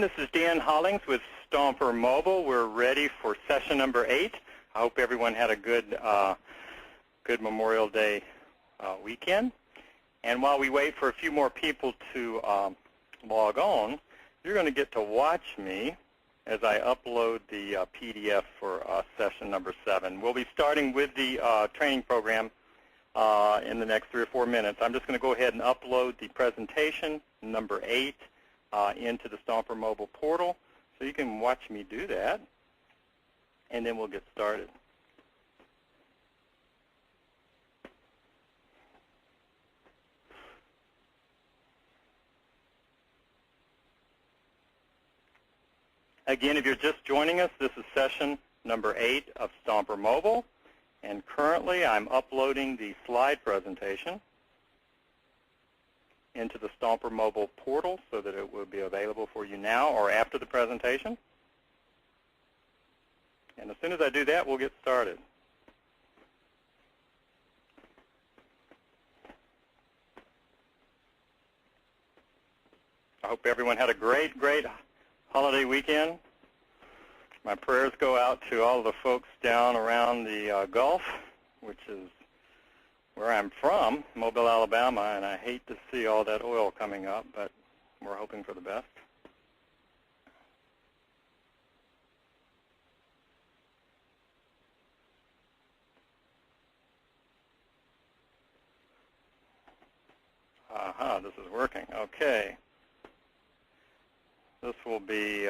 This is Dan Hollings with Stomper Mobile. We're ready for session number 8. I hope everyone had a good Memorial Day weekend. And while we wait for a few more people to log on, you're going to get to watch me as I upload the PDF for session number 7. We'll be starting with the training program in the next 3 or 4 minutes. I'm just going to go ahead and upload the presentation number 8 into the Stomper Mobile portal, so you can watch me do that, and then we'll get started. Again, if you're just joining us, this is session number 8 of Stomper Mobile, and currently I'm uploading the slide presentation into the Stomper Mobile portal so that it will be available for you now or after the presentation. And as soon as I do that, we'll get started. I hope everyone had a great holiday weekend. My prayers go out to all the folks down around the Gulf, which is where I'm from, Mobile, Alabama, and I hate to see all that oil coming up, but we're hoping for the best. This is working. Okay. This will be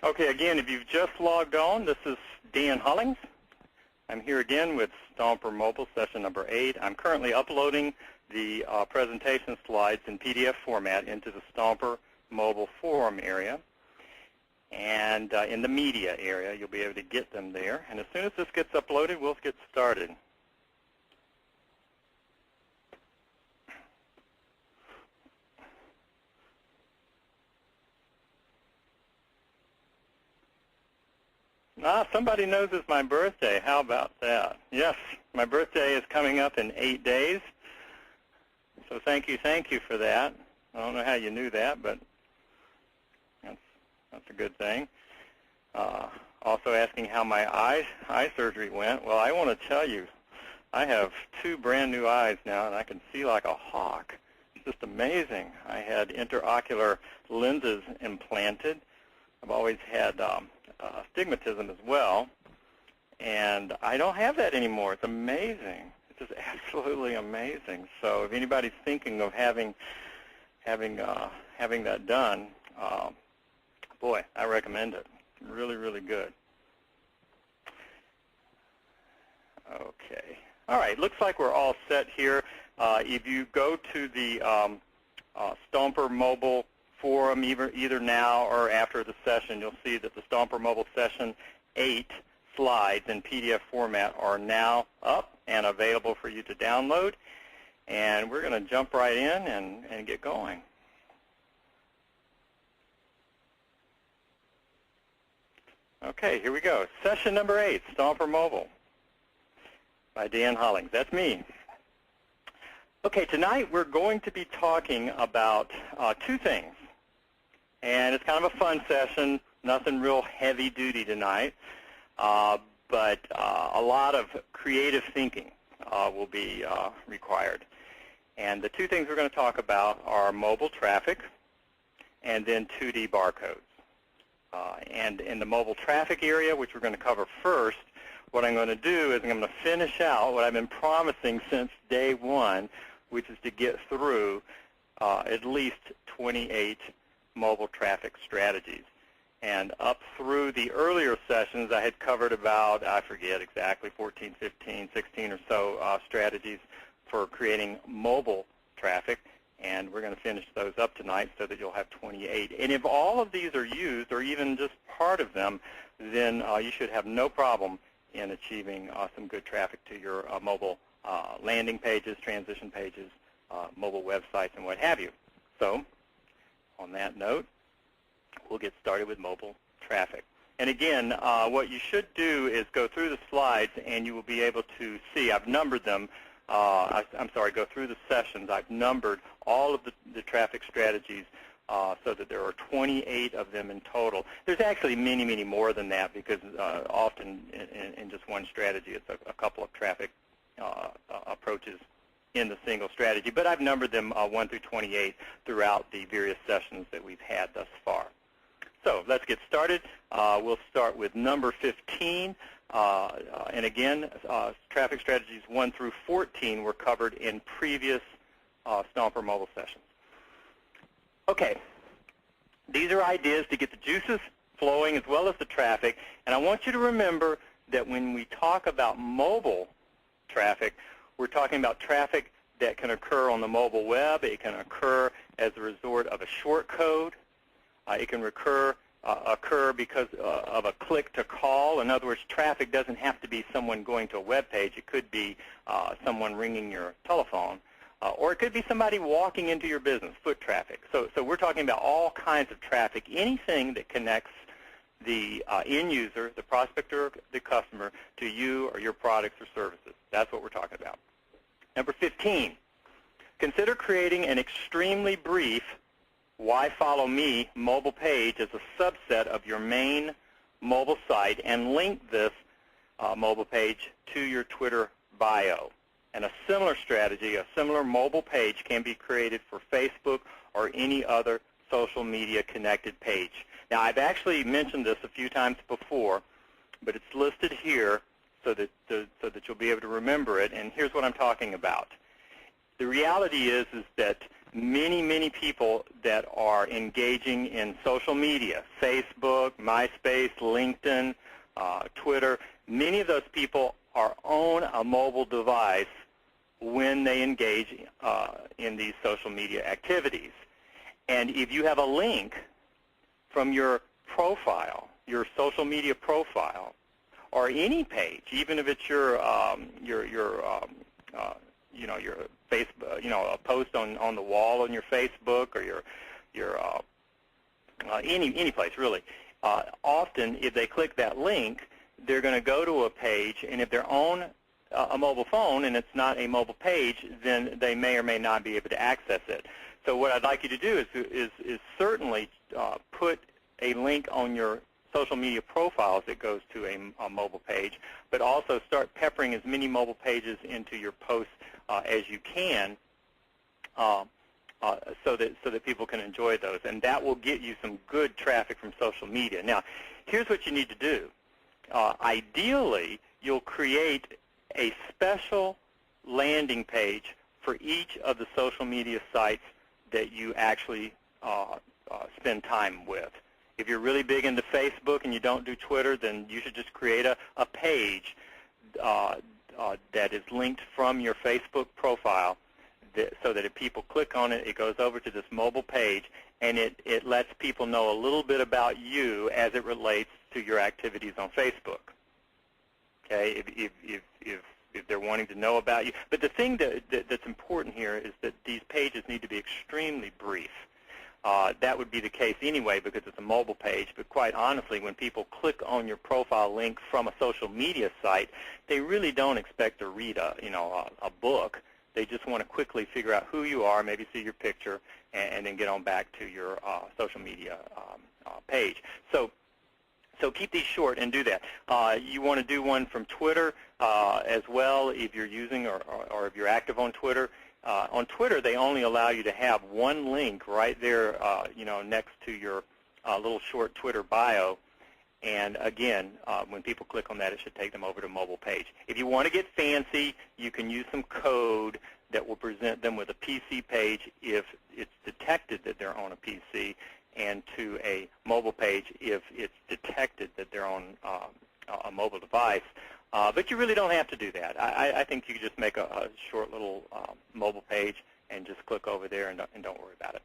okay, again, if you've just logged on, this is Dan Hollings. I'm here again with Stomper Mobile, session number 8. I'm currently uploading the presentation slides in PDF format into the Stomper Mobile forum area. And in the media area, you'll be able to get them there. And as soon as this gets uploaded, we'll get started. Somebody knows it's my birthday. How about that? Yes, my birthday is coming up in 8 days. So thank you for that. I don't know how you knew that, but that's a good thing. Also asking how my eye surgery went. Well, I want to tell you, I have 2 brand new eyes now, and I can see like a hawk. It's just amazing. I had interocular lenses implanted. I've always had astigmatism as well, and I don't have that anymore. It's amazing. It's just absolutely amazing. So if anybody's thinking of having that done, boy, I recommend it. Really good. Okay. All right. Looks like we're all set here. If you go to the Stomper Mobile forum, either now or after the session, you'll see that the Stomper Mobile Session 8 slides in PDF format are now up and available for you to download. And we're going to jump right in and get going. Okay, here we go. Session number 8, Stomper Mobile by Dan Hollings. That's me. Okay, tonight we're going to be talking about 2 things. And it's kind of a fun session, nothing real heavy duty tonight, but a lot of creative thinking will be required. And the 2 things we're going to talk about are mobile traffic and then 2D barcodes. And in the mobile traffic area, which we're going to cover first, what I'm going to do is I'm going to finish out what I've been promising since day 1, which is to get through at least 28 mobile traffic strategies. And up through the earlier sessions, I had covered about, I forget exactly, 14, 15, 16 or so strategies for creating mobile traffic. And we're going to finish those up tonight so that you'll have 28. And if all of these are used, or even just part of them, then you should have no problem in achieving some good traffic to your mobile landing pages, transition pages, mobile websites, and what have you. So on that note, we'll get started with mobile traffic. And again, what you should do is go through the slides, and you will be able to see, I've numbered them, I'm sorry, go through the sessions. I've numbered all of the traffic strategies so that there are 28 of them in total. There's actually many, many more than that because often in just one strategy it's a couple of traffic approaches in the single strategy. But I've numbered them 1 through 28 throughout the various sessions that we've had thus far. So let's get started. We'll start with number 15. And again, traffic strategies 1 through 14 were covered in previous Stomper Mobile sessions. Okay, these are ideas to get the juices flowing as well as the traffic. And I want you to remember that when we talk about mobile traffic, we're talking about traffic that can occur on the mobile web. It can occur as a result of a short code. It can occur because of a click to call. In other words, traffic doesn't have to be someone going to a web page. It could be someone ringing your telephone, or it could be somebody walking into your business, foot traffic. So we're talking about all kinds of traffic, anything that connects the end user, the prospector, the customer, to you or your products or services. That's what we're talking about. Number 15, consider creating an extremely brief Why Follow Me mobile page as a subset of your main mobile site and link this mobile page to your Twitter bio. And a similar strategy, a similar mobile page can be created for Facebook or any other social media connected page. Now, I've actually mentioned this a few times before, but it's listed here so that you'll be able to remember it. And here's what I'm talking about. The reality is that many, many people that are engaging in social media, Facebook, MySpace, LinkedIn, Twitter, many of those people are on a mobile device when they engage in these social media activities. And if you have a link from your profile, your social media profile, or any page, even if it's your Facebook, a post on the wall on your Facebook or your any place really. Often, if they click that link, they're going to go to a page, and if they're on a mobile phone and it's not a mobile page, then they may or may not be able to access it. So what I'd like you to do is certainly put a link on your social media profiles that goes to a mobile page, but also start peppering as many mobile pages into your posts as you can, so that people can enjoy those, and that will get you some good traffic from social media. Now, here's what you need to do. Ideally, you'll create a special landing page for each of the social media sites that you actually spend time with. If you're really big into Facebook and you don't do Twitter, then you should just create a page that is linked from your Facebook profile so that if people click on it, it goes over to this mobile page, and it lets people know a little bit about you as it relates to your activities on Facebook. Okay, if they're wanting to know about you. But the thing that's important here is that these pages need to be extremely brief. That would be the case anyway because it's a mobile page, but quite honestly, when people click on your profile link from a social media site, they really don't expect to read a book. They just want to quickly figure out who you are, maybe see your picture, and then get on back to your social media page. So keep these short and do that. You want to do one from Twitter as well if you're using or if you're active on Twitter. On Twitter, they only allow you to have one link right there, next to your little short Twitter bio. And again, when people click on that, it should take them over to a mobile page. If you want to get fancy, you can use some code that will present them with a PC page if it's detected that they're on a PC, and to a mobile page if it's detected that they're on a mobile device. But you really don't have to do that. I think you can just make a short little mobile page and just click over there and don't worry about it.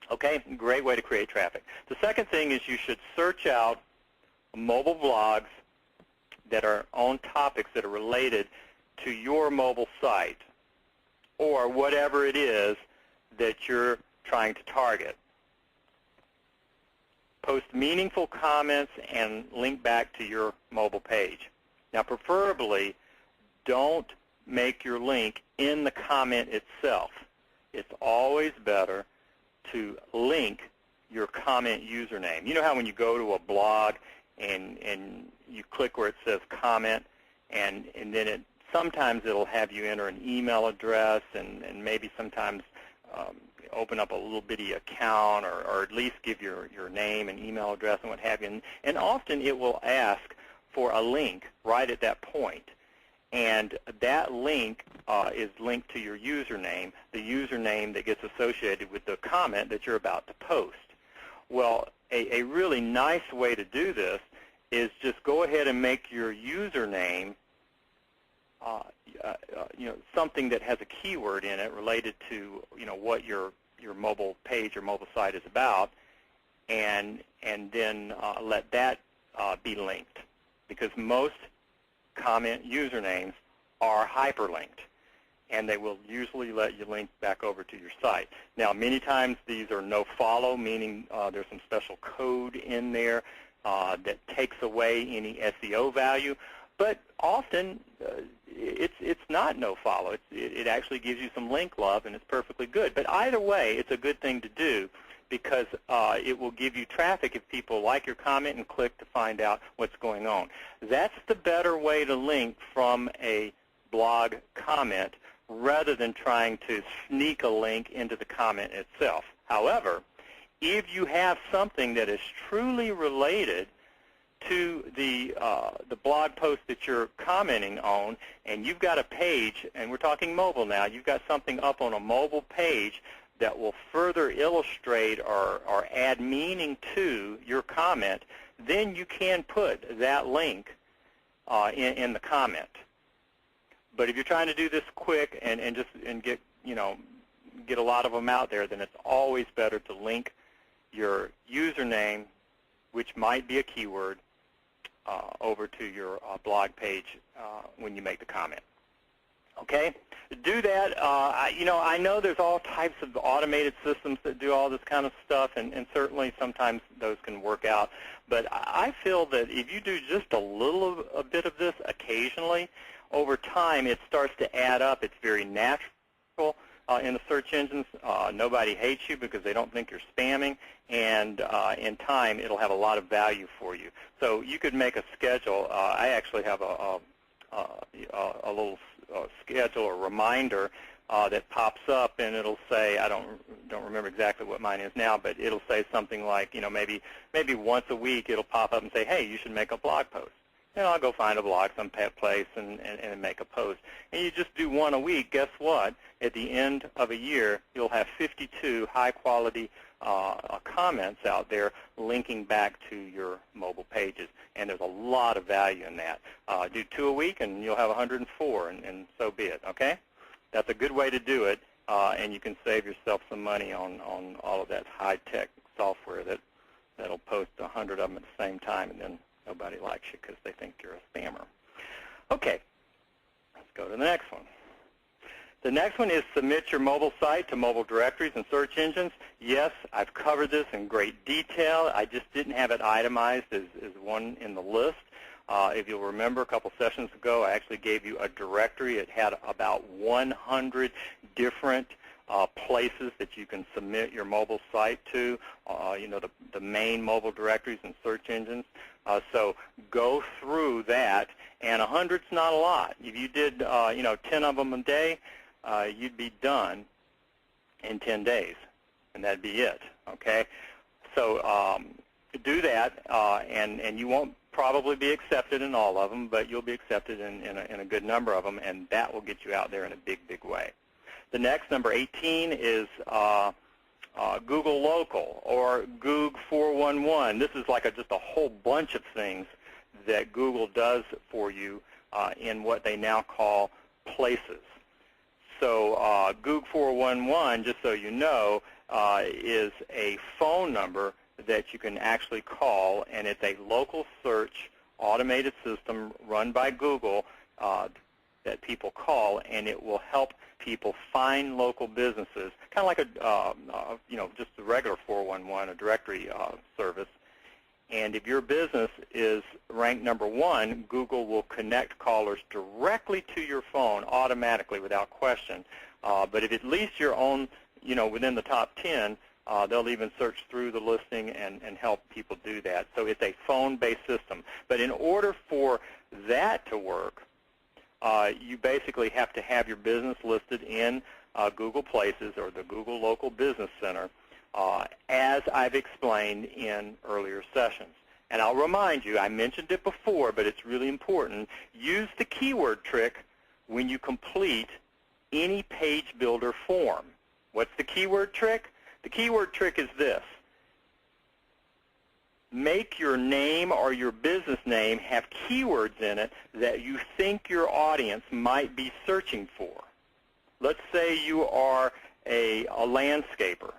Okay, great way to create traffic. The second thing is you should search out mobile blogs that are on topics that are related to your mobile site or whatever it is that you're trying to target. Post meaningful comments and link back to your mobile page. Now, preferably, don't make your link in the comment itself. It's always better to link your comment username. You know how when you go to a blog and you click where it says comment, and then sometimes it'll have you enter an email address and maybe sometimes open up a little bitty account or at least give your name and email address and what have you. And often it will ask for a link right at that point. And that link is linked to your username, the username that gets associated with the comment that you're about to post. Well, a really nice way to do this is just go ahead and make your username something that has a keyword in it related to what your mobile page or mobile site is about, and then let that be linked, because most comment usernames are hyperlinked, and they will usually let you link back over to your site. Now, many times these are no-follow, meaning there's some special code in there that takes away any SEO value, but often it's not no-follow. It actually gives you some link love, and it's perfectly good. But either way, it's a good thing to do, because it will give you traffic if people like your comment and click to find out what's going on. That's the better way to link from a blog comment rather than trying to sneak a link into the comment itself. However, if you have something that is truly related to the blog post that you're commenting on, and you've got a page, and we're talking mobile now, you've got something up on a mobile page that will further illustrate or add meaning to your comment, then you can put that link in the comment. But if you're trying to do this quick and get a lot of them out there, then it's always better to link your username, which might be a keyword, over to your blog page when you make the comment. Okay? Do that. I know there's all types of automated systems that do all this kind of stuff, and certainly sometimes those can work out. But I feel that if you do just a bit of this occasionally, over time it starts to add up. It's very natural in the search engines. Nobody hates you because they don't think you're spamming, and in time it'll have a lot of value for you. So you could make a schedule. I actually have a little schedule or reminder that pops up, and it'll say, I don't remember exactly what mine is now, but it'll say something like, maybe once a week it'll pop up and say, hey, you should make a blog post. And I'll go find a blog some place and make a post. And you just do one a week. Guess what? At the end of a year, you'll have 52 high-quality comments out there linking back to your mobile pages. And there's a lot of value in that. Do 2 a week, and you'll have 104, and so be it, okay? That's a good way to do it, and you can save yourself some money on all of that high-tech software that'll post 100 of them at the same time, and then nobody likes you because they think you're a spammer. Okay, let's go to the next one. The next one is submit your mobile site to mobile directories and search engines. Yes, I've covered this in great detail. I just didn't have it itemized as one in the list. If you'll remember, a couple sessions ago, I actually gave you a directory. It had about 100 different places that you can submit your mobile site to, the main mobile directories and search engines. So go through that, and 100's not a lot. If you did, 10 of them a day, you'd be done in 10 days, and that'd be it, okay? So do that, and you won't probably be accepted in all of them, but you'll be accepted in a good number of them, and that will get you out there in a big, big way. The next, number 18, is Google Local or Goog 411. This is like just a whole bunch of things that Google does for you in what they now call places. So Goog 411, just so you know, is a phone number that you can actually call, and it's a local search automated system run by Google that people call, and it will help people find local businesses, kind of like just a regular 411, a directory service. And if your business is ranked #1, Google will connect callers directly to your phone automatically without question. But if at least you're on, within the top 10, they'll even search through the listing and help people do that. So it's a phone-based system. But in order for that to work, you basically have to have your business listed in Google Places or the Google Local Business Center, as I've explained in earlier sessions. And I'll remind you, I mentioned it before, but it's really important. Use the keyword trick when you complete any page builder form. What's the keyword trick? The keyword trick is this. Make your name or your business name have keywords in it that you think your audience might be searching for. Let's say you are a landscaper,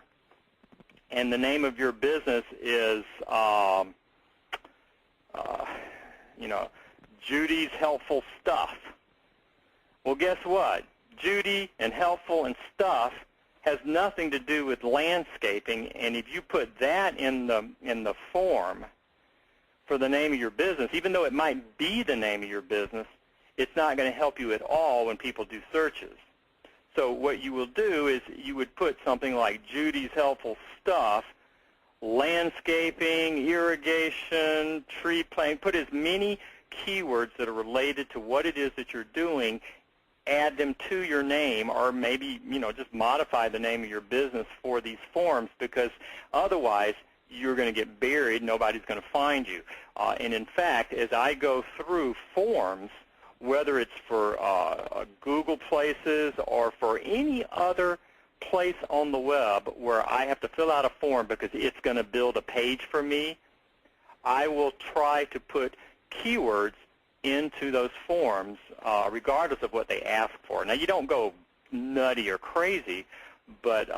and the name of your business is, Judy's Helpful Stuff. Well, guess what? Judy and Helpful and Stuff has nothing to do with landscaping, and if you put that in the form for the name of your business, even though it might be the name of your business, it's not going to help you at all when people do searches. So what you will do is you would put something like Judy's Helpful Stuff, landscaping, irrigation, tree planting, put as many keywords that are related to what it is that you're doing, add them to your name, or maybe, just modify the name of your business for these forms, because otherwise you're going to get buried. Nobody's going to find you. And in fact, as I go through forms, whether it's for Google Places or for any other place on the web where I have to fill out a form because it's going to build a page for me, I will try to put keywords into those forms regardless of what they ask for. Now, you don't go nutty or crazy, but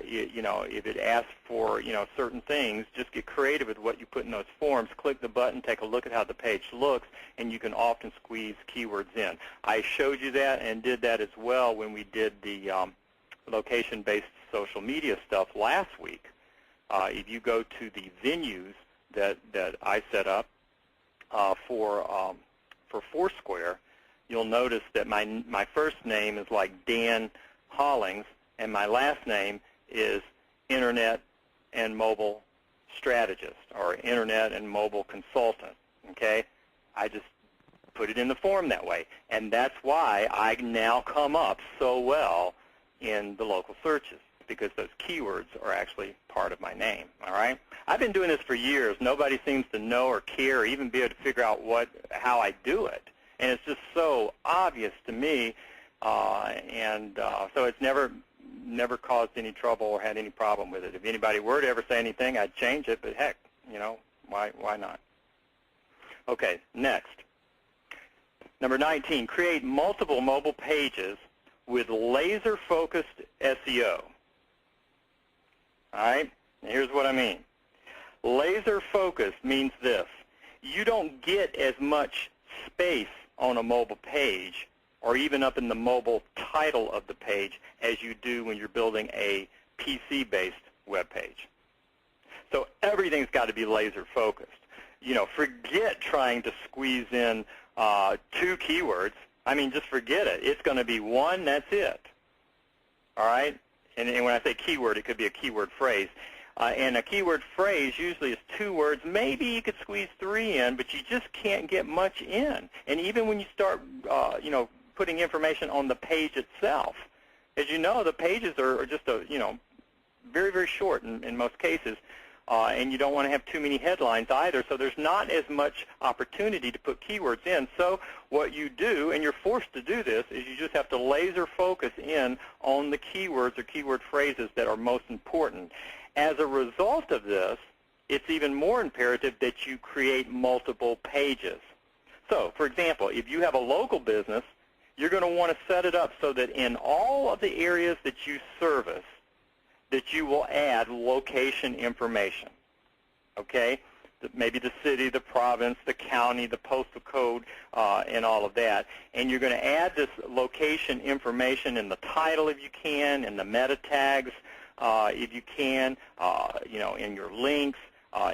if it asks for certain things, just get creative with what you put in those forms. Click the button, take a look at how the page looks, and you can often squeeze keywords in. I showed you that and did that as well when we did the location-based social media stuff last week. If you go to the venues that I set up for Foursquare, you'll notice that my first name is like Dan Hollings, and my last name is Internet and Mobile Strategist, or Internet and Mobile Consultant, okay? I just put it in the form that way, and that's why I now come up so well in the local searches, because those keywords are actually part of my name, all right? I've been doing this for years. Nobody seems to know or care or even be able to figure out how I do it, and it's just so obvious to me, so it's never caused any trouble or had any problem with it. If anybody were to ever say anything, I'd change it, but heck, why not? Okay, next. Number 19, create multiple mobile pages with laser-focused SEO. All right, here's what I mean. Laser-focused means this. You don't get as much space on a mobile page or even up in the mobile title of the page as you do when you're building a PC-based web page. So everything's got to be laser-focused. Forget trying to squeeze in 2 keywords. I mean, just forget it. It's going to be one, that's it. All right? And when I say keyword, it could be a keyword phrase. And a keyword phrase usually is 2 words. Maybe you could squeeze 3 in, but you just can't get much in. And even when you start, putting information on the page itself, as you know, the pages are just very, very short in most cases. and you don't want to have too many headlines either, so there's not as much opportunity to put keywords in. So what you do, and you're forced to do this, is you just have to laser focus in on the keywords or keyword phrases that are most important. As a result of this, it's even more imperative that you create multiple pages. So, for example, if you have a local business, you're going to want to set it up so that in all of the areas that you service, that you will add location information, okay? Maybe the city, the province, the county, the postal code, and all of that. And you're going to add this location information in the title if you can, in the meta tags if you can, in your links,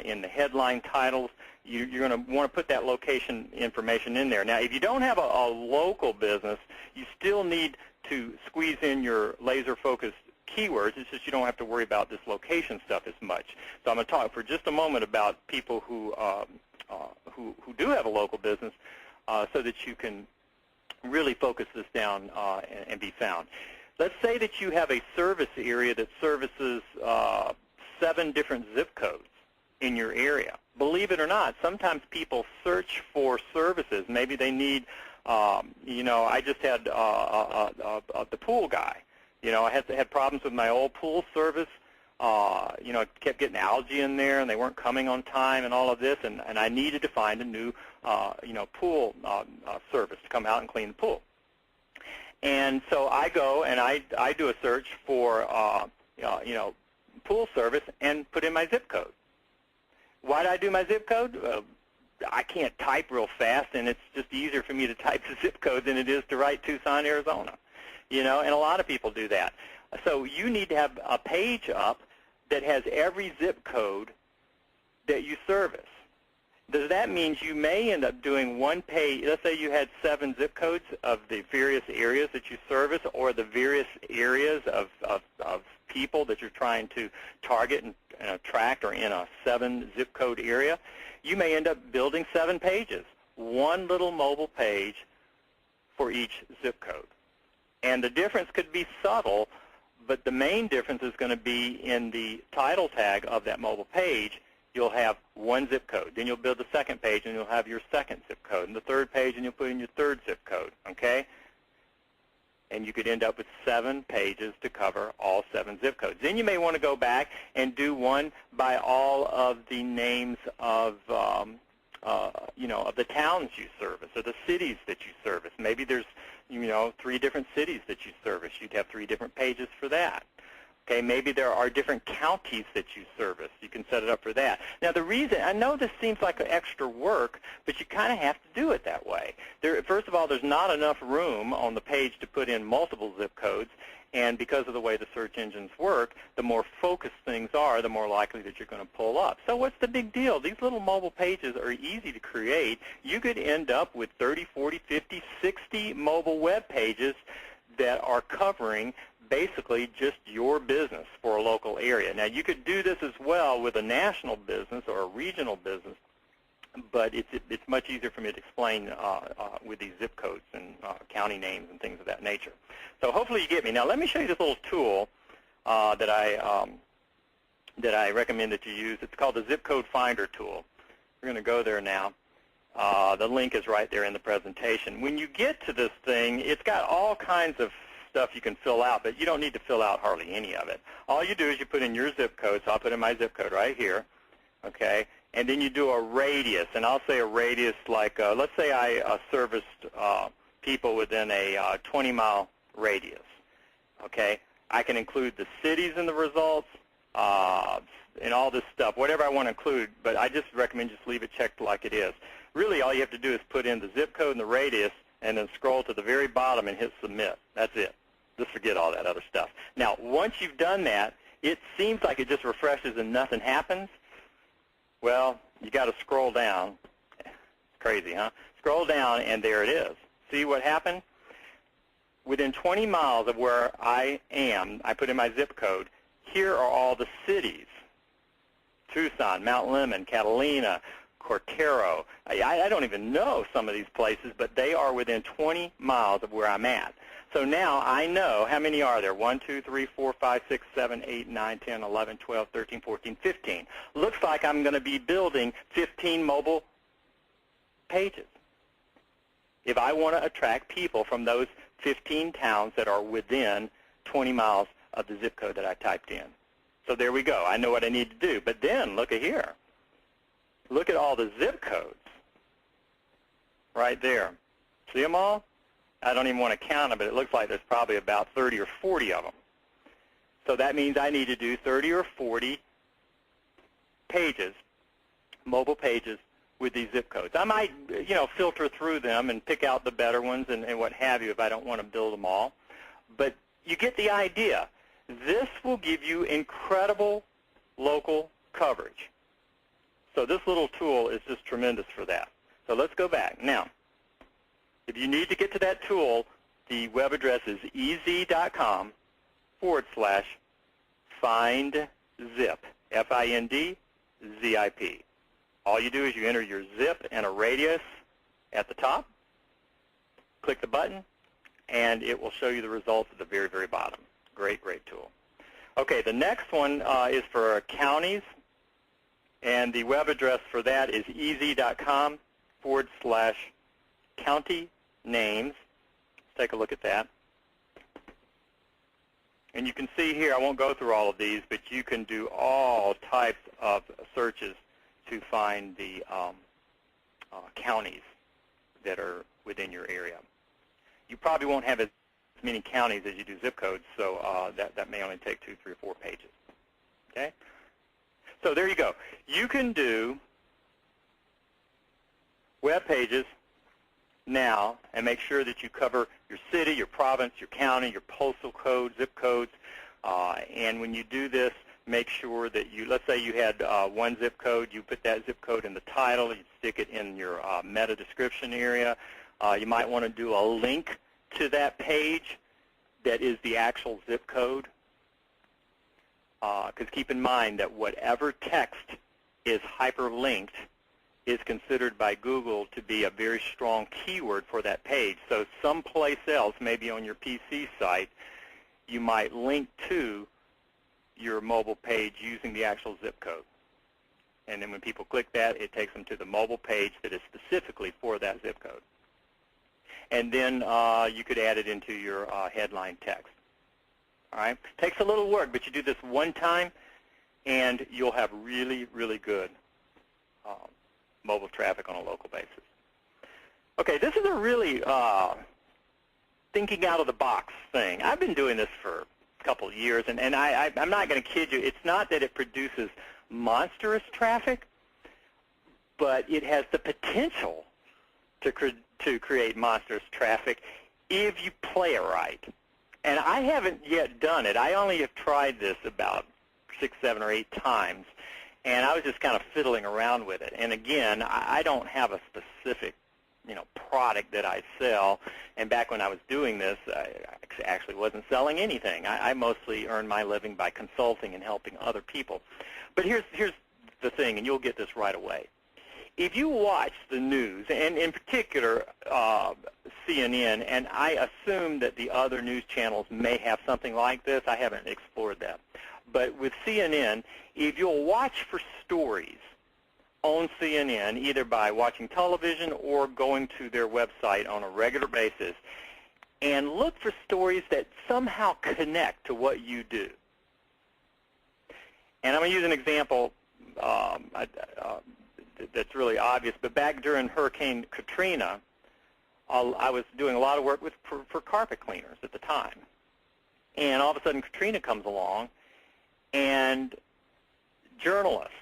in the headline titles. You're going to want to put that location information in there. Now, if you don't have a local business, you still need to squeeze in your laser-focused keywords. It's just you don't have to worry about this location stuff as much. So I'm going to talk for just a moment about people who do have a local business so that you can really focus this down and be found. Let's say that you have a service area that services 7 different zip codes in your area. Believe it or not, sometimes people search for services. Maybe they need, I just had the pool guy. I had problems with my old pool service. Kept getting algae in there, and they weren't coming on time, and all of this, and I needed to find a new, pool service to come out and clean the pool. And so I go and I do a search for, pool service and put in my zip code. Why did I do my zip code? I can't type real fast, and it's just easier for me to type the zip code than it is to write Tucson, Arizona. And a lot of people do that. So you need to have a page up that has every zip code that you service. Does that mean you may end up doing one page? Let's say you had 7 zip codes of the various areas that you service, or the various areas of people that you're trying to target and attract, or in a 7 zip code area. You may end up building 7 pages, one little mobile page for each zip code. And the difference could be subtle, but the main difference is going to be in the title tag of that mobile page. You'll have 1 zip code. Then you'll build the 2nd page, and you'll have your 2nd zip code. And the 3rd page, and you'll put in your 3rd zip code, okay? And you could end up with 7 pages to cover all 7 zip codes. Then you may want to go back and do one by all of the names of, of the towns you service, or the cities that you service. Maybe there's 3 different cities that you service. You'd have 3 different pages for that. Okay, maybe there are different counties that you service. You can set it up for that. Now, the reason, I know this seems like extra work, but you kind of have to do it that way. First of all, there's not enough room on the page to put in multiple zip codes, and because of the way the search engines work, the more focused things are, the more likely that you're going to pull up. So what's the big deal? These little mobile pages are easy to create. You could end up with 30, 40, 50, 60 mobile web pages that are covering basically just your business for a local area. Now, you could do this as well with a national business or a regional business, but it's much easier for me to explain with these zip codes and county names and things of that nature. So hopefully you get me. Now, let me show you this little tool that I recommend that you use. It's called the Zip Code Finder tool. We're going to go there now. The link is right there in the presentation. When you get to this thing, it's got all kinds of stuff you can fill out, but you don't need to fill out hardly any of it. All you do is you put in your zip code, so I'll put in my zip code right here, okay, and then you do a radius, and I'll say a radius like, let's say I serviced people within a 20-mile radius, okay. I can include the cities in the results and all this stuff, whatever I want to include, but I just recommend just leave it checked like it is. Really, all you have to do is put in the zip code and the radius, and then scroll to the very bottom and hit submit. That's it. Just forget all that other stuff. Now, once you've done that, it seems like it just refreshes and nothing happens. Well, you got to scroll down. It's crazy, huh? Scroll down, and there it is. See what happened? Within 20 miles of where I am, I put in my zip code, here are all the cities. Tucson, Mount Lemmon, Catalina, Cortero. I don't even know some of these places, but they are within 20 miles of where I'm at. So now I know how many are there. 1, 2, 3, 4, 5, 6, 7, 8, 9, 10, 11, 12, 13, 14, 15. Looks like I'm going to be building 15 mobile pages if I want to attract people from those 15 towns that are within 20 miles of the zip code that I typed in. So there we go. I know what I need to do. But then look at here. Look at all the zip codes right there. See them all? I don't even want to count them, but it looks like there's probably about 30 or 40 of them. So that means I need to do 30 or 40 pages, mobile pages, with these zip codes. I might, filter through them and pick out the better ones and what have you if I don't want to build them all. But you get the idea. This will give you incredible local coverage. So this little tool is just tremendous for that. So let's go back. Now, if you need to get to that tool, the web address is ez.com/findzip, F-I-N-D-Z-I-P. All you do is you enter your zip and a radius at the top, click the button, and it will show you the results at the very, very bottom. Great, great tool. Okay, the next one is for counties, and the web address for that is ez.com/county names. Let's take a look at that. And you can see here, I won't go through all of these, but you can do all types of searches to find the counties that are within your area. You probably won't have as many counties as you do zip codes, so that may only take 2, 3, or 4 pages. Okay? So there you go. You can do web pages now and make sure that you cover your city, your province, your county, your postal code, zip codes. And when you do this, make sure that let's say you had one zip code, you put that zip code in the title, you stick it in your meta description area. You might want to do a link to that page that is the actual zip code. Because keep in mind that whatever text is hyperlinked is considered by Google to be a very strong keyword for that page. So someplace else, maybe on your PC site, you might link to your mobile page using the actual zip code. And then when people click that, it takes them to the mobile page that is specifically for that zip code. And then you could add it into your headline text. All right? Takes a little work, but you do this one time, and you'll have really, really good mobile traffic on a local basis. Okay, this is a really thinking out of the box thing. I've been doing this for a couple of years, and I'm not going to kid you. It's not that it produces monstrous traffic, but it has the potential to create monstrous traffic if you play it right. And I haven't yet done it. I only have tried this about 6, 7, or 8 times, and I was just kind of fiddling around with it. And again, I don't have a specific, product that I sell. And back when I was doing this, I actually wasn't selling anything. I mostly earned my living by consulting and helping other people. But here's the thing, and you'll get this right away. If you watch the news, and in particular CNN, and I assume that the other news channels may have something like this. I haven't explored that. But with CNN, if you'll watch for stories on CNN, either by watching television or going to their website on a regular basis, and look for stories that somehow connect to what you do. And I'm going to use an example that's really obvious, but back during Hurricane Katrina, I was doing a lot of work for carpet cleaners at the time. And all of a sudden Katrina comes along, and journalists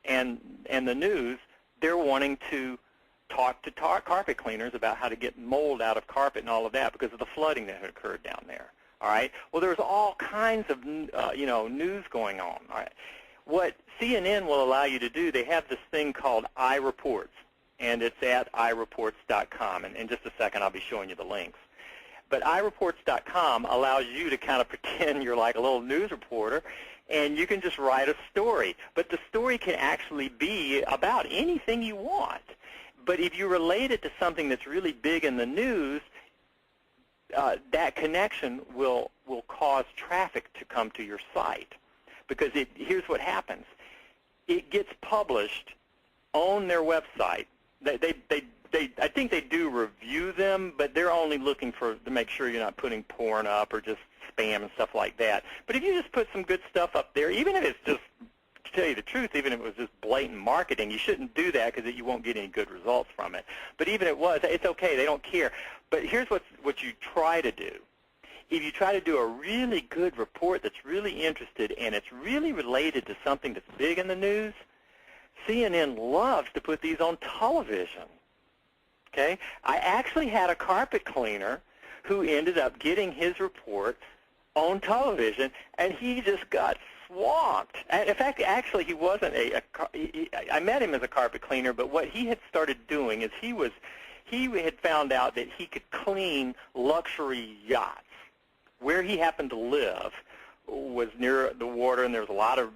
and the news, they're wanting to talk to carpet cleaners about how to get mold out of carpet and all of that because of the flooding that had occurred down there. All right? Well, there's all kinds of news going on. All right? What CNN will allow you to do, they have this thing called iReports, and it's at iReports.com. And in just a second, I'll be showing you the links. But iReports.com allows you to kind of pretend you're like a little news reporter, and you can just write a story. But the story can actually be about anything you want. But if you relate it to something that's really big in the news, that connection will cause traffic to come to your site, because here's what happens. It gets published on their website. I think they do review them, but they're only looking to make sure you're not putting porn up or just spam and stuff like that. But if you just put some good stuff up there, even if it's just, to tell you the truth, even if it was just blatant marketing, you shouldn't do that because you won't get any good results from it. But even if it was, it's okay. They don't care. But here's what you try to do. If you try to do a really good report that's really interested and it's really related to something that's big in the news, CNN loves to put these on television. Okay? I actually had a carpet cleaner who ended up getting his report on television, and he just got swamped. In fact, actually, he wasn't I met him as a carpet cleaner, but what he had started doing is he had found out that he could clean luxury yachts. Where he happened to live was near the water, and there was a lot of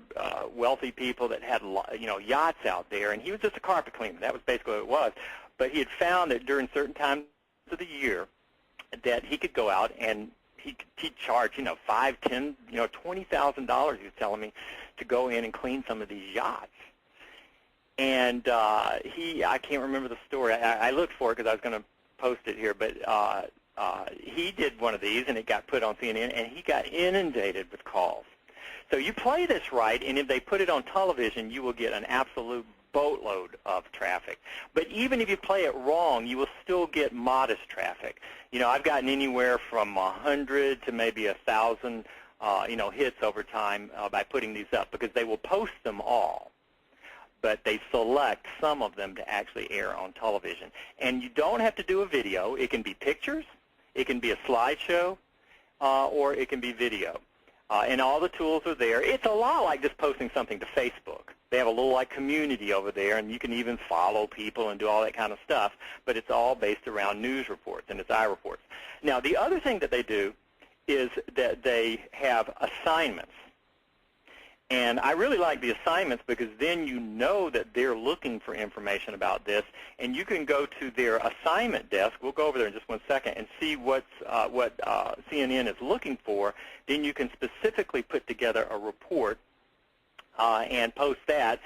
wealthy people that had yachts out there, and he was just a carpet cleaner. That was basically what it was. But he had found that during certain times of the year that he could go out and he'd charge, $5, $10, $20,000, he was telling me, to go in and clean some of these yachts. And I can't remember the story. I looked for it because I was going to post it here, but he did one of these, and it got put on CNN, and he got inundated with calls. So you play this right, and if they put it on television, you will get an absolute boatload of traffic. But even if you play it wrong, you will still get modest traffic. I've gotten anywhere from 100 to maybe 1,000, hits over time by putting these up, because they will post them all, but they select some of them to actually air on television. And you don't have to do a video. It can be pictures, it can be a slideshow, or it can be video. And all the tools are there. It's a lot like just posting something to Facebook. They have a little community over there, and you can even follow people and do all that kind of stuff, but it's all based around news reports, and it's iReports. Now, the other thing that they do is that they have assignments. And I really like the assignments because then you know that they're looking for information about this, and you can go to their assignment desk. We'll go over there in just one second and see what CNN is looking for. Then you can specifically put together a report and post that,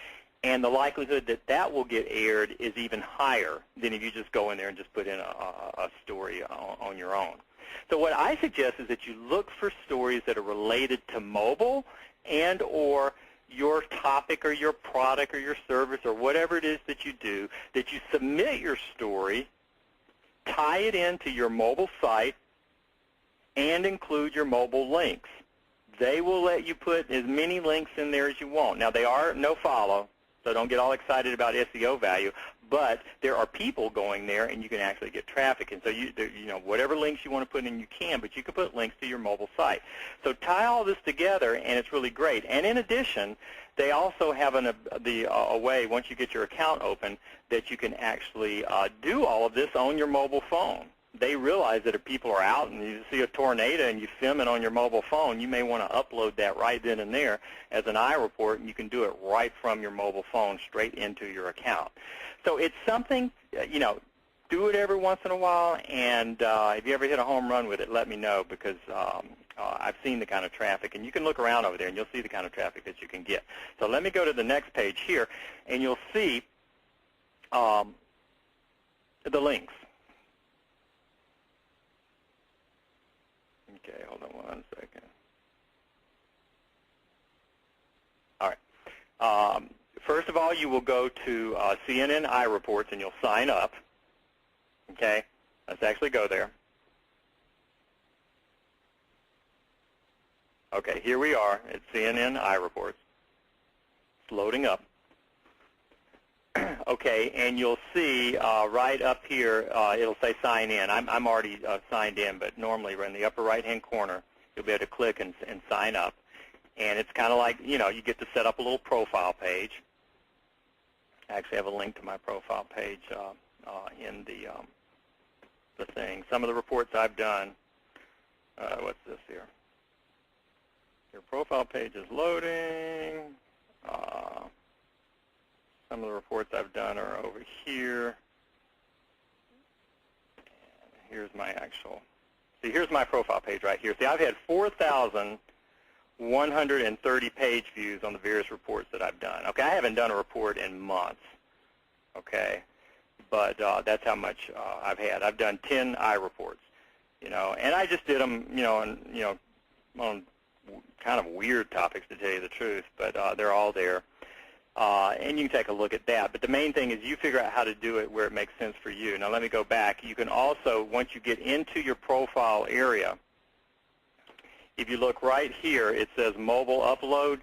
and the likelihood that that will get aired is even higher than if you just go in there and just put in a story on your own. So what I suggest is that you look for stories that are related to mobile and or your topic or your product or your service or whatever it is that you do, that you submit your story, tie it into your mobile site, and include your mobile links. They will let you put as many links in there as you want. Now, they are no-follow, so don't get all excited about SEO value, but there are people going there, and you can actually get traffic. And so, whatever links you want to put in, you can, but you can put links to your mobile site. So tie all this together, and it's really great. And in addition, they also have a way, once you get your account open, that you can actually do all of this on your mobile phone. They realize that if people are out and you see a tornado and you film it on your mobile phone, you may want to upload that right then and there as an iReport, and you can do it right from your mobile phone straight into your account. So it's something, do it every once in a while, and if you ever hit a home run with it, let me know, because I've seen the kind of traffic, and you can look around over there and you'll see the kind of traffic that you can get. So let me go to the next page here, and you'll see the links. Okay, hold on one second. All right. First of all, you will go to CNN iReports, and you'll sign up. Okay? Let's actually go there. Okay, here we are at CNN iReports. It's loading up. Okay, and you'll see right up here, it'll say sign in. I'm already signed in, but normally in the upper right-hand corner, you'll be able to click and sign up. And it's kind of like, you get to set up a little profile page. I actually have a link to my profile page in the thing. Some of the reports I've done, what's this here? Your profile page is loading. Some of the reports I've done are over here. And here's my actual See, here's my profile page right here. See, I've had 4,130 page views on the various reports that I've done. Okay, I haven't done a report in months. Okay, but that's how much I've had. I've done 10 iReports, and I just did them, on kind of weird topics, to tell you the truth, but they're all there. And you can take a look at that. But the main thing is you figure out how to do it where it makes sense for you. Now let me go back. You can also, once you get into your profile area, if you look right here, it says mobile upload.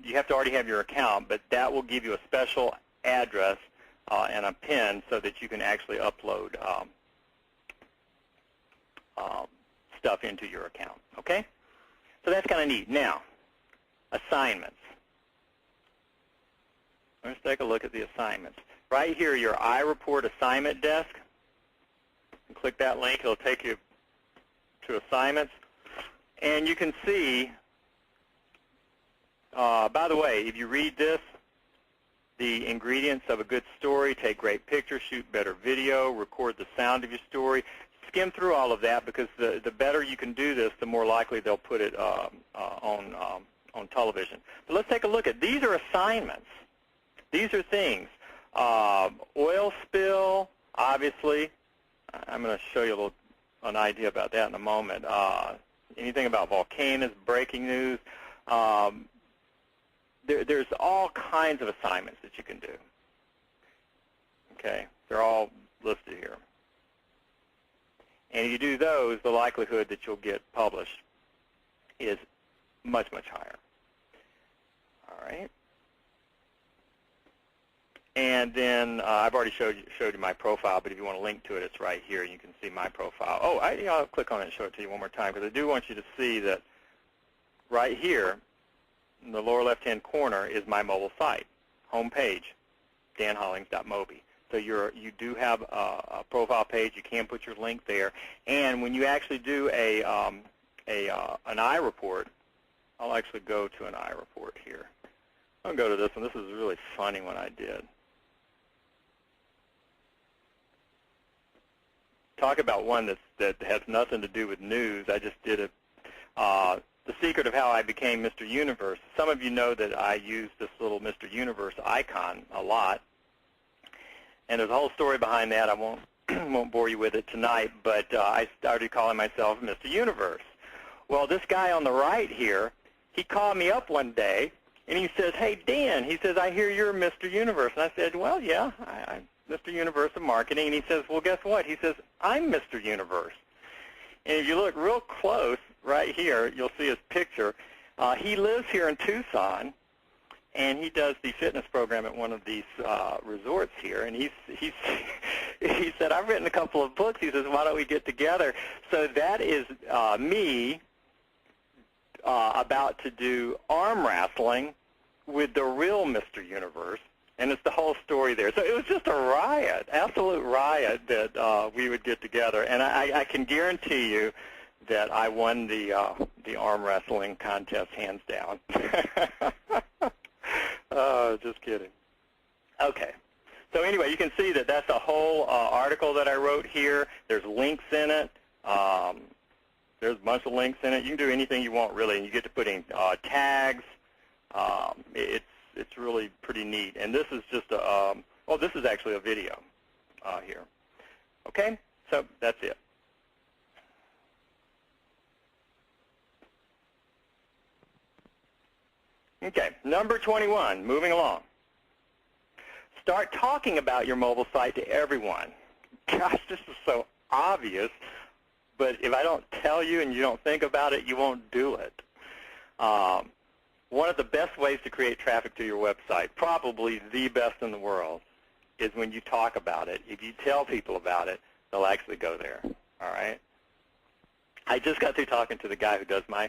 You have to already have your account, but that will give you a special address and a PIN so that you can actually upload stuff into your account. Okay? So that's kind of neat. Now, assignments. Let's take a look at the assignments. Right here, your iReport assignment desk. And click that link. It'll take you to assignments. And you can see, by the way, if you read this, the ingredients of a good story: take great pictures, shoot better video, record the sound of your story. Skim through all of that, because the better you can do this, the more likely they'll put it on television. But let's take a look at these. Are assignments. These are things. Oil spill, obviously. I'm going to show you an idea about that in a moment. Anything about volcanoes, breaking news. There's all kinds of assignments that you can do. Okay, they're all listed here. And if you do those, the likelihood that you'll get published is much, much higher. All right. And then I've already showed you my profile, but if you want to link to it, it's right here. You can see my profile. Oh, I'll click on it and show it to you one more time, because I do want you to see that right here in the lower left-hand corner is my mobile site, home page, danhollings.mobi. So you do have a profile page. You can put your link there. And when you actually do an iReport, I'll actually go to an iReport here. I'll go to this one. This is a really funny one I did. Talk about one that has nothing to do with news. I just did it. The secret of how I became Mr. Universe. Some of you know that I use this little Mr. Universe icon a lot. And there's a whole story behind that. I won't bore you with it tonight, but I started calling myself Mr. Universe. Well, this guy on the right here, he called me up one day, and he says, "Hey, Dan," he says, "I hear you're Mr. Universe." And I said, "Well, yeah, I'm Mr. Universe of Marketing." And he says, "Well, guess what?" He says, "I'm Mr. Universe." And if you look real close right here, you'll see his picture. He lives here in Tucson, and he does the fitness program at one of these resorts here. And he said, "I've written a couple of books." He says, "Why don't we get together?" So that is me about to do arm wrestling with the real Mr. Universe. And it's the whole story there. So it was just a riot, absolute riot, that we would get together. And I can guarantee you that I won the arm wrestling contest hands down. Oh, just kidding. Okay. So anyway, you can see that that's a whole article that I wrote here. There's links in it. There's a bunch of links in it. You can do anything you want, really, and you get to put in tags. It's really pretty neat. And this is just this is actually a video here. Okay? So that's it. Okay, number 21, moving along. Start talking about your mobile site to everyone. Gosh, this is so obvious, but if I don't tell you and you don't think about it, you won't do it. One of the best ways to create traffic to your website, probably the best in the world, is when you talk about it. If you tell people about it, they'll actually go there, all right? I just got through talking to the guy who does my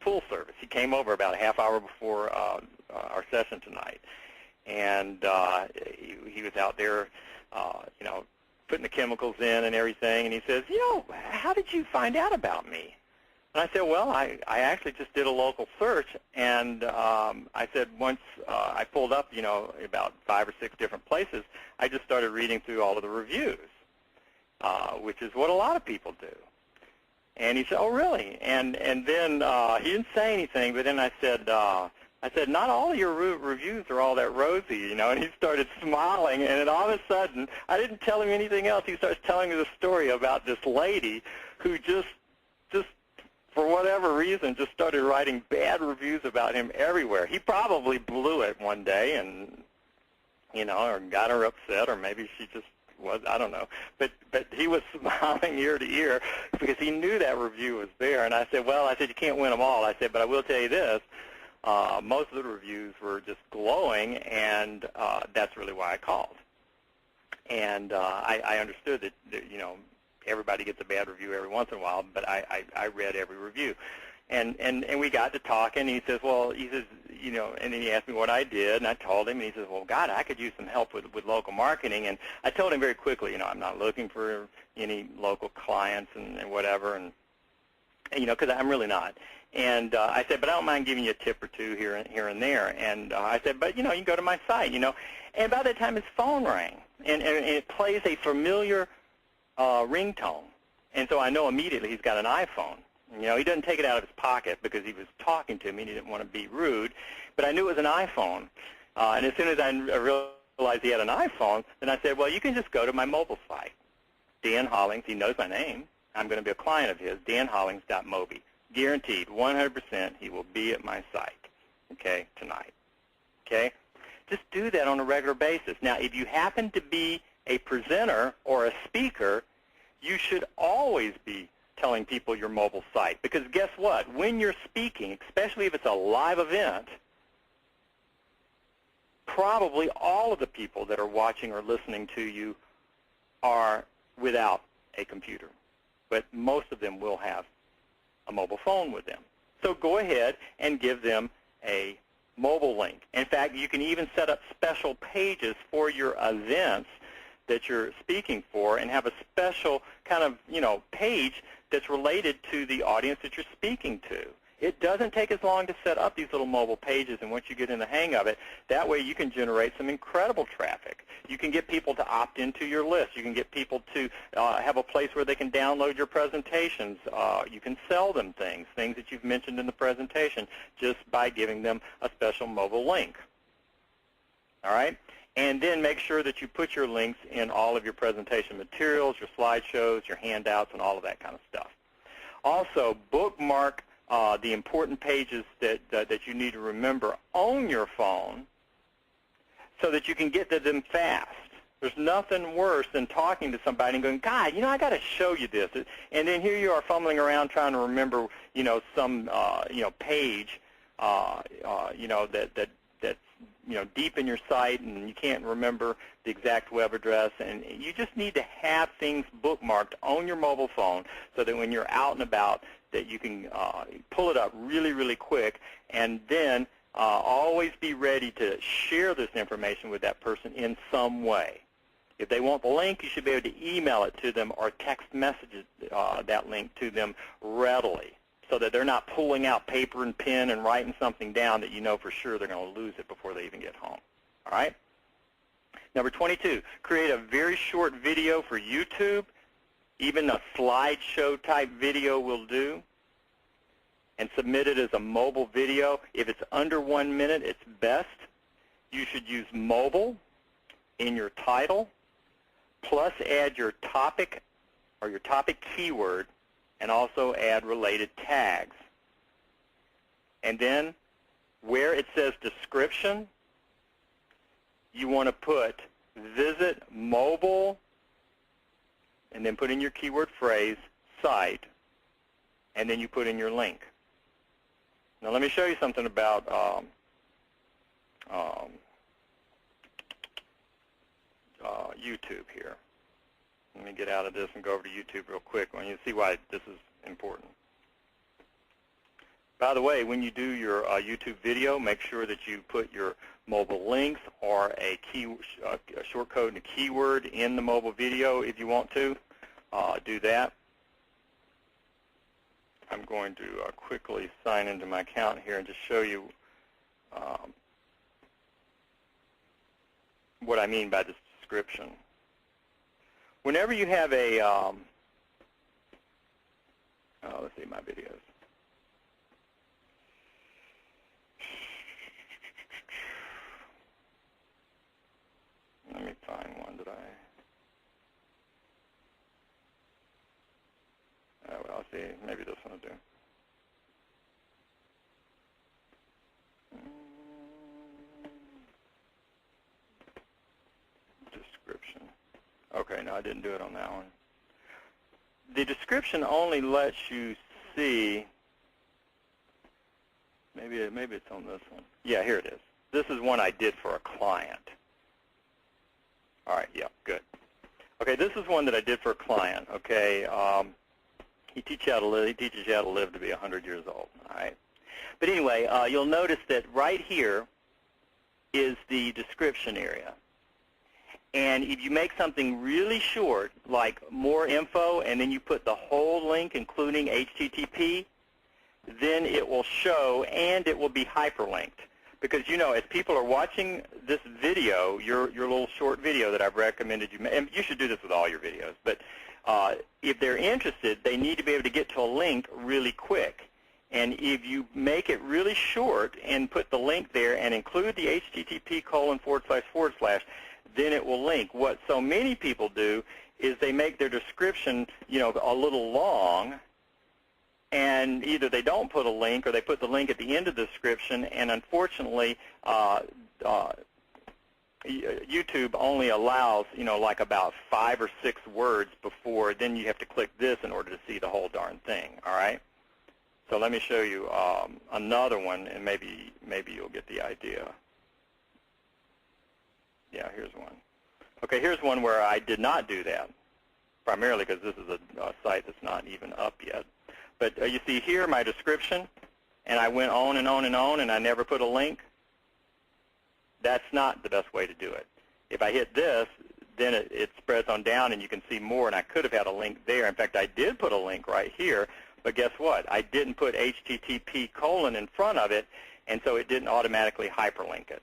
pool service. He came over about a half hour before our session tonight, and he was out there, putting the chemicals in and everything, and he says, "How did you find out about me?" And I said, "Well, I actually just did a local search, and I said once I pulled up, about 5 or 6 different places, I just started reading through all of the reviews, which is what a lot of people do. And he said, "Oh, really?" And then he didn't say anything, but then I said, "Not all of your reviews are all that rosy, you know." And he started smiling, and then all of a sudden, I didn't tell him anything else. He starts telling me the story about this lady who just for whatever reason, just started writing bad reviews about him everywhere. He probably blew it one day, and or got her upset, or maybe she just was, I don't know. But he was smiling ear to ear because he knew that review was there. And I said, "Well," I said, "you can't win them all." I said, "But I will tell you this. Most of the reviews were just glowing, and that's really why I called." And I understood that everybody gets a bad review every once in a while, but I read every review. And we got to talking. He says, and then he asked me what I did, and I told him, and he says, "Well, God, I could use some help with local marketing." And I told him very quickly, I'm not looking for any local clients and whatever, and because I'm really not. And I said, "But I don't mind giving you a tip or two here and there." And I said, "But you can go to my site, And by that time, his phone rang, and it plays a familiar ringtone, and so I know immediately he's got an iPhone. He doesn't take it out of his pocket because he was talking to me and he didn't want to be rude, but I knew it was an iPhone. And as soon as I realized he had an iPhone, then I said, "Well, you can just go to my mobile site, Dan Hollings." He knows my name. I'm going to be a client of his, danhollings.mobi. Guaranteed, 100%, he will be at my site, okay, tonight. Okay? Just do that on a regular basis. Now, if you happen to be a presenter or a speaker, you should always be telling people your mobile site, because guess what? When you're speaking, especially if it's a live event, probably all of the people that are watching or listening to you are without a computer, but most of them will have a mobile phone with them. So go ahead and give them a mobile link. In fact, you can even set up special pages for your events that you're speaking for and have a special kind of, page that's related to the audience that you're speaking to. It doesn't take as long to set up these little mobile pages, and once you get in the hang of it, that way you can generate some incredible traffic. You can get people to opt into your list. You can get people to have a place where they can download your presentations. You can sell them things that you've mentioned in the presentation, just by giving them a special mobile link. All right? And then make sure that you put your links in all of your presentation materials, your slideshows, your handouts, and all of that kind of stuff. Also, bookmark the important pages that you need to remember on your phone so that you can get to them fast. There's nothing worse than talking to somebody and going, "God, I got to show you this." And then here you are fumbling around trying to remember, some, page, that's deep in your site, and you can't remember the exact web address. And you just need to have things bookmarked on your mobile phone so that when you're out and about, that you can pull it up really, really quick, and then always be ready to share this information with that person in some way. If they want the link, you should be able to email it to them or text message that link to them readily, so that they're not pulling out paper and pen and writing something down that you know for sure they're going to lose it before they even get home. All right? Number 22, create a very short video for YouTube. Even a slideshow type video will do, and submit it as a mobile video. If it's under 1 minute, it's best. You should use mobile in your title, plus add your topic or your topic keyword, and also add related tags. And then where it says description, you want to put visit mobile, and then put in your keyword phrase, site, and then you put in your link. Now let me show you something about YouTube here. Let me get out of this and go over to YouTube real quick. I want you to see why this is important. By the way, when you do your YouTube video, make sure that you put your mobile links or a short code and a keyword in the mobile video if you want to. Do that. I'm going to quickly sign into my account here and just show you what I mean by this description. Whenever you have a let's see my videos. Let me find one that well, I'll see. Maybe this one will do. Description. Okay, no, I didn't do it on that one. The description only lets you see, maybe it's on this one. Yeah, here it is. This is one I did for a client. All right, yeah, good. Okay, this is one that I did for a client, okay. He teaches you how to live to be 100 years old, all right. But anyway, you'll notice that right here is the description area. And if you make something really short, like more info, and then you put the whole link, including HTTP, then it will show and it will be hyperlinked. Because, you know, as people are watching this video, your little short video that I've recommended you, and you should do this with all your videos, but if they're interested, they need to be able to get to a link really quick. And if you make it really short and put the link there and include the http://, then it will link. What so many people do is they make their description, you know, a little long, and either they don't put a link or they put the link at the end of the description, and unfortunately YouTube only allows, you know, like about 5 or 6 words before, then you have to click this in order to see the whole darn thing, all right? So let me show you another one, and maybe you'll get the idea. Yeah, here's one. Okay, here's one where I did not do that, primarily because this is a site that's not even up yet. But you see here my description, and I went on and on and on, and I never put a link. That's not the best way to do it. If I hit this, then it spreads on down, and you can see more, and I could have had a link there. In fact, I did put a link right here, but guess what? I didn't put HTTP: in front of it, and so it didn't automatically hyperlink it.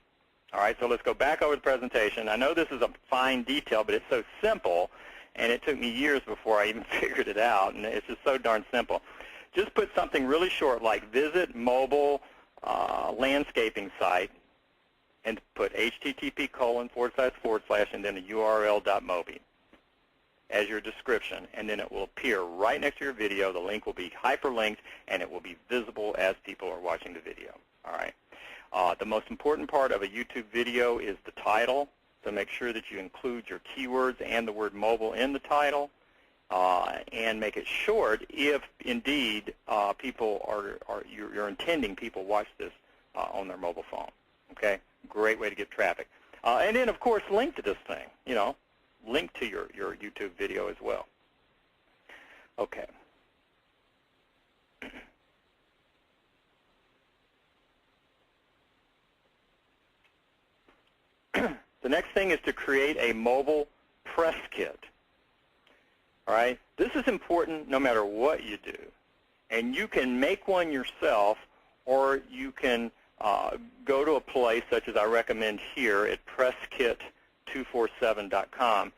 All right, so let's go back over the presentation. I know this is a fine detail, but it's so simple, and it took me years before I even figured it out, and it's just so darn simple. Just put something really short like visit mobile landscaping site, and put http:// and then a url.mobi as your description, and then it will appear right next to your video. The link will be hyperlinked, and it will be visible as people are watching the video. All right. The most important part of a YouTube video is the title, so make sure that you include your keywords and the word mobile in the title, and make it short if indeed you're intending people watch this on their mobile phone. Okay, great way to get traffic. And then, of course, link to this thing. You know, link to your YouTube video as well. Okay. The next thing is to create a mobile press kit. All right? This is important no matter what you do. And you can make one yourself, or you can go to a place such as I recommend here at presskit247.com,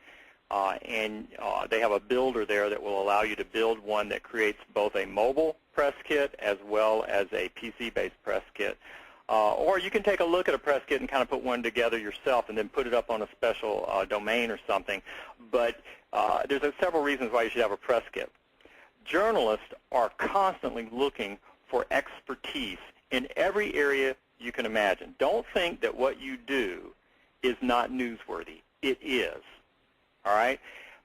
and they have a builder there that will allow you to build one that creates both a mobile press kit as well as a PC-based press kit. Or you can take a look at a press kit and kind of put one together yourself and then put it up on a special domain or something. But there's several reasons why you should have a press kit. Journalists are constantly looking for expertise in every area you can imagine. Don't think that what you do is not newsworthy. It is. All right?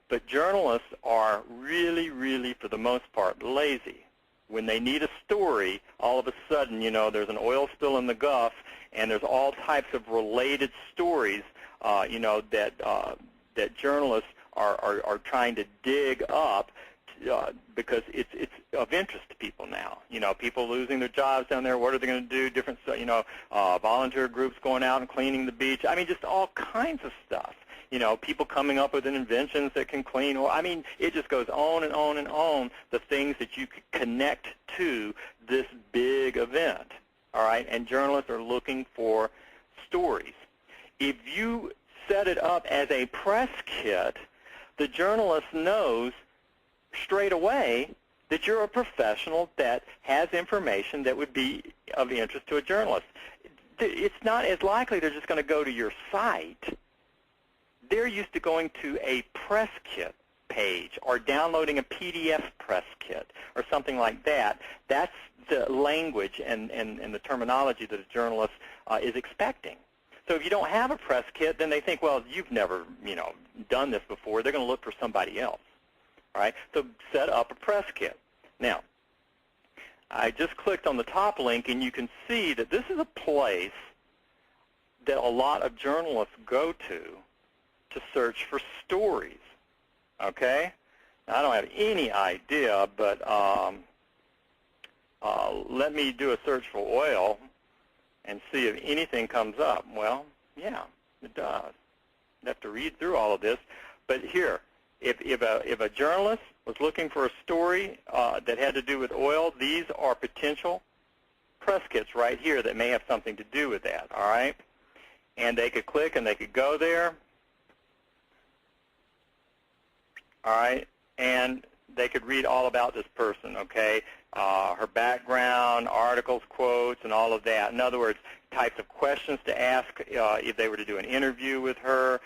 But journalists are really, really, for the most part, lazy. When they need a story, all of a sudden, you know, there's an oil spill in the Gulf, and there's all types of related stories, you know, that journalists are trying to dig up because it's of interest to people now. You know, people losing their jobs down there. What are they going to do? Different, you know, volunteer groups going out and cleaning the beach. I mean, just all kinds of stuff. You know, people coming up with inventions that can clean. Or I mean, it just goes on and on and on, the things that you could connect to this big event, all right? And journalists are looking for stories. If you set it up as a press kit, the journalist knows straight away that you're a professional that has information that would be of interest to a journalist. It's not as likely they're just going to go to your site. They're used to going to a press kit page or downloading a PDF press kit or something like that. That's the language and the terminology that a journalist is expecting. So if you don't have a press kit, then they think, well, you've never, done this before. They're going to look for somebody else. All right? So set up a press kit. Now, I just clicked on the top link, and you can see that this is a place that a lot of journalists go to search for stories. Okay? Now, I don't have any idea, but let me do a search for oil and see if anything comes up. Well, yeah, it does. You have to read through all of this. But here, if a journalist was looking for a story that had to do with oil, these are potential press kits right here that may have something to do with that, all right? And they could click and they could go there, all right? And they could read all about this person, okay? Her background, articles, quotes, and all of that. In other words, types of questions to ask if they were to do an interview with her,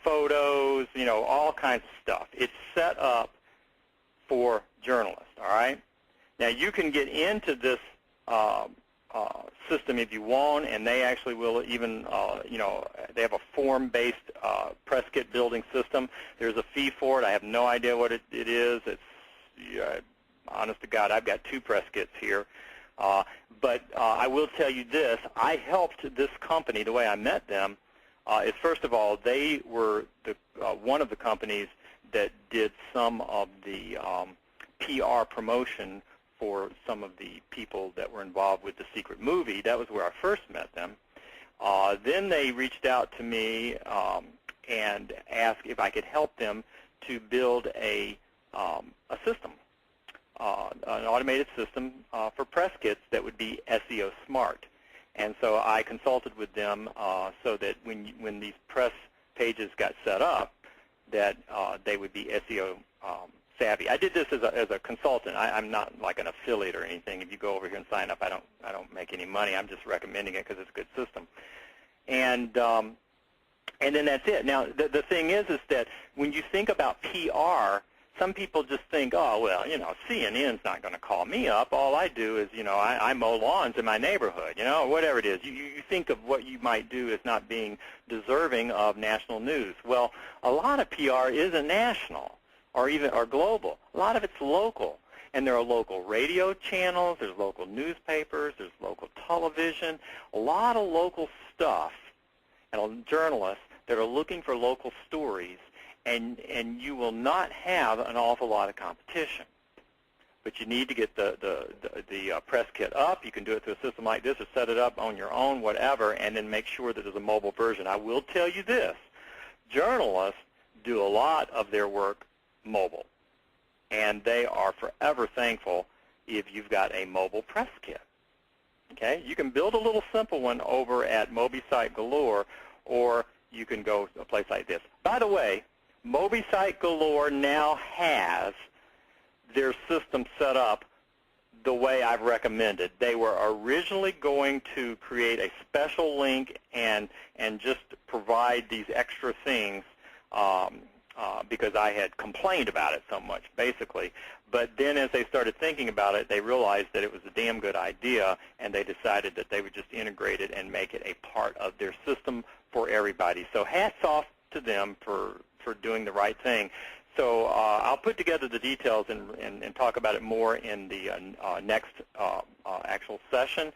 photos, all kinds of stuff. It's set up for journalists, all right? Now, you can get into this system if you want, and they actually will even, they have a form-based press kit building system. There's a fee for it. I have no idea what it is. It's, honest to God, I've got 2 press kits here. But I will tell you this. I helped this company, the way I met them, is first of all, they were one of the companies that did some of the PR promotion for some of the people that were involved with the secret movie. That was where I first met them. Then they reached out to me and asked if I could help them to build a system, an automated system for press kits that would be SEO smart. And so I consulted with them so that when these press pages got set up, that they would be SEO savvy. I did this as a consultant. I'm not like an affiliate or anything. If you go over here and sign up, I don't make any money. I'm just recommending it because it's a good system. And then that's it. Now the thing is that when you think about PR, some people just think, oh, well, CNN's not going to call me up. All I do is, I mow lawns in my neighborhood, whatever it is. You think of what you might do as not being deserving of national news. Well, a lot of PR isn't national or global. A lot of it's local. And there are local radio channels, there's local newspapers, there's local television, a lot of local stuff, and journalists that are looking for local stories. And you will not have an awful lot of competition. But you need to get the press kit up. You can do it through a system like this or set it up on your own, whatever, and then make sure that there's a mobile version. I will tell you this. Journalists do a lot of their work mobile, and they are forever thankful if you've got a mobile press kit. Okay? You can build a little simple one over at MobiSite Galore, or you can go to a place like this. By the way, MobiSite Galore now has their system set up the way I've recommended. They were originally going to create a special link and just provide these extra things because I had complained about it so much, basically. But then as they started thinking about it, they realized that it was a damn good idea, and they decided that they would just integrate it and make it a part of their system for everybody. So hats off to them for doing the right thing. So I'll put together the details and talk about it more in the next actual session.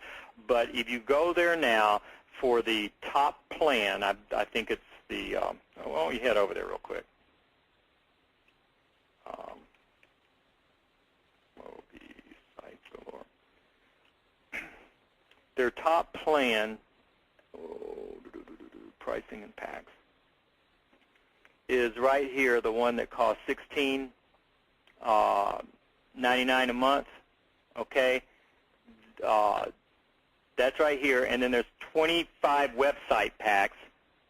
But if you go there now for the top plan, I think it's the, why don't you head over there real quick. MobiSite Galore. Their top plan, pricing and packs, is right here, the one that costs $16.99 a month. Okay, that's right here, and then there's 25 website packs.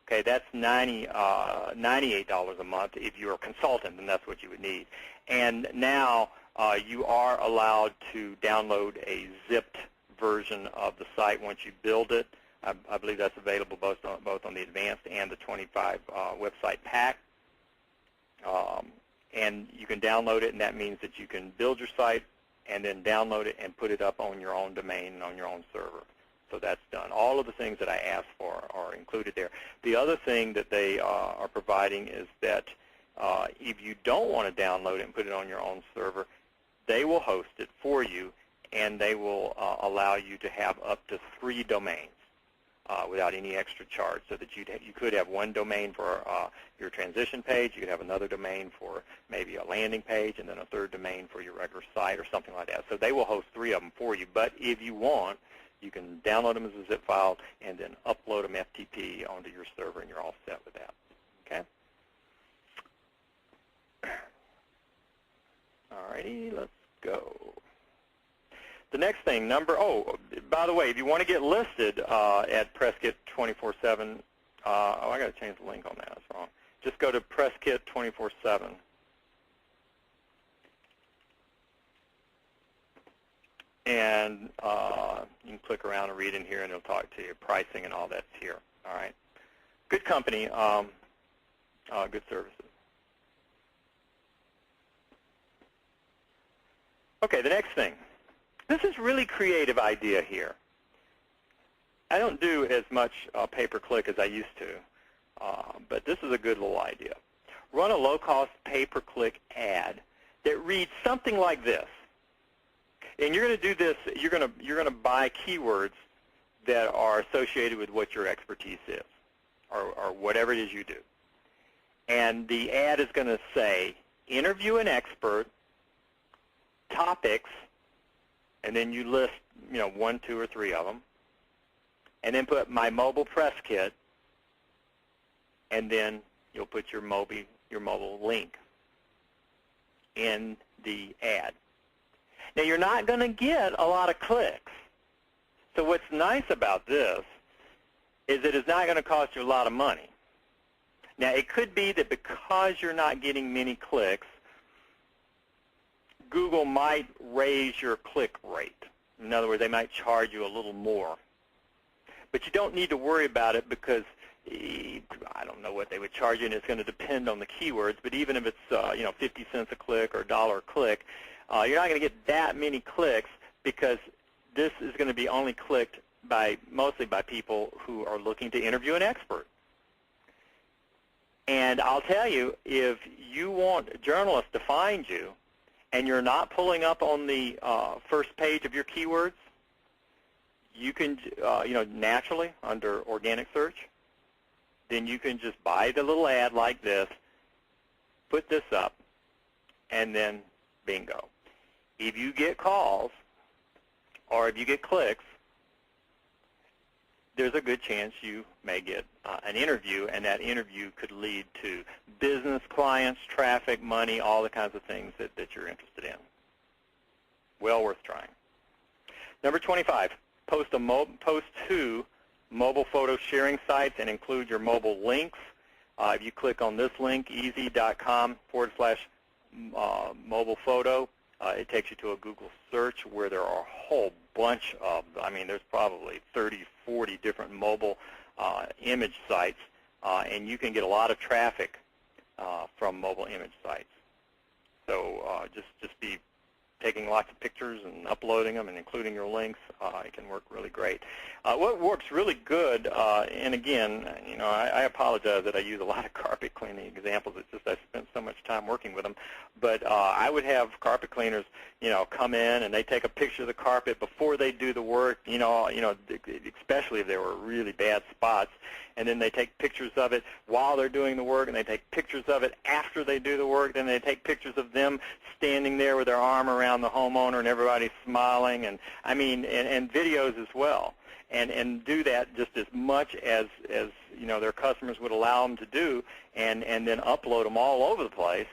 Okay, that's $98 a month if you're a consultant, and that's what you would need. And now you are allowed to download a zipped version of the site once you build it. I believe that's available both on the advanced and the 25 website pack. And you can download it, and that means that you can build your site and then download it and put it up on your own domain and on your own server. So that's done. All of the things that I asked for are included there. The other thing that they are providing is that if you don't want to download it and put it on your own server, they will host it for you, and they will allow you to have up to 3 domains without any extra charge, so that you could have one domain for your transition page, you could have another domain for maybe a landing page, and then a third domain for your regular site or something like that. So they will host 3 of them for you, but if you want, you can download them as a zip file and then upload them FTP onto your server, and you're all set with that. Okay? Alrighty, let's go. The next thing, by the way, if you want to get listed at Presskit 24/7, I got to change the link on that. That's wrong. Just go to Presskit 24/7. And you can click around and read in here, and it'll talk to you. Pricing and all that's here. All right. Good company, good services. Okay, the next thing. This is really creative idea here. I don't do as much pay-per-click as I used to, but this is a good little idea. Run a low-cost pay-per-click ad that reads something like this. And you're going to do this. You're going to buy keywords that are associated with what your expertise is, or whatever it is you do. And the ad is going to say, interview an expert, topics, and then you list, 1, 2, or 3 of them, and then put my mobile press kit, and then you'll put your mobile link in the ad. Now, you're not going to get a lot of clicks. So what's nice about this is that it's not going to cost you a lot of money. Now, it could be that because you're not getting many clicks, Google might raise your click rate. In other words, they might charge you a little more. But you don't need to worry about it because I don't know what they would charge you, and it's going to depend on the keywords. But even if it's 50 cents a click or $1 a click, you're not going to get that many clicks because this is going to be only clicked mostly by people who are looking to interview an expert. And I'll tell you, if you want journalists to find you and you're not pulling up on the first page of your keywords, you can, naturally under organic search, then you can just buy the little ad like this, put this up, and then bingo. If you get calls or if you get clicks, there's a good chance you may get an interview, and that interview could lead to business clients, traffic, money, all the kinds of things that you're interested in. Well worth trying. Number 25, post 2 mobile photo sharing sites and include your mobile links. If you click on this link, easy.com/mobile photo, it takes you to a Google search where there are a whole bunch of, there's probably 30, 40 different mobile image sites, and you can get a lot of traffic from mobile image sites. So just be taking lots of pictures and uploading them and including your links. It can work really great. What works really good, and again, I apologize that I use a lot of carpet cleaning examples. It's just I spent so much time working with them. But I would have carpet cleaners, come in and they take a picture of the carpet before they do the work, especially if there were really bad spots. And then they take pictures of it while they're doing the work, and they take pictures of it after they do the work. Then they take pictures of them standing there with their arm around the homeowner and everybody smiling, and videos as well. And do that just as much as their customers would allow them to do, and then upload them all over the place.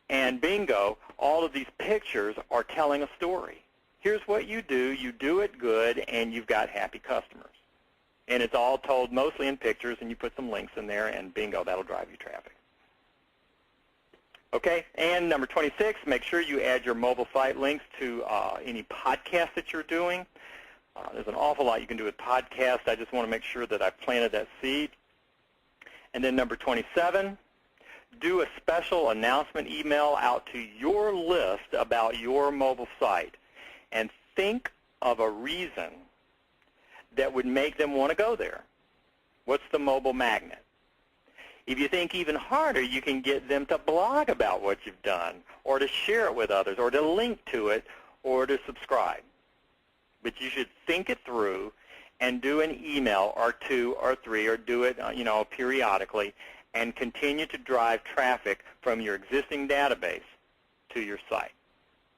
And bingo, all of these pictures are telling a story. Here's what you do it good, and you've got happy customers. And it's all told mostly in pictures, and you put some links in there, and bingo, that'll drive you traffic. Okay, and number 26, make sure you add your mobile site links to any podcasts that you're doing. There's an awful lot you can do with podcasts. I just want to make sure that I've planted that seed. And then number 27, do a special announcement email out to your list about your mobile site. And think of a reason that would make them want to go there. What's the mobile magnet? If you think even harder, you can get them to blog about what you've done, or to share it with others, or to link to it, or to subscribe. But you should think it through and do an email or two or three, or do it periodically, and continue to drive traffic from your existing database to your site.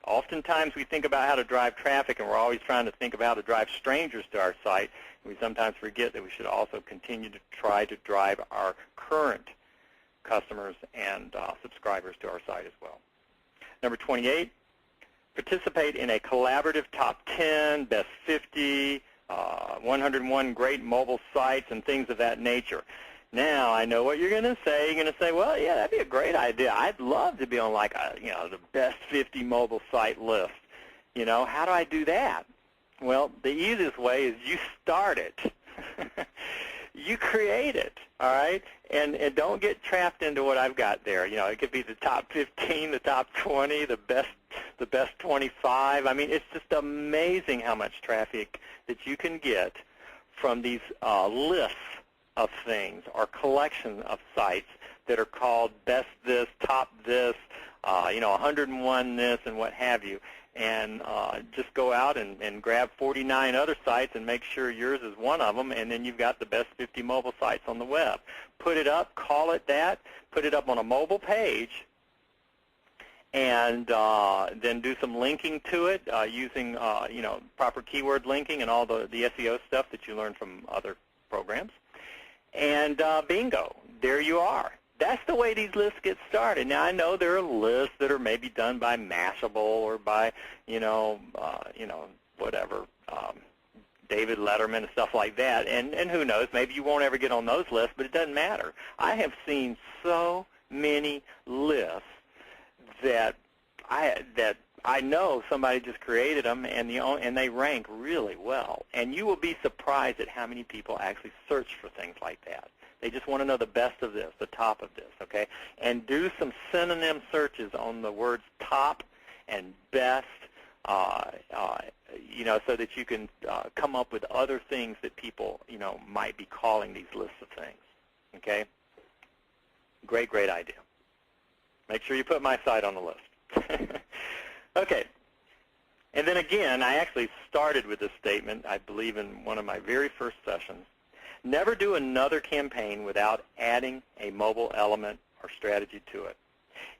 Oftentimes we think about how to drive traffic, and we're always trying to think about how to drive strangers to our site. We sometimes forget that we should also continue to try to drive our current customers and subscribers to our site as well. Number 28, participate in a collaborative top 10, best 50, 101 great mobile sites, and things of that nature. Now, I know what you're going to say. You're going to say, well, yeah, that'd be a great idea. I'd love to be on, like, the best 50 mobile site list. How do I do that? Well, the easiest way is you start it. You create it, all right? And don't get trapped into what I've got there. It could be the top 15, the top 20, the best 25. I mean, it's just amazing how much traffic that you can get from these lists of things, or collection of sites that are called best this, top this, 101 this, and what have you. And just go out and grab 49 other sites and make sure yours is one of them, and then you've got the best 50 mobile sites on the web. Put it up, call it that, put it up on a mobile page, and then do some linking to it using proper keyword linking and all the SEO stuff that you learn from other programs. And bingo, there you are. That's the way these lists get started. Now, I know there are lists that are maybe done by Mashable or by, whatever, David Letterman and stuff like that. And who knows, maybe you won't ever get on those lists, but it doesn't matter. I have seen so many lists that I know somebody just created them, and they rank really well. And you will be surprised at how many people actually search for things like that. They just want to know the best of this, the top of this, okay? And do some synonym searches on the words top and best, so that you can come up with other things that people, might be calling these lists of things, okay? Great, great idea. Make sure you put my site on the list. Okay. And then again, I actually started with this statement, I believe, in one of my very first sessions. Never do another campaign without adding a mobile element or strategy to it.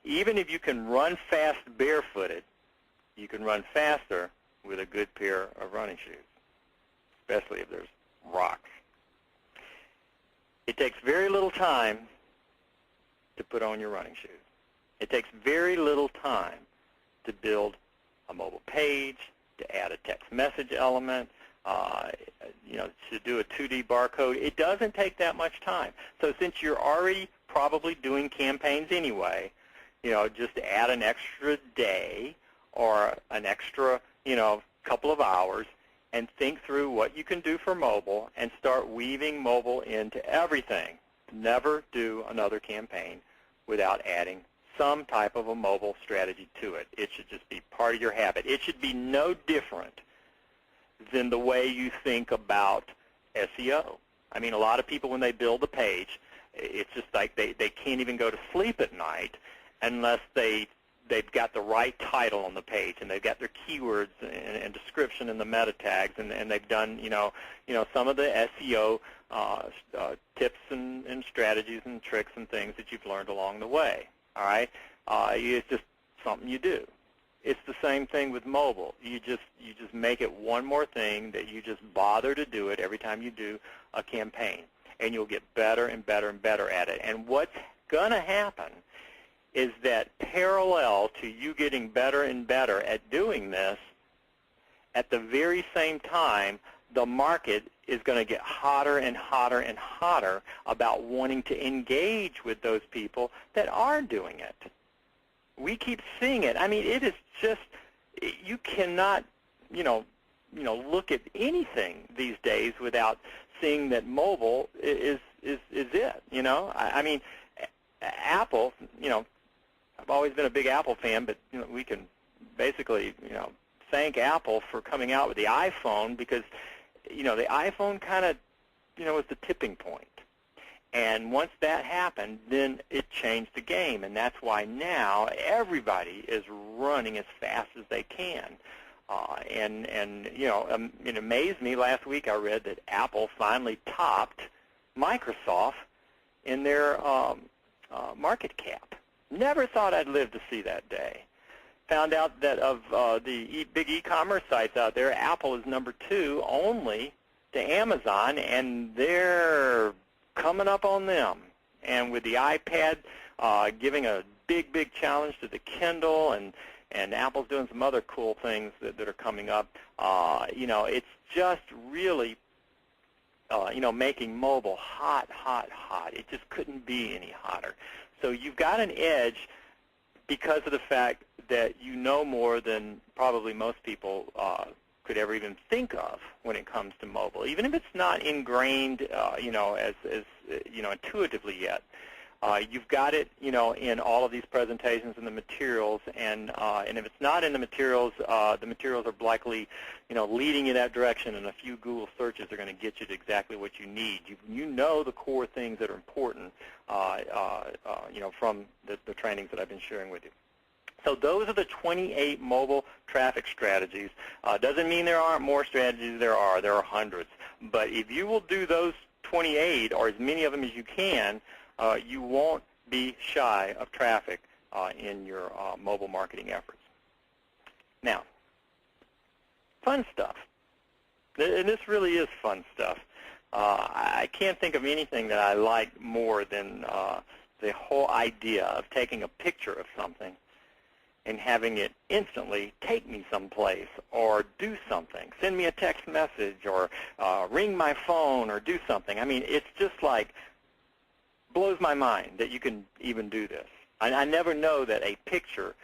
Even if you can run fast barefooted, you can run faster with a good pair of running shoes, especially if there's rocks. It takes very little time to put on your running shoes. It takes very little time to build a mobile page, to add a text message element, to do a 2D barcode. It doesn't take that much time. So since you're already probably doing campaigns anyway, just add an extra day or an extra, couple of hours, and think through what you can do for mobile and start weaving mobile into everything. Never do another campaign without adding some type of a mobile strategy to it. It should just be part of your habit. It should be no different than the way you think about SEO. I mean, a lot of people, when they build a page, it's just like they can't even go to sleep at night unless they've got the right title on the page, and they've got their keywords and description and the meta tags, and they've done some of the SEO tips and strategies and tricks and things that you've learned along the way. All right, it's just something you do. It's the same thing with mobile. You just make it one more thing that you just bother to do it every time you do a campaign, and you'll get better and better and better at it. And what's going to happen is that parallel to you getting better and better at doing this, at the very same time, the market is going to get hotter and hotter and hotter about wanting to engage with those people that are doing it. We keep seeing it. I mean, it is just, you cannot, look at anything these days without seeing that mobile is it. I mean, Apple. I've always been a big Apple fan, but we can basically, thank Apple for coming out with the iPhone because, the iPhone kind of, was the tipping point. And once that happened, then it changed the game, and that's why now everybody is running as fast as they can. It amazed me last week. I read that Apple finally topped Microsoft in their market cap. Never thought I'd live to see that day. Found out that of the big e-commerce sites out there, Apple is number 2 only to Amazon, and they're coming up on them. And with the iPad giving a big challenge to the Kindle, and Apple's doing some other cool things that are coming up, it's just really, making mobile hot. It just couldn't be any hotter. So you've got an edge because of the fact that you know more than probably most people could ever even think of when it comes to mobile, even if it's not ingrained, as intuitively yet. You've got it, in all of these presentations and the materials, and if it's not in the materials are likely, leading you that direction, and a few Google searches are going to get you to exactly what you need. You know the core things that are important, from the trainings that I've been sharing with you. So those are the 28 mobile traffic strategies. Doesn't mean there aren't more strategies. There are hundreds. But if you will do those 28, or as many of them as you can, you won't be shy of traffic in your mobile marketing efforts. Now, fun stuff. And this really is fun stuff. I can't think of anything that I like more than the whole idea of taking a picture of something and having it instantly take me someplace or do something, send me a text message or ring my phone or do something. I mean, it's just like blows my mind that you can even do this. I never know that a picture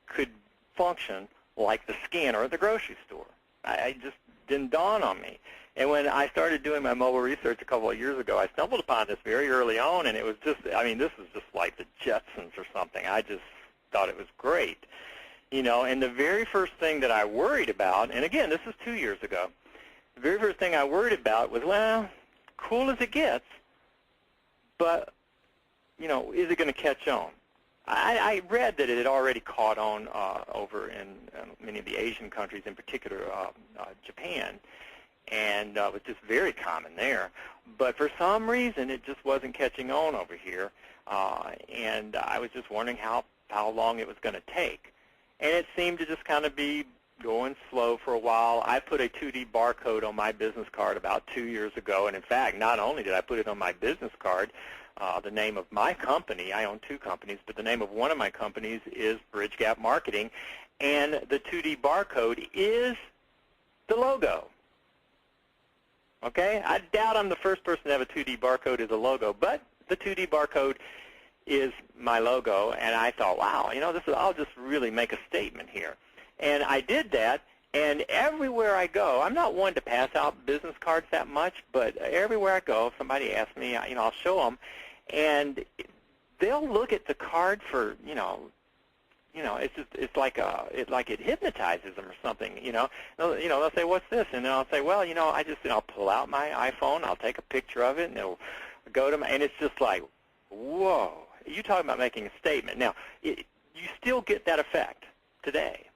could function like the scanner at the grocery store. I just didn't dawn on me. And when I started doing my mobile research a couple of years ago, I stumbled upon this very early on, and it was just, this is just like the Jetsons or something. I just thought it was great. And the very first thing that I worried about, and again, this is 2 years ago, the very first thing I worried about was, well, cool as it gets, but, is it going to catch on? I read that it had already caught on over in many of the Asian countries, in particular Japan, and it was just very common there. But for some reason, it just wasn't catching on over here, and I was just wondering how long it was going to take. And it seemed to just kind of be going slow for a while. I put a 2D barcode on my business card about 2 years ago, and in fact, not only did I put it on my business card, the name of my company, I own 2 companies, but the name of one of my companies is Bridge Gap Marketing, and the 2D barcode is the logo. Okay? I doubt I'm the first person to have a 2D barcode as a logo, but the 2D barcode is my logo, and I thought, wow, I'll just really make a statement here. And I did that, and everywhere I go, I'm not one to pass out business cards that much, but everywhere I go, if somebody asks me, I'll show them, and they'll look at the card for, it's like it hypnotizes them or something, They'll say, what's this? And then I'll say, well, I'll pull out my iPhone, I'll take a picture of it, and it'll go to and it's just like, whoa, you talking about making a statement. Now, you still get that effect today,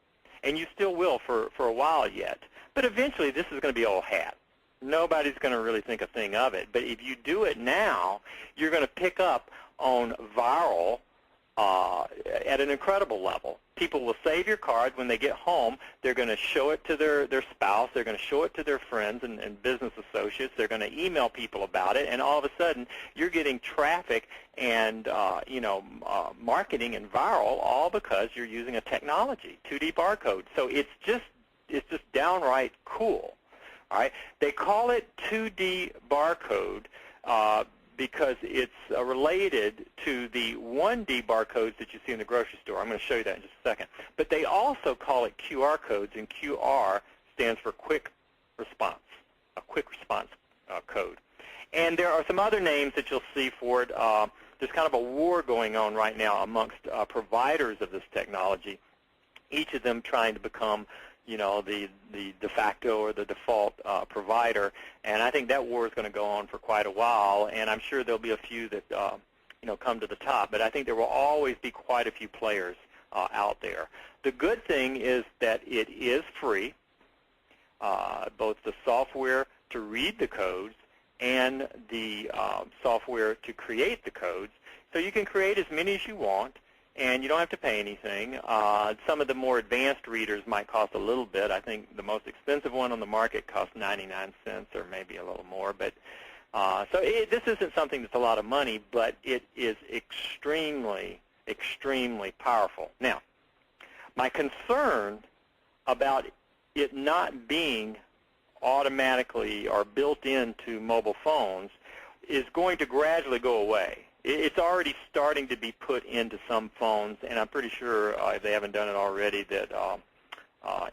and you still will for a while yet, but eventually this is going to be old hat. Nobody's going to really think a thing of it, but if you do it now, you're going to pick up on viral at an incredible level. People will save your card when they get home. They're going to show it to their spouse. They're going to show it to their friends and business associates. They're going to email people about it, and all of a sudden you're getting traffic and marketing and viral, all because you're using a technology, 2D barcode. So it's just downright cool. All right, they call it 2D barcode because it's related to the 1D barcodes that you see in the grocery store. I'm going to show you that in just a second. But they also call it QR codes, and QR stands for quick response, a quick response code. And there are some other names that you'll see for it. There's kind of a war going on right now amongst providers of this technology, each of them trying to become, you know, the de facto or the default provider. And I think that war is going to go on for quite a while, and I'm sure there'll be a few that, you know, come to the top. But I think there will always be quite a few players out there. The good thing is that it is free, both the software to read the codes and the software to create the codes. So you can create as many as you want, and you don't have to pay anything. Some of the more advanced readers might cost a little bit. I think the most expensive one on the market costs 99 cents or maybe a little more. But so this isn't something that's a lot of money, but it is extremely, extremely powerful. Now, my concern about it not being automatically or built into mobile phones is going to gradually go away. It's already starting to be put into some phones, and I'm pretty sure if they haven't done it already that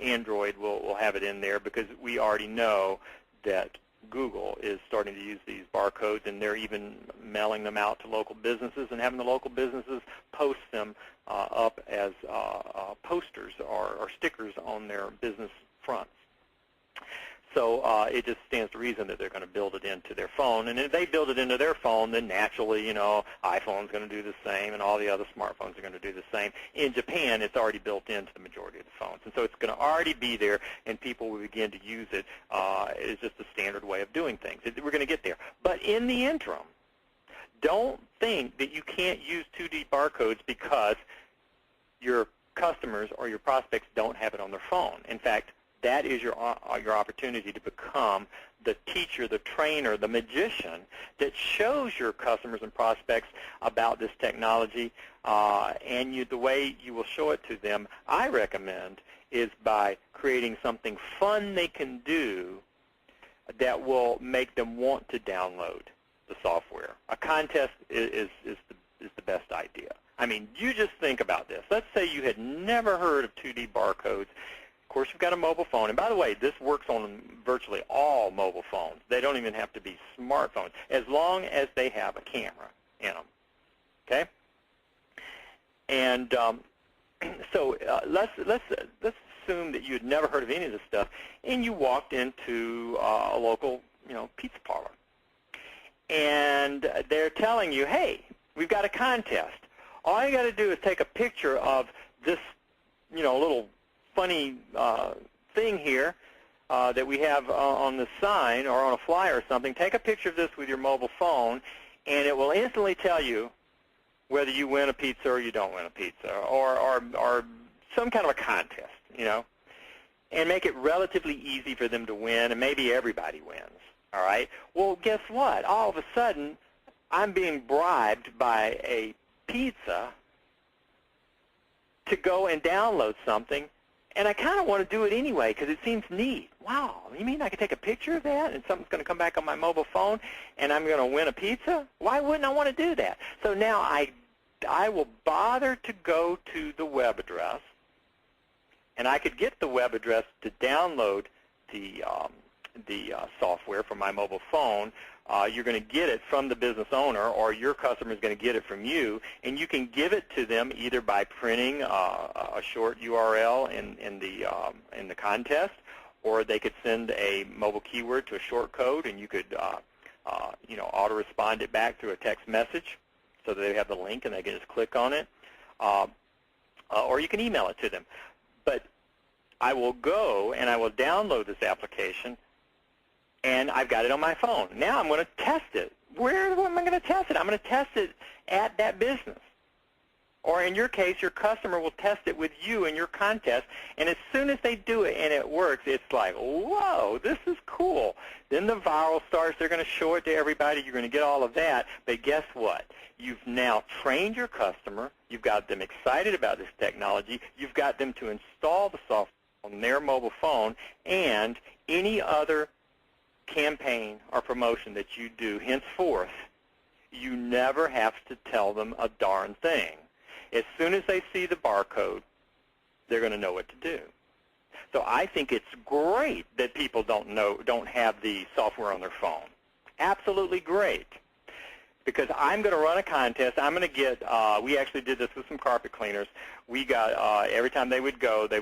Android will have it in there, because we already know that Google is starting to use these barcodes, and they're even mailing them out to local businesses and having the local businesses post them up as posters or stickers on their business fronts. So it just stands to reason that they're going to build it into their phone. And if they build it into their phone, then naturally, you know, iPhone's going to do the same, and all the other smartphones are going to do the same. In Japan, it's already built into the majority of the phones. And so it's going to already be there, and people will begin to use it. It's just a standard way of doing things. We're going to get there. But in the interim, don't think that you can't use 2D barcodes because your customers or your prospects don't have it on their phone. In fact, that is your opportunity to become the teacher, the trainer, the magician that shows your customers and prospects about this technology. And the way you will show it to them, I recommend, is by creating something fun they can do that will make them want to download the software. A contest is the best idea. I mean, you just think about this. Let's say you had never heard of 2D barcodes. Of course, you've got a mobile phone. And by the way, this works on virtually all mobile phones. They don't even have to be smartphones, as long as they have a camera in them. Okay? And so let's assume that you had never heard of any of this stuff, and you walked into a local, you know, pizza parlor, and they're telling you, hey, we've got a contest. All you got to do is take a picture of this, you know, little funny thing here that we have on the sign or on a flyer or something. Take a picture of this with your mobile phone, and it will instantly tell you whether you win a pizza or you don't win a pizza, or some kind of a contest, you know, and make it relatively easy for them to win, and maybe everybody wins. All right? Well, guess what? All of a sudden, I'm being bribed by a pizza to go and download something, and I kind of want to do it anyway because it seems neat. Wow, you mean I can take a picture of that and something's going to come back on my mobile phone and I'm going to win a pizza? Why wouldn't I want to do that? So now I will bother to go to the web address, and I could get the web address to download the software from my mobile phone. You're going to get it from the business owner, or your customer is going to get it from you, and you can give it to them either by printing a short URL in the contest, or they could send a mobile keyword to a short code, and you could you know, auto-respond it back through a text message so that they have the link and they can just click on it, or you can email it to them. But I will go and I will download this application, and I've got it on my phone. Now I'm going to test it. Where am I going to test it? I'm going to test it at that business. Or in your case, your customer will test it with you in your contest, and as soon as they do it and it works, it's like, whoa, this is cool. Then the viral starts. They're going to show it to everybody. You're going to get all of that. But guess what? You've now trained your customer. You've got them excited about this technology. You've got them to install the software on their mobile phone, and any other campaign or promotion that you do henceforth never have to tell them a darn thing. As soon as they see the barcode, they're going to know what to do. So I think it's great that people don't have the software on their phone. Absolutely great. Because I'm going to run a contest. I'm going to get, we actually did this with some carpet cleaners. We got, every time they would go, they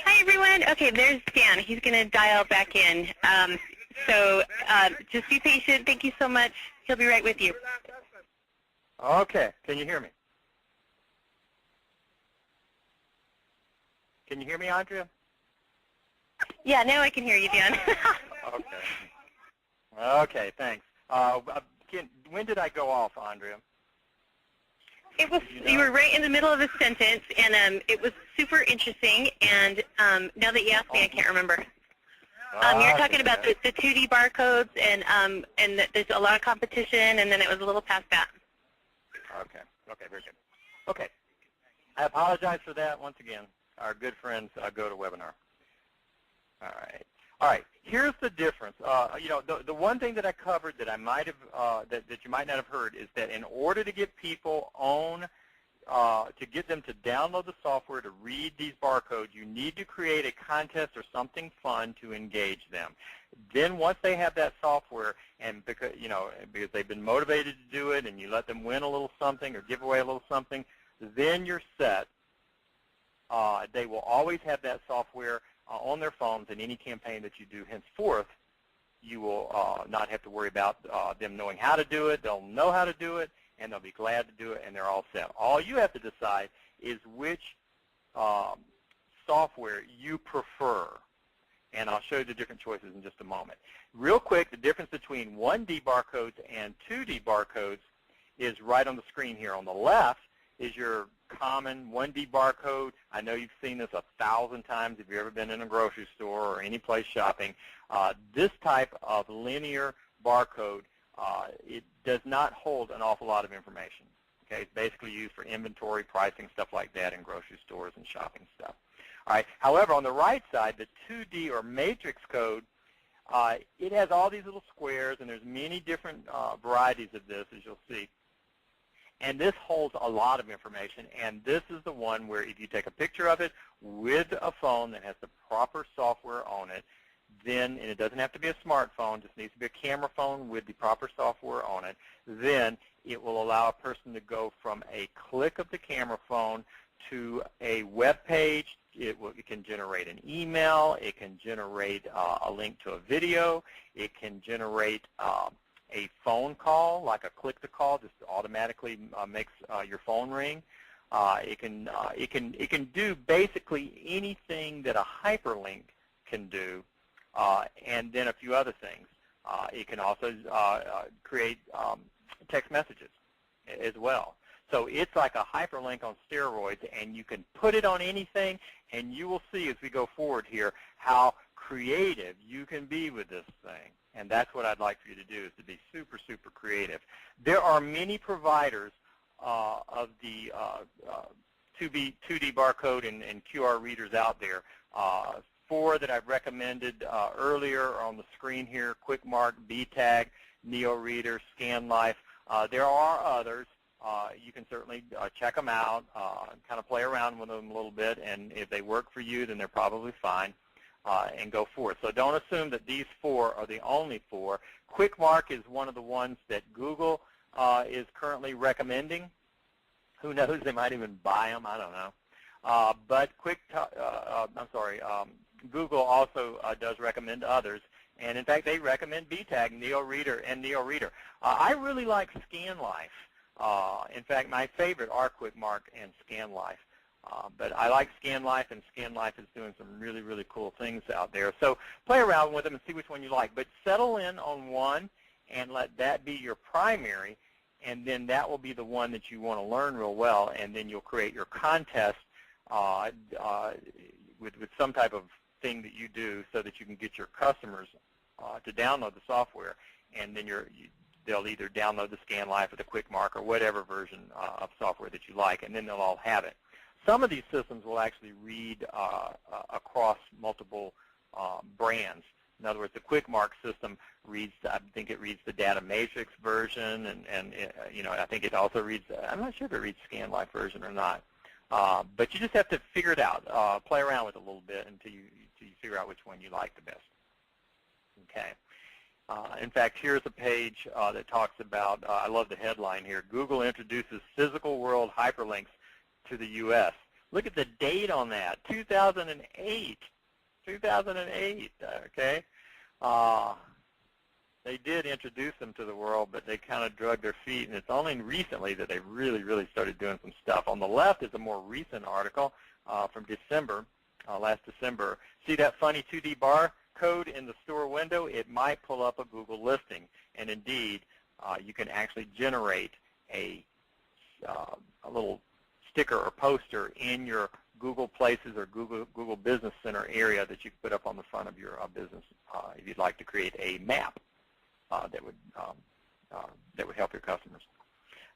Hi, everyone. Okay, there's Dan. He's going to dial back in. Just be patient. Thank you so much. He'll be right with you. Okay. Can you hear me? Can you hear me, Andrea? Yeah, now I can hear you, Dan. Okay. Okay, thanks. When did I go off, Andrea? You were right in the middle of a sentence, and it was super interesting. And now that you asked me, I can't remember. You're talking about the 2D barcodes, and that there's a lot of competition, and then it was a little past that. Okay. Okay, very good. Okay. I apologize for that once again. Our good friends GoToWebinar. All right. All right. Here's the difference. The one thing that I covered that I might have that you might not have heard is that in order to get people on, to get them to download the software to read these barcodes, you need to create a contest or something fun to engage them. Then once they have that software, and because they've been motivated to do it, and you let them win a little something or give away a little something, then you're set. They will always have that software on their phones in any campaign that you do. Henceforth, you will not have to worry about them knowing how to do it. They'll know how to do it, and they'll be glad to do it, and they're all set. All you have to decide is which software you prefer. And I'll show you the different choices in just a moment. Real quick, the difference between 1D barcodes and 2D barcodes is right on the screen here. On the left is your common 1D barcode. I know you've seen this 1,000 times if you've ever been in a grocery store or any place shopping. This type of linear barcode, it does not hold an awful lot of information. Okay, it's basically used for inventory, pricing, stuff like that in grocery stores and shopping stuff. All right. However, on the right side, the 2D or matrix code, it has all these little squares, and there's many different varieties of this, as you'll see. And this holds a lot of information, and this is the one where if you take a picture of it with a phone that has the proper software on it, then, and it doesn't have to be a smartphone, just needs to be a camera phone with the proper software on it, then it will allow a person to go from a click of the camera phone to a web page. It can generate an email. It can generate a link to a video. It can generate a phone call, like a click-to-call, just automatically makes your phone ring. It can do basically anything that a hyperlink can do, and then a few other things. It can also create text messages as well. So it's like a hyperlink on steroids, and you can put it on anything, and you will see as we go forward here how creative you can be with this thing. And that's what I'd like for you to do, is to be super, super creative. There are many providers of the 2D barcode and QR readers out there. 4 that I've recommended earlier are on the screen here: QuickMark, BTag, NeoReader, ScanLife. There are others. You can certainly check them out, kind of play around with them a little bit, and if they work for you, then they're probably fine, and go forth. So don't assume that these 4 are the only 4. QuickMark is one of the ones that Google is currently recommending. Who knows? They might even buy them. I don't know. But Google also does recommend others. And, in fact, they recommend BTag, NeoReader, and NeoReader. I really like ScanLife. In fact, my favorite are QuickMark and ScanLife. But I like ScanLife, and ScanLife is doing some really, really cool things out there. So play around with them and see which one you like. But settle in on one and let that be your primary, and then that will be the one that you want to learn real well, and then you'll create your contest with some type of thing that you do so that you can get your customers to download the software, and then they'll either download the ScanLife or the QuickMark or whatever version of software that you like, and then they'll all have it. Some of these systems will actually read across multiple brands. In other words, the QuickMark system reads, I think it reads the Data Matrix version, and I think it also reads, I'm not sure if it reads ScanLife version or not. But you just have to figure it out, play around with it a little bit until you figure out which one you like the best. Okay. In fact, here's a page that talks about, I love the headline here, Google introduces physical world hyperlinks to the U.S. Look at the date on that, 2008. 2008, okay? They did introduce them to the world, but they kind of drug their feet, and it's only recently that they really, really started doing some stuff. On the left is a more recent article from December, last December. See that funny 2D barcode in the store window? It might pull up a Google listing, and indeed, you can actually generate a little sticker or poster in your Google Places or Google Business Center area that you can put up on the front of your business if you'd like to create a map that would help your customers.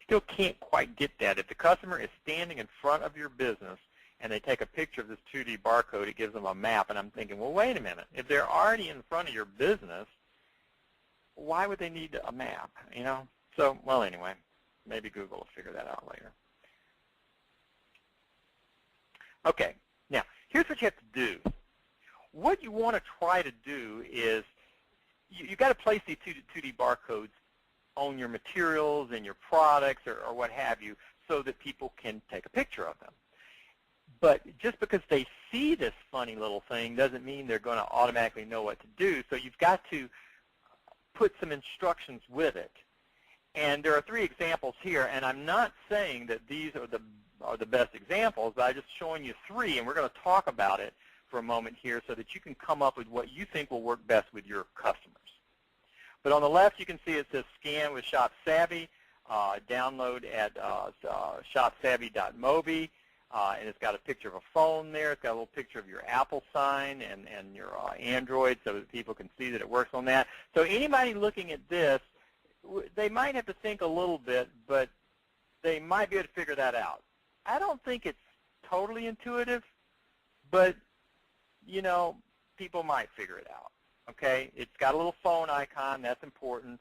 Still can't quite get that. If the customer is standing in front of your business and they take a picture of this 2D barcode, it gives them a map, and I'm thinking, well, wait a minute. If they're already in front of your business, why would they need a map, you know? So, well, anyway, maybe Google will figure that out later. Okay, now, here's what you have to do. What you want to try to do is you've got to place these 2D barcodes on your materials and your products or what have you so that people can take a picture of them. But just because they see this funny little thing doesn't mean they're going to automatically know what to do. So you've got to put some instructions with it. And there are 3 examples here, and I'm not saying that these are the are the best examples, but I'm just showing you 3, and we're going to talk about it for a moment here so that you can come up with what you think will work best with your customers. But on the left, you can see it says Scan with ShopSavvy. Download at shopsavvy.mobi. And it's got a picture of a phone there. It's got a little picture of your Apple sign and your Android so that people can see that it works on that. So anybody looking at this, they might have to think a little bit, but they might be able to figure that out. I don't think it's totally intuitive, but, you know, people might figure it out, okay? It's got a little phone icon. That's important,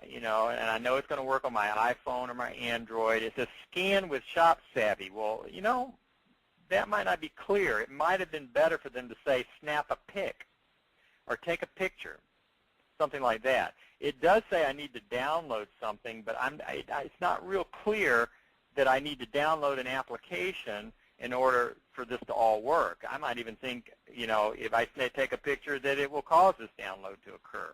you know, and I know it's going to work on my iPhone or my Android. It says Scan with ShopSavvy. Well, you know, that might not be clear. It might have been better for them to say snap a pic or take a picture, something like that. It does say I need to download something, but it's not real clear that I need to download an application in order for this to all work. I might even think, you know, if I take a picture that it will cause this download to occur.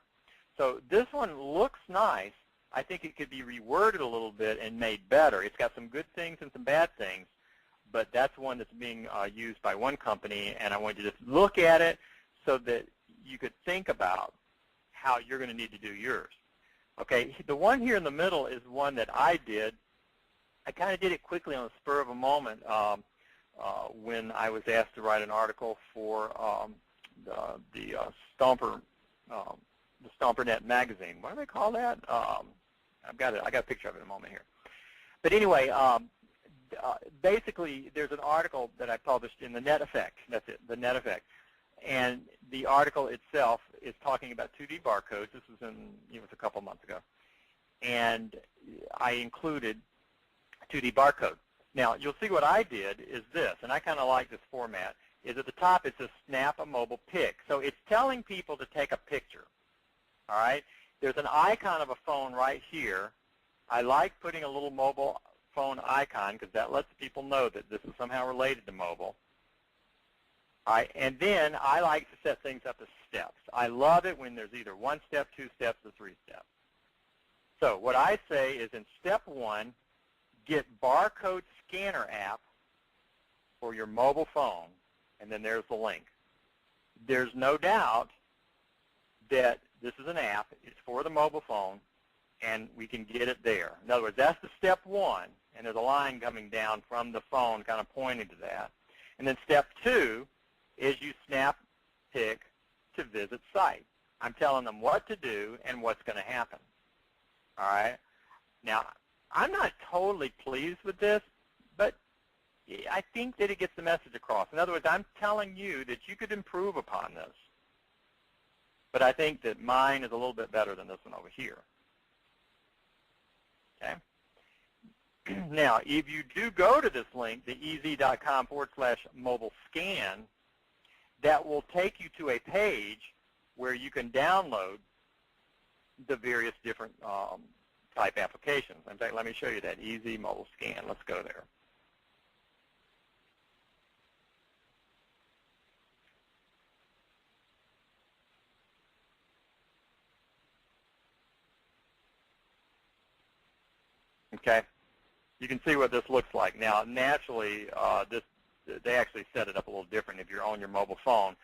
So this one looks nice. I think it could be reworded a little bit and made better. It's got some good things and some bad things, but that's one that's being used by one company, and I want you to just look at it so that you could think about how you're going to need to do yours. Okay, the one here in the middle is one that I did. I kind of did it quickly on the spur of a moment when I was asked to write an article for the StomperNet magazine. What do they call that? I got a picture of it in a moment here. But anyway, basically, there's an article that I published in the Net Effect. That's it, the Net Effect. And the article itself is talking about 2D barcodes. This was it was a couple months ago. And I included 2D barcode. Now, you'll see what I did is this, and I kind of like this format, is at the top it says snap a mobile pic. So it's telling people to take a picture. All right? There's an icon of a phone right here. I like putting a little mobile phone icon because that lets people know that this is somehow related to mobile. All right, and then I like to set things up as steps. I love it when there's either 1 step, 2 steps, or 3 steps. So what I say is in step 1, get barcode scanner app for your mobile phone, and then there's the link. There's no doubt that this is an app. It's for the mobile phone, and we can get it there. In other words, that's the step 1, and there's a line coming down from the phone kind of pointing to that. And then step 2 is you snap pic to visit site. I'm telling them what to do and what's going to happen. All right? Now, I'm not totally pleased with this, but I think that it gets the message across. In other words, I'm telling you that you could improve upon this. But I think that mine is a little bit better than this one over here. Okay? Now, if you do go to this link, the ez.com/mobile-scan, that will take you to a page where you can download the various different type applications. In fact, let me show you that EZ Mobile Scan. Let's go there. Okay, you can see what this looks like. Now, naturally, they actually set it up a little different if you're on your mobile phone,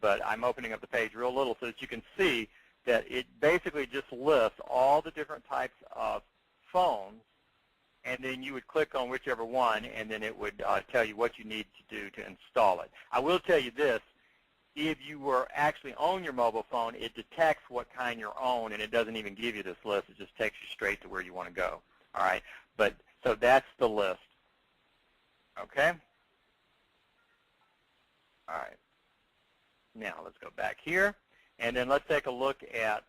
but I'm opening up the page real little so that you can see that it basically just lists all the different types of phones, and then you would click on whichever one, and then it would tell you what you need to do to install it. I will tell you this. If you were actually on your mobile phone, it detects what kind you're on, and it doesn't even give you this list. It just takes you straight to where you want to go. All right? But so that's the list. Okay? All right. Now let's go back here, and then let's take a look at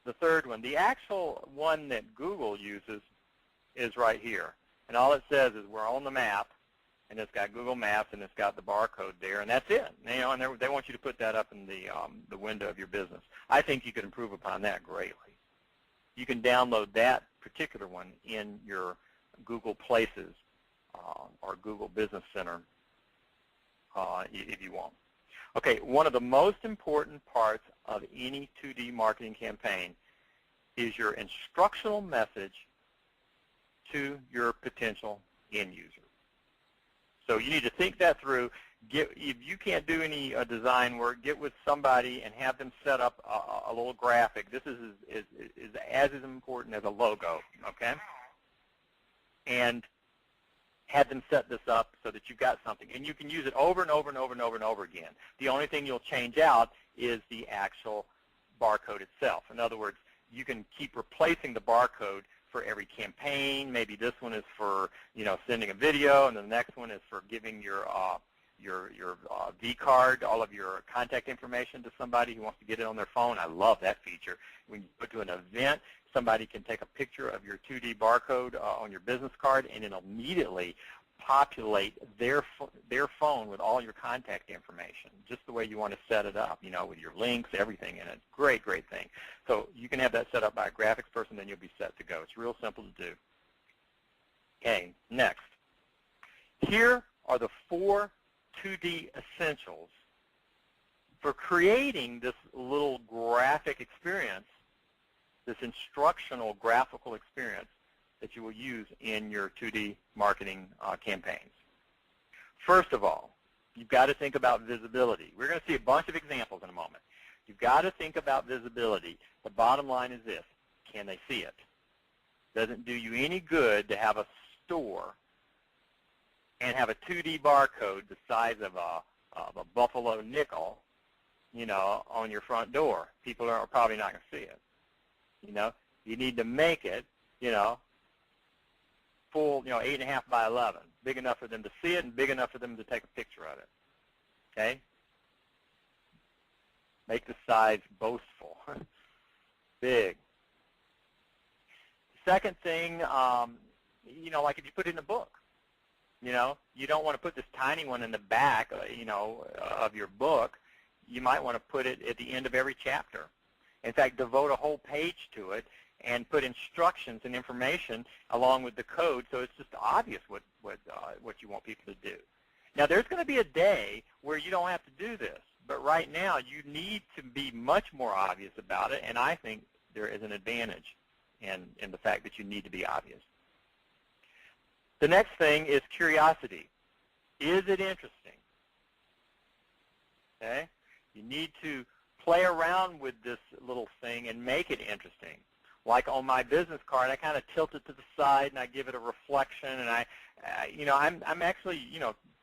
the third one. The actual one that Google uses is right here, and all it says is we're on the map, and it's got Google Maps, and it's got the barcode there, and that's it. You know, and they want you to put that up in the window of your business. I think you could improve upon that greatly. You can download that particular one in your Google Places or Google Business Center if you want. Okay, one of the most important parts of any 2D marketing campaign is your instructional message to your potential end user. So you need to think that through. If you can't do any design work, get with somebody and have them set up a little graphic. This is as important as a logo, okay? And have them set this up so that you've got something. And you can use it over and over and over and over and over again. The only thing you'll change out is the actual barcode itself. In other words, you can keep replacing the barcode for every campaign. Maybe this one is for, sending a video, and the next one is for giving your V-card, all of your contact information to somebody who wants to get it on their phone. I love that feature. When you go to an event, somebody can take a picture of your 2D barcode on your business card, and it'll immediately populate their phone with all your contact information, just the way you want to set it up, with your links, everything in it. Great, great thing. So you can have that set up by a graphics person, then you'll be set to go. It's real simple to do. Okay, next. Here are the 4 2D essentials for creating this little graphic experience, this instructional graphical experience that you will use in your 2D marketing campaigns. First of all, you've got to think about visibility. We're going to see a bunch of examples in a moment. You've got to think about visibility. The bottom line is this: can they see it? Doesn't do you any good to have a store and have a 2D barcode the size of a buffalo nickel, on your front door. People are probably not going to see it. You need to make it, full, 8.5 by 11, big enough for them to see it and big enough for them to take a picture of it. Okay? Make the size boastful, big. Second thing, like if you put it in a book, you don't want to put this tiny one in the back, of your book. You might want to put it at the end of every chapter. In fact, devote a whole page to it and put instructions and information along with the code, so it's just obvious what you want people to do. Now, there's going to be a day where you don't have to do this, but right now you need to be much more obvious about it, and I think there is an advantage in the fact that you need to be obvious. The next thing is curiosity. Is it interesting? Okay? You need to play around with this little thing and make it interesting. Like on my business card, I kind of tilt it to the side and I give it a reflection, and I'm actually,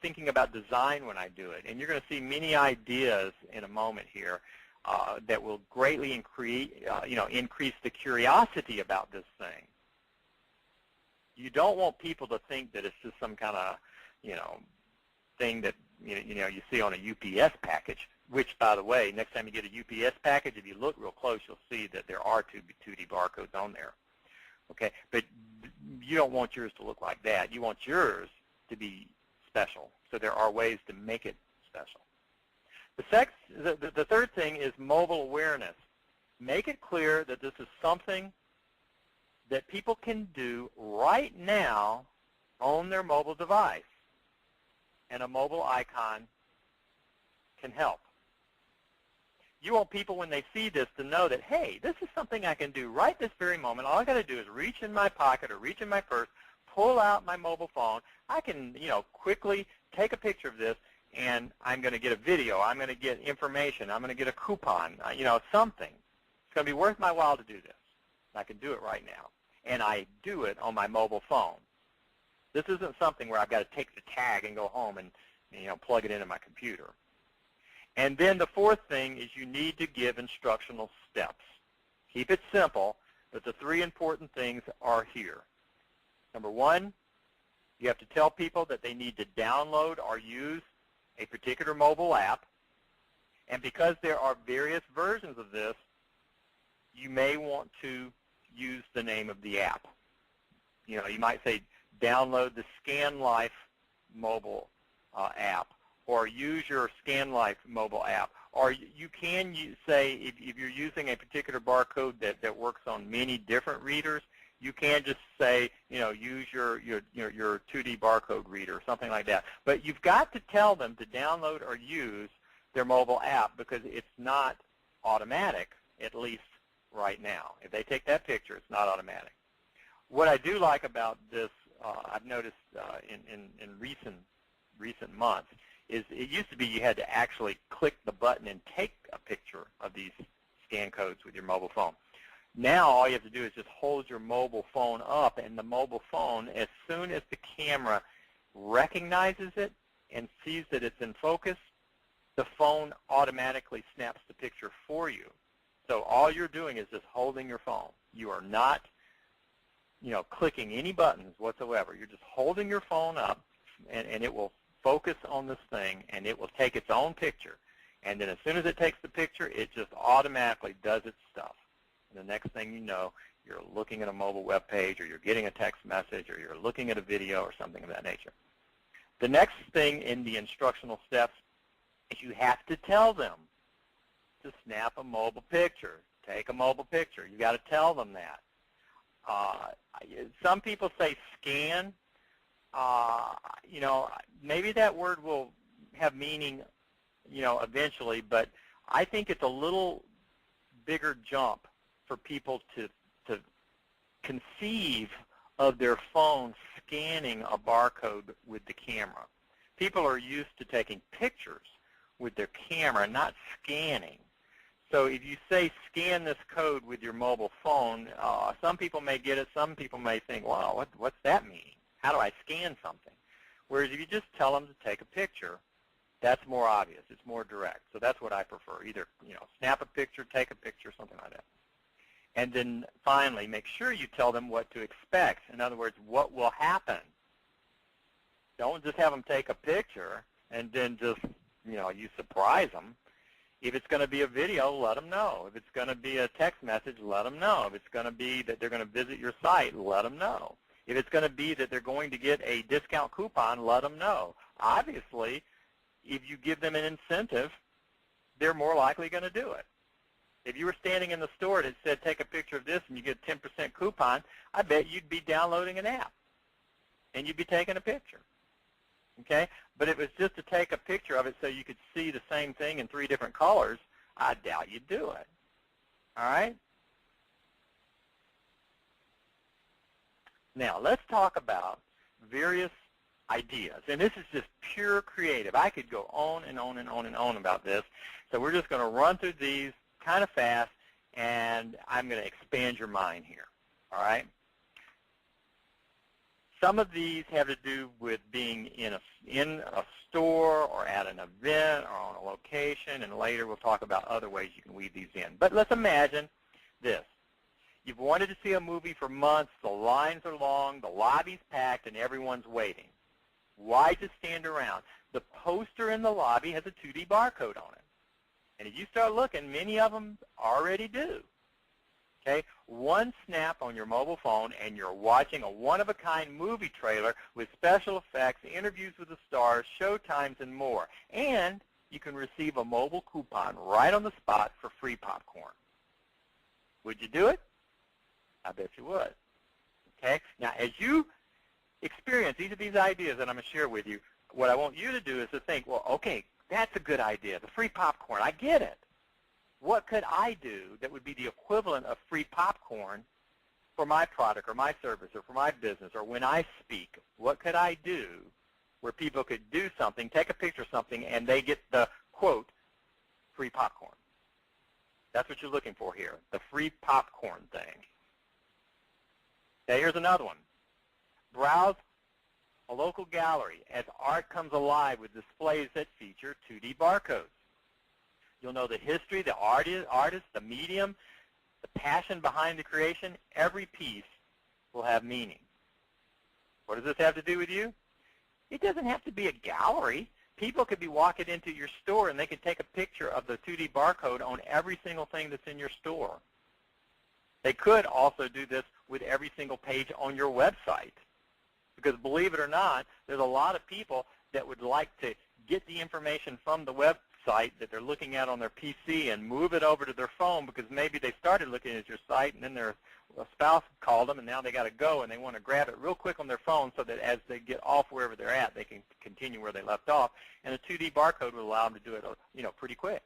thinking about design when I do it. And you're going to see many ideas in a moment here that will greatly increase the curiosity about this thing. You don't want people to think that it's just some kind of, thing that you see on a UPS package. Which, by the way, next time you get a UPS package, if you look real close, you'll see that there are 2D barcodes on there. Okay, but you don't want yours to look like that. You want yours to be special. So there are ways to make it special. The third thing is mobile awareness. Make it clear that this is something that people can do right now on their mobile device, and a mobile icon can help. You want people, when they see this, to know that, hey, this is something I can do right this very moment. All I got to do is reach in my pocket or reach in my purse, pull out my mobile phone. I can, quickly take a picture of this, and I'm going to get a video. I'm going to get information. I'm going to get a coupon, something. It's going to be worth my while to do this. I can do it right now. And I do it on my mobile phone. This isn't something where I've got to take the tag and go home and plug it into my computer. And then the fourth thing is you need to give instructional steps. Keep it simple, but the 3 important things are here. Number 1, you have to tell people that they need to download or use a particular mobile app. And because there are various versions of this, you may want to use the name of the app. You might say download the ScanLife mobile app, or use your ScanLife mobile app. Or you can say, if you're using a particular barcode that works on many different readers, you can just say, use your 2D barcode reader or something like that. But you've got to tell them to download or use their mobile app, because it's not automatic, at least right now. If they take that picture, it's not automatic. What I do like about this, I've noticed in recent months, is it used to be you had to actually click the button and take a picture of these scan codes with your mobile phone. Now all you have to do is just hold your mobile phone up, and the mobile phone, as soon as the camera recognizes it and sees that it's in focus, the phone automatically snaps the picture for you. So all you're doing is just holding your phone. You are not, clicking any buttons whatsoever. You're just holding your phone up, and it will focus on this thing, and it will take its own picture. And then as soon as it takes the picture, it just automatically does its stuff. And the next thing you know, you're looking at a mobile web page, or you're getting a text message, or you're looking at a video or something of that nature. The next thing in the instructional steps is you have to tell them to snap a mobile picture, take a mobile picture. You've got to tell them that. Some people say scan. Maybe that word will have meaning, eventually, but I think it's a little bigger jump for people to conceive of their phone scanning a barcode with the camera. People are used to taking pictures with their camera, not scanning. So if you say scan this code with your mobile phone, some people may get it. Some people may think, wow, what's that mean? How do I scan something? Whereas if you just tell them to take a picture, that's more obvious. It's more direct. So that's what I prefer. Either, snap a picture, take a picture, something like that. And then finally, make sure you tell them what to expect. In other words, what will happen. Don't just have them take a picture and then just, you surprise them. If it's going to be a video, let them know. If it's going to be a text message, let them know. If it's going to be that they're going to visit your site, let them know. If it's going to be that they're going to get a discount coupon, let them know. Obviously, if you give them an incentive, they're more likely going to do it. If you were standing in the store and it said, take a picture of this and you get a 10% coupon, I bet you'd be downloading an app and you'd be taking a picture. Okay? But if it was just to take a picture of it so you could see the same thing in 3 different colors, I doubt you'd do it. All right? Now, let's talk about various ideas. And this is just pure creative. I could go on and on and on and on about this. So we're just going to run through these kind of fast, and I'm going to expand your mind here. All right? Some of these have to do with being in a store or at an event or on a location, and later we'll talk about other ways you can weave these in. But let's imagine this. You've wanted to see a movie for months, the lines are long, the lobby's packed, and everyone's waiting. Why just stand around? The poster in the lobby has a 2D barcode on it. And if you start looking, many of them already do. Okay? One snap on your mobile phone and you're watching a one-of-a-kind movie trailer with special effects, interviews with the stars, show times, and more. And you can receive a mobile coupon right on the spot for free popcorn. Would you do it? I bet you would. Okay? Now, as you experience each of these ideas that I'm going to share with you, what I want you to do is to think, well, okay, that's a good idea, the free popcorn. I get it. What could I do that would be the equivalent of free popcorn for my product or my service or for my business or when I speak? What could I do where people could do something, take a picture of something, and they get the, quote, free popcorn? That's what you're looking for here, the free popcorn thing. Okay, here's another one. Browse a local gallery as art comes alive with displays that feature 2D barcodes. You'll know the history, the artist, the medium, the passion behind the creation. Every piece will have meaning. What does this have to do with you? It doesn't have to be a gallery. People could be walking into your store and they could take a picture of the 2D barcode on every single thing that's in your store. They could also do this with every single page on your website. Because believe it or not, there's a lot of people that would like to get the information from the website that they're looking at on their PC and move it over to their phone because maybe they started looking at your site and then their spouse called them and now they got to go and they want to grab it real quick on their phone so that as they get off wherever they're at, they can continue where they left off. And a 2D barcode would allow them to do it, pretty quick.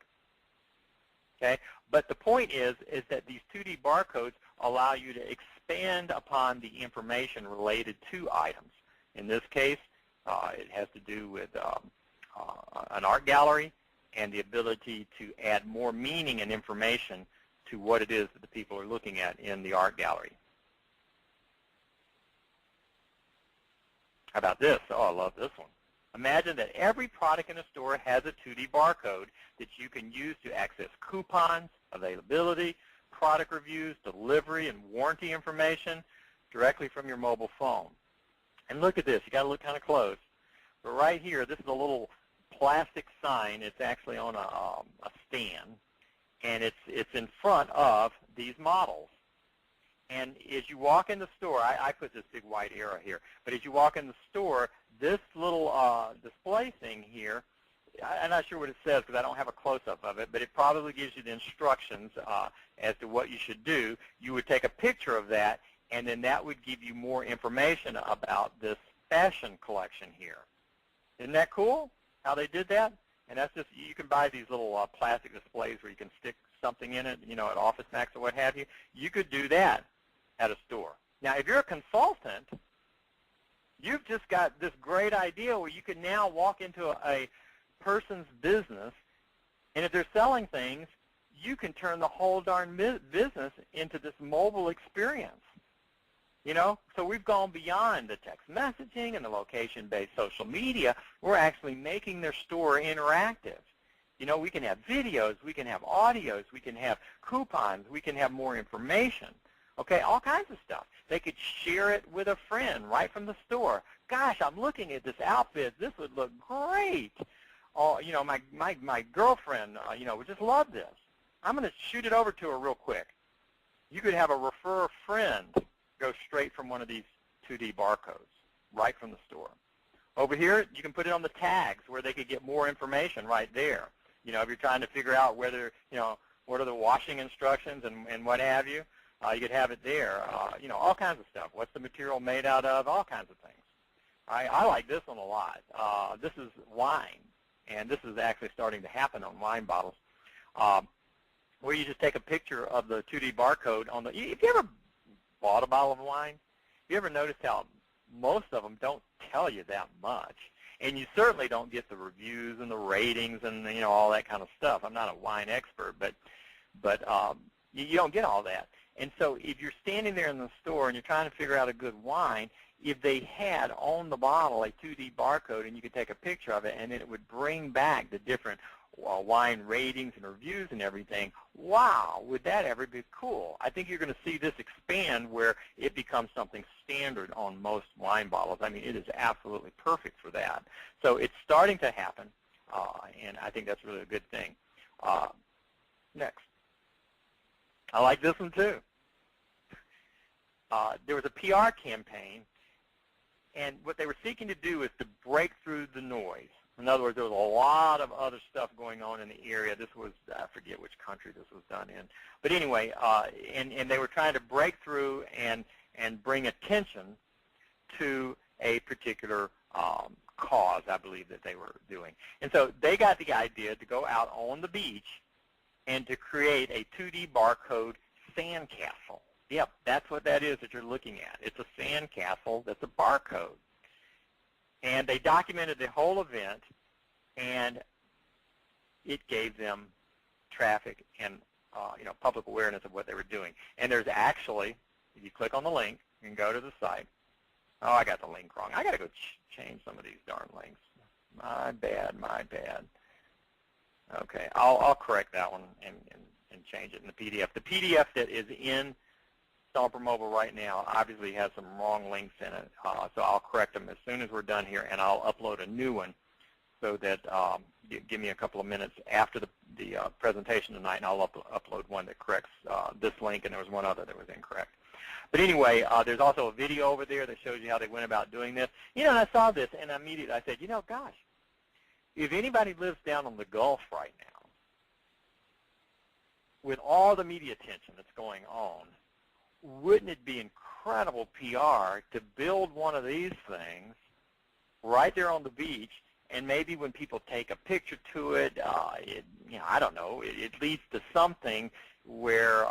Okay? But the point is that these 2D barcodes allow you to expand upon the information related to items. In this case, it has to do with an art gallery and the ability to add more meaning and information to what it is that the people are looking at in the art gallery. How about this? Oh, I love this one. Imagine that every product in a store has a 2D barcode that you can use to access coupons, availability, product reviews, delivery, and warranty information directly from your mobile phone. And look at this. You got to look kind of close. But right here, this is a little plastic sign. It's actually on a stand, and it's in front of these models. And as you walk in the store, I put this big white arrow here, but as you walk in the store, this little display thing here, I'm not sure what it says because I don't have a close-up of it, but it probably gives you the instructions as to what you should do. You would take a picture of that, and then that would give you more information about this fashion collection here. Isn't that cool, how they did that? And that's just, you can buy these little plastic displays where you can stick something in it, you know, at OfficeMax or what have you. You could do that at a store. Now, if you're a consultant, you've just got this great idea where you can now walk into a person's business, and if they're selling things, you can turn the whole darn business into this mobile experience. You know, so we've gone beyond the text messaging and the location-based social media. We're actually making their store interactive. You know, we can have videos, we can have audios, we can have coupons, we can have more information. Okay, all kinds of stuff. They could share it with a friend right from the store. Gosh, I'm looking at this outfit. This would look great. Oh, you know, my girlfriend, you know, would just love this. I'm going to shoot it over to her real quick. You could have a refer a friend go straight from one of these 2D barcodes right from the store. Over here, you can put it on the tags where they could get more information right there. You know, if you're trying to figure out whether, you know, what are the washing instructions and what have you, you could have it there. You know, all kinds of stuff. What's the material made out of? All kinds of things. I like this one a lot. This is wine, and this is actually starting to happen on wine bottles, where you just take a picture of the 2D barcode on the. If you ever bought a bottle of wine, you ever noticed how most of them don't tell you that much, and you certainly don't get the reviews and the ratings and, you know, all that kind of stuff. I'm not a wine expert, but you don't get all that. And so if you're standing there in the store and you're trying to figure out a good wine, if they had on the bottle a 2D barcode and you could take a picture of it and then it would bring back the different wine ratings and reviews and everything, wow, would that ever be cool? I think you're going to see this expand where it becomes something standard on most wine bottles. I mean, it is absolutely perfect for that. So it's starting to happen, and I think that's really a good thing. Next. I like this one too. There was a PR campaign, and what they were seeking to do is to break through the noise. In other words, there was a lot of other stuff going on in the area. This was, I forget which country this was done in. But anyway, and they were trying to break through and bring attention to a particular cause, I believe, that they were doing. And so they got the idea to go out on the beach and to create a 2D barcode sandcastle. Yep, that's what that is that you're looking at. It's a sandcastle that's a barcode. And they documented the whole event, and it gave them traffic and you know, public awareness of what they were doing. And there's actually, if you click on the link, you can go to the site. Oh, I got the link wrong. I got to go change some of these darn links. My bad, my bad. Okay, I'll correct that one and change it in the PDF. The PDF that is in Stomper Mobile right now obviously has some wrong links in it, so I'll correct them as soon as we're done here, and I'll upload a new one so that give me a couple of minutes after the presentation tonight, and I'll upload one that corrects this link, and there was one other that was incorrect. But anyway, there's also a video over there that shows you how they went about doing this. You know, and I saw this, and immediately I said, you know, gosh, if anybody lives down on the Gulf right now, with all the media attention that's going on, wouldn't it be incredible PR to build one of these things right there on the beach and maybe when people take a picture to it, I don't know, it leads to something where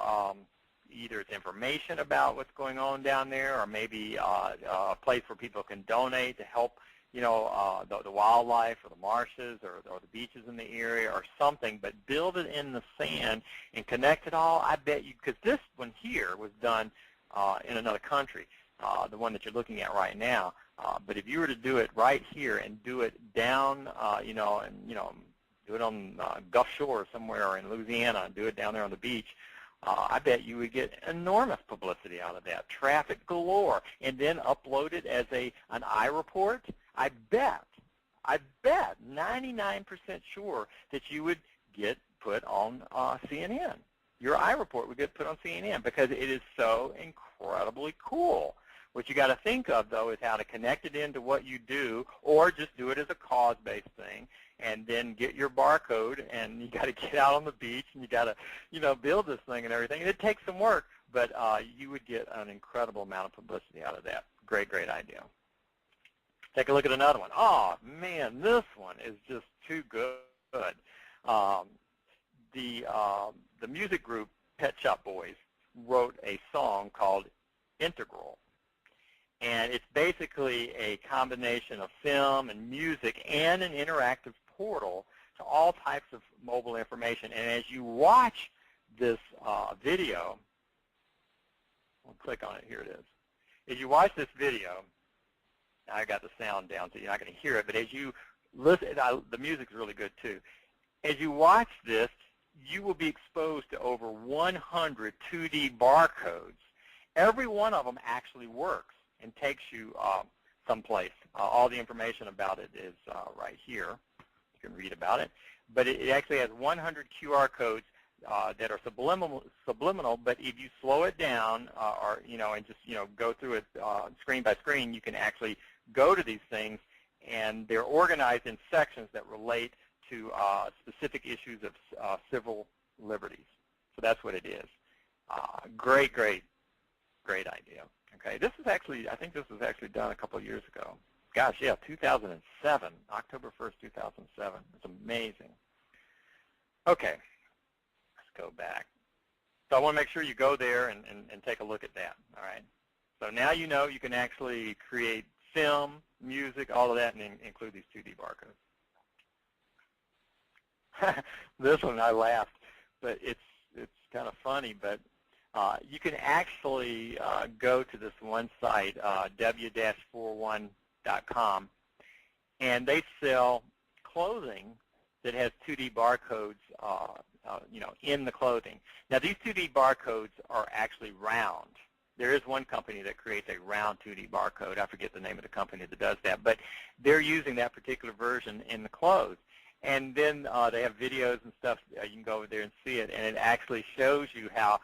either it's information about what's going on down there, or maybe a place where people can donate to help, the wildlife or the marshes or the beaches in the area or something, but build it in the sand and connect it all. I bet you, because this one here was done in another country, the one that you're looking at right now. But if you were to do it right here and do it down, do it on Gulf Shore somewhere or in Louisiana and do it down there on the beach, I bet you would get enormous publicity out of that, traffic galore, and then upload it as an iReport. I bet 99% sure that you would get put on CNN. Your iReport would get put on CNN because it is so incredibly cool. What you got to think of, though, is how to connect it into what you do, or just do it as a cause-based thing, and then get your barcode, and you got to get out on the beach, and you got to, build this thing and everything. And it takes some work, but you would get an incredible amount of publicity out of that. Great, great idea. Take a look at another one. Oh, man, this one is just too good. The music group Pet Shop Boys wrote a song called Integral. And it's basically a combination of film and music and an interactive portal to all types of mobile information. And as you watch this video, I'll click on it. Here it is. As you watch this video, I got the sound down so you're not going to hear it, but as you listen, the music's really good too. As you watch this, you will be exposed to over 100 2D barcodes. Every one of them actually works and takes you someplace. All the information about it is right here. You can read about it. But it actually has 100 QR codes that are subliminal, but if you slow it down and just go through it screen by screen, you can actually go to these things, and they're organized in sections that relate to specific issues of civil liberties. So that's what it is. Great, great, great idea. Okay, this is actually, I think this was actually done a couple of years ago. Gosh, yeah, 2007, October 1st, 2007. It's amazing. Okay, let's go back. So I want to make sure you go there and take a look at that, all right? So now you know you can actually create film, music, all of that, and include these 2D barcodes. This one I laughed, but it's kind of funny, but you can actually go to this one site, w-41.com, and they sell clothing that has 2D barcodes, in the clothing. Now, these 2D barcodes are actually round. There is one company that creates a round 2D barcode. I forget the name of the company that does that, but they're using that particular version in the clothes. And then they have videos and stuff. You can go over there and see it, and it actually shows you how,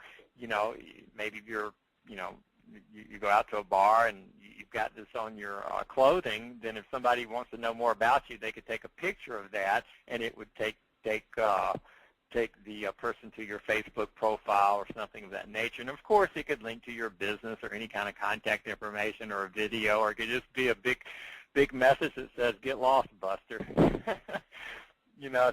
maybe you're, you go out to a bar and you've got this on your clothing, then if somebody wants to know more about you, they could take a picture of that, and it would take the person to your Facebook profile or something of that nature. And, of course, it could link to your business or any kind of contact information or a video, or it could just be a big message that says, "Get lost, Buster."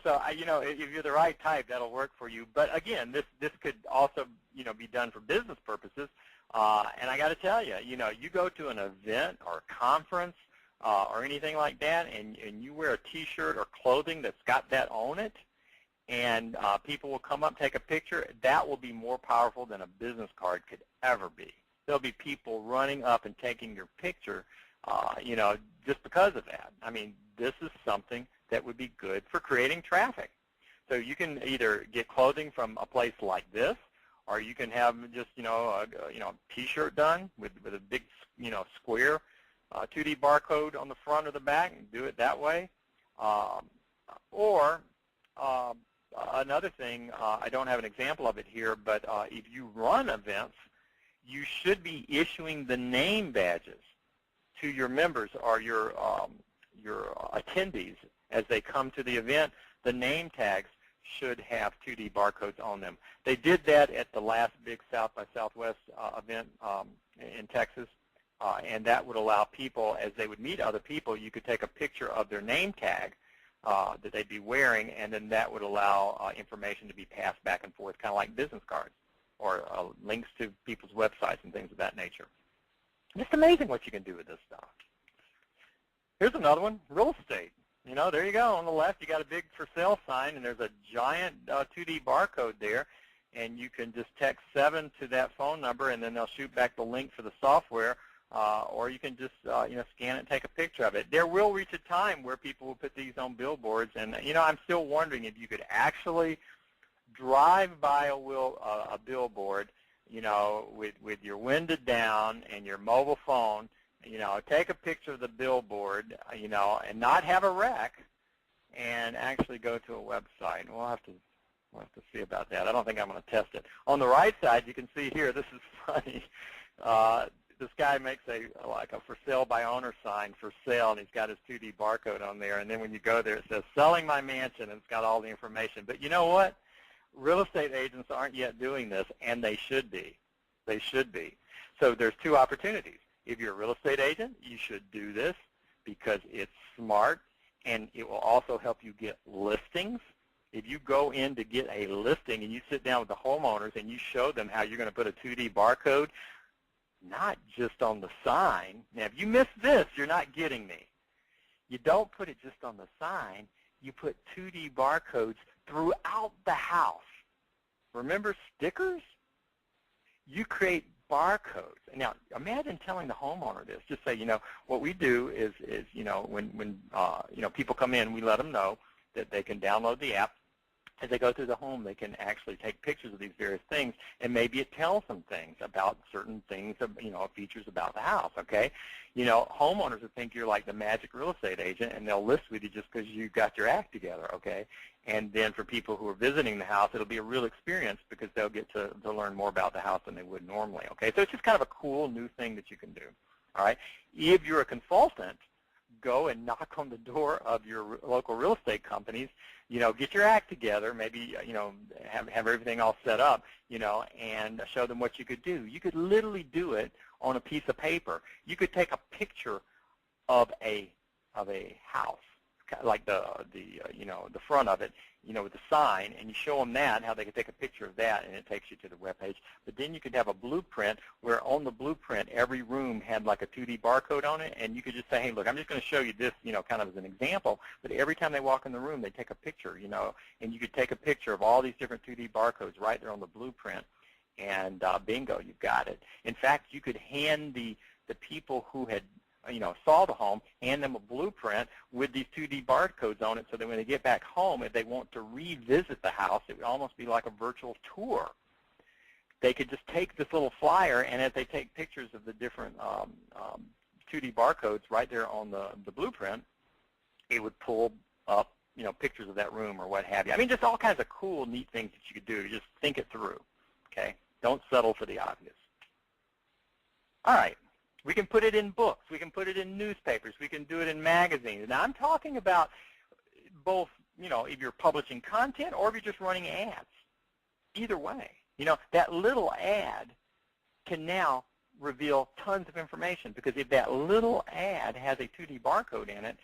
So if you're the right type, that'll work for you. But again, this could also be done for business purposes. And I got to tell you, you go to an event or a conference or anything like that, and you wear a T-shirt or clothing that's got that on it, and people will come up, take a picture. That will be more powerful than a business card could ever be. There'll be people running up and taking your picture, just because of that. I mean, this is something that would be good for creating traffic. So you can either get clothing from a place like this, or you can have just a T-shirt done with a big square 2D barcode on the front or the back, and do it that way. Or another thing, I don't have an example of it here, but if you run events, you should be issuing the name badges to your members or your attendees as they come to the event. The name tags should have 2D barcodes on them. They did that at the last big South by Southwest event in Texas. and that would allow people, as they would meet other people, you could take a picture of their name tag that they'd be wearing, and then that would allow information to be passed back and forth, kind of like business cards or links to people's websites and things of that nature. Just amazing what you can do with this stuff. Here's another one, real estate. You know, there you go. On the left, you got a big for sale sign, and there's a giant 2D barcode there, and you can just text 7 to that phone number, and then they'll shoot back the link for the software, or you can just scan it and take a picture of it. There will reach a time where people will put these on billboards, and I'm still wondering if you could actually drive by a billboard, with your window down and your mobile phone, take a picture of the billboard, and not have a wreck, and actually go to a website. We'll have to see about that. I don't think I'm going to test it. On the right side, you can see here. This is funny. This guy makes a for sale by owner sign for sale, and he's got his 2D barcode on there. And then when you go there, it says selling my mansion, and it's got all the information. But you know what? Real estate agents aren't yet doing this, and they should be. They should be. So there's two opportunities. If you're a real estate agent, you should do this because it's smart, and it will also help you get listings. If you go in to get a listing and you sit down with the homeowners and you show them how you're going to put a 2D barcode, not just on the sign. Now, if you miss this, you're not getting me. You don't put it just on the sign. You put 2D barcodes throughout the house. Remember stickers? You create barcodes. Now, imagine telling the homeowner this. Just say, what we do is when people come in, we let them know that they can download the app. As they go through the home, they can actually take pictures of these various things, and maybe it tells them things about certain things, features about the house, okay? Homeowners would think you're like the magic real estate agent, and they'll list with you just because you got your act together, okay? And then for people who are visiting the house, it'll be a real experience because they'll get to learn more about the house than they would normally, okay? So it's just kind of a cool new thing that you can do, all right? If you're a consultant, go and knock on the door of your local real estate companies, get your act together, maybe, have everything all set up, and show them what you could do. You could literally do it on a piece of paper. You could take a picture of a house, like the front of it, with the sign, and you show them that, how they could take a picture of that, and it takes you to the web page. But then you could have a blueprint where on the blueprint, every room had like a 2D barcode on it, and you could just say, hey, look, I'm just going to show you this, kind of as an example, but every time they walk in the room, they take a picture, and you could take a picture of all these different 2D barcodes right there on the blueprint, and bingo, you've got it. In fact, you could hand the people who had saw the home, hand them a blueprint with these 2D barcodes on it so that when they get back home, if they want to revisit the house, it would almost be like a virtual tour. They could just take this little flyer, and as they take pictures of the different 2D barcodes right there on the blueprint, it would pull up, pictures of that room or what have you. I mean, just all kinds of cool, neat things that you could do. Just think it through, okay? Don't settle for the obvious. All right. We can put it in books. We can put it in newspapers. We can do it in magazines. Now, I'm talking about both, if you're publishing content or if you're just running ads. Either way, that little ad can now reveal tons of information because if that little ad has a 2D barcode in it,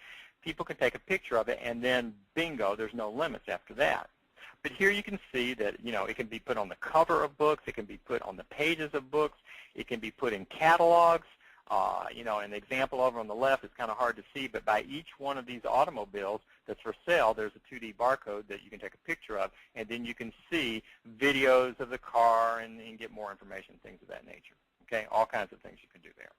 people can take a picture of it, and then bingo, there's no limits after that. But here you can see that, it can be put on the cover of books. It can be put on the pages of books. It can be put in catalogs. An example over on the left is kind of hard to see, but by each one of these automobiles that's for sale, there's a 2D barcode that you can take a picture of, and then you can see videos of the car and get more information, things of that nature. Okay, all kinds of things you can do there.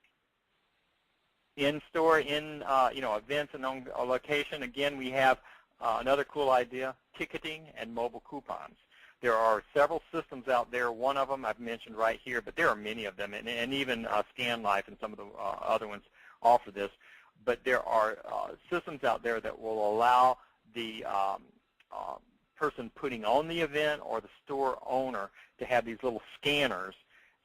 In-store, events and on a location, again, we have another cool idea, ticketing and mobile coupons. There are several systems out there. One of them I've mentioned right here, but there are many of them, and even ScanLife and some of the other ones offer this. But there are systems out there that will allow the person putting on the event or the store owner to have these little scanners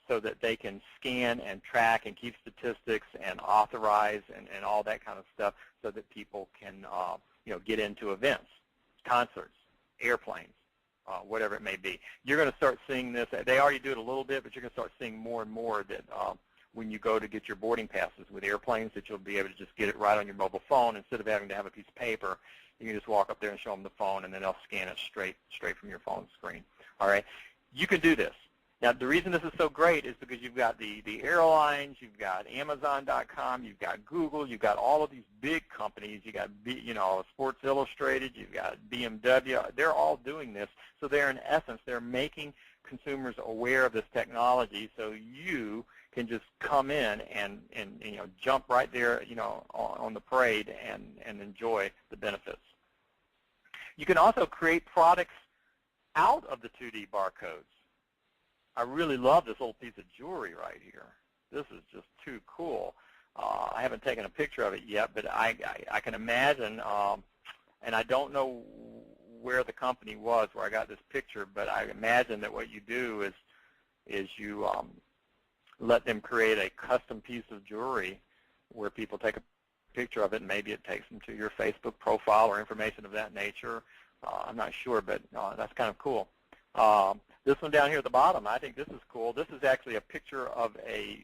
so that they can scan and track and keep statistics and authorize and all that kind of stuff so that people can get into events, concerts, airplanes. Whatever it may be. You're going to start seeing this. They already do it a little bit, but you're going to start seeing more and more that when you go to get your boarding passes with airplanes, that you'll be able to just get it right on your mobile phone instead of having to have a piece of paper. You can just walk up there and show them the phone, and then they'll scan it straight from your phone screen. All right, you can do this. Now, the reason this is so great is because you've got the airlines, you've got Amazon.com, you've got Google, you've got all of these big companies. You got Sports Illustrated, you've got BMW. They're all doing this. So they're in essence, they're making consumers aware of this technology, so you can just come in and jump right there on the parade and enjoy the benefits. You can also create products out of the 2D barcodes. I really love this little piece of jewelry right here. This is just too cool. I haven't taken a picture of it yet, but I can imagine, and I don't know where the company was where I got this picture, but I imagine that what you do is you let them create a custom piece of jewelry where people take a picture of it, and maybe it takes them to your Facebook profile or information of that nature. I'm not sure, but that's kind of cool. This one down here at the bottom, I think this is cool. This is actually a picture of a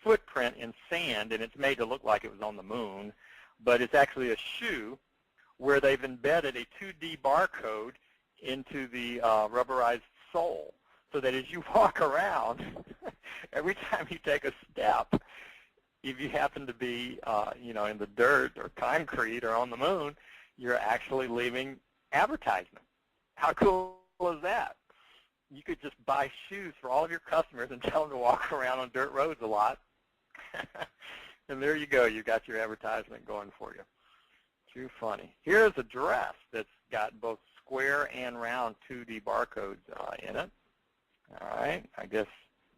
footprint in sand, and it's made to look like it was on the moon, but it's actually a shoe where they've embedded a 2D barcode into the rubberized sole, so that as you walk around, every time you take a step, if you happen to be in the dirt or concrete or on the moon, you're actually leaving advertisement. How cool is that? You could just buy shoes for all of your customers and tell them to walk around on dirt roads a lot. And there you go. You got your advertisement going for you. Too funny. Here's a dress that's got both square and round 2D barcodes in it. All right. I guess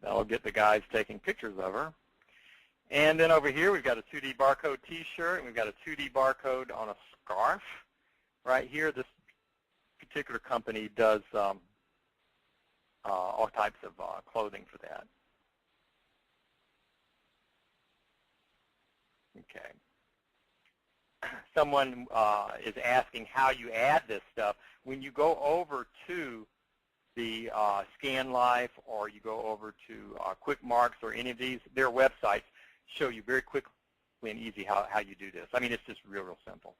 that'll get the guys taking pictures of her. And then over here, we've got a 2D barcode T-shirt, and we've got a 2D barcode on a scarf. Right here, this particular company does all types of clothing for that. Okay. Someone is asking how you add this stuff. When you go over to the ScanLife, or you go over to QuickMarks, or any of these, their websites show you very quickly and easy how you do this. I mean, it's just real simple.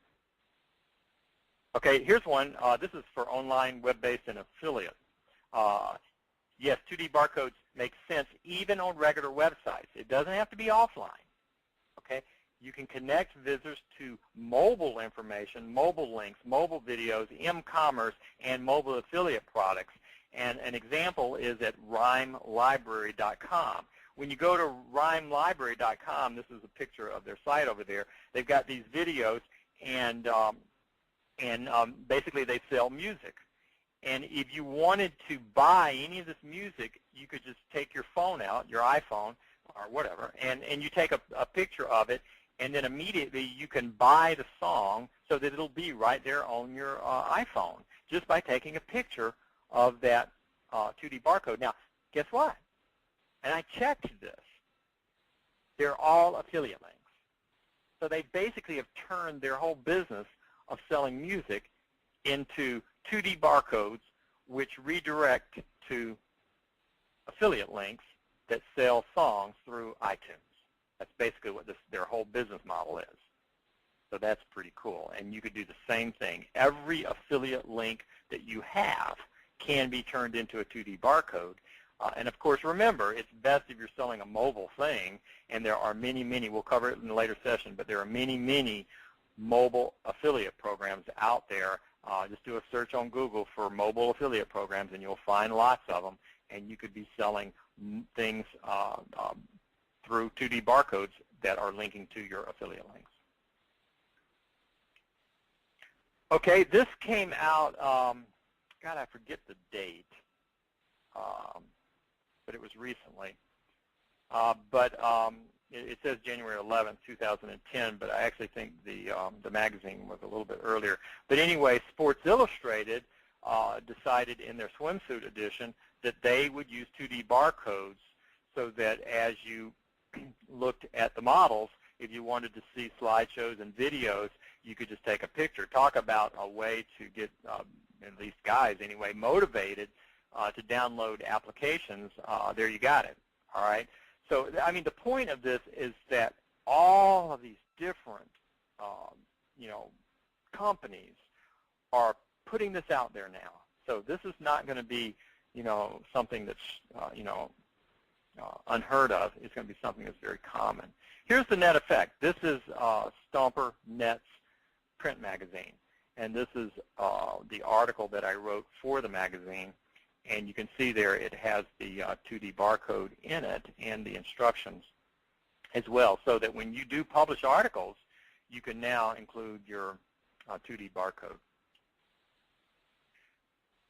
Okay, here's one. This is for online, web-based, and affiliate. Yes, 2D barcodes make sense even on regular websites. It doesn't have to be offline. Okay, you can connect visitors to mobile information, mobile links, mobile videos, m-commerce, and mobile affiliate products. And an example is at rhymelibrary.com. When you go to rhymelibrary.com, this is a picture of their site over there. They've got these videos, and basically they sell music. And if you wanted to buy any of this music, you could just take your phone out, your iPhone or whatever, and you take a picture of it, and then immediately you can buy the song so that it'll be right there on your iPhone just by taking a picture of that 2D barcode. Now, guess what? And I checked this. They're all affiliate links. So they basically have turned their whole business of selling music into 2D barcodes, which redirect to affiliate links that sell songs through iTunes. That's basically what their whole business model is. So that's pretty cool. And you could do the same thing. Every affiliate link that you have can be turned into a 2D barcode. And of course, remember, it's best if you're selling a mobile thing, and there are many, we'll cover it in a later session, but there are many mobile affiliate programs out there. Just do a search on Google for mobile affiliate programs, and you'll find lots of them, and you could be selling things through 2D barcodes that are linking to your affiliate links. Okay, this came out, God, I forget the date, but it was recently. It says January 11th, 2010, but I actually think the magazine was a little bit earlier. But anyway, Sports Illustrated decided in their swimsuit edition that they would use 2D barcodes so that as you looked at the models, if you wanted to see slideshows and videos, you could just take a picture. Talk about a way to get, at least guys anyway, motivated to download applications. There you got it. All right. So, I mean, the point of this is that all of these different, companies are putting this out there now. So this is not going to be, something that's, unheard of. It's going to be something that's very common. Here's the net effect. This is Stomper Net's print magazine, and this is the article that I wrote for the magazine. And you can see there it has the 2D barcode in it and the instructions as well, so that when you do publish articles, you can now include your 2D barcode.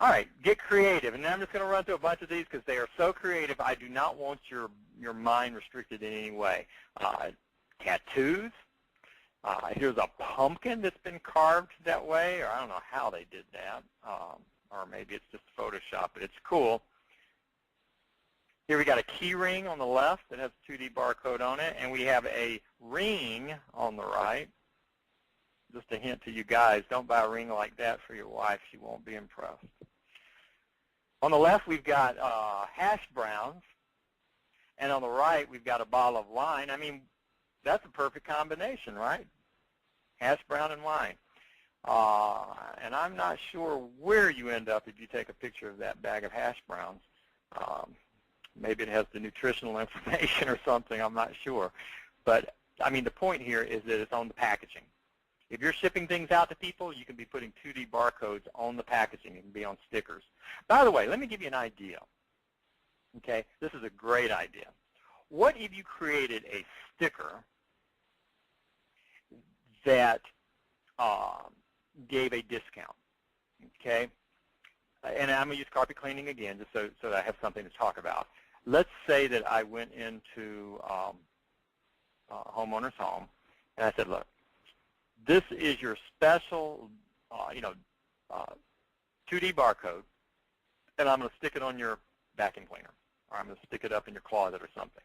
All right, get creative. And I'm just going to run through a bunch of these because they are so creative. I do not want your mind restricted in any way. Tattoos. Here's a pumpkin that's been carved that way, or I don't know how they did that. Or maybe it's just Photoshop, but it's cool. Here we got a key ring on the left that has a 2D barcode on it, and we have a ring on the right. Just a hint to you guys, don't buy a ring like that for your wife. She won't be impressed. On the left, we've got hash browns, and on the right, we've got a bottle of wine. I mean, that's a perfect combination, right? Hash brown and wine. And I'm not sure where you end up if you take a picture of that bag of hash browns. Maybe it has the nutritional information or something, I'm not sure. But, I mean, the point here is that it's on the packaging. If you're shipping things out to people, you can be putting 2D barcodes on the packaging. It can be on stickers. By the way, let me give you an idea. Okay, this is a great idea. What if you created a sticker that gave a discount? Okay, and I'm going to use carpet cleaning again just so that I have something to talk about. Let's say that I went into a homeowner's home, and I said, look, this is your special, 2D barcode, and I'm going to stick it on your vacuum cleaner, or I'm going to stick it up in your closet or something.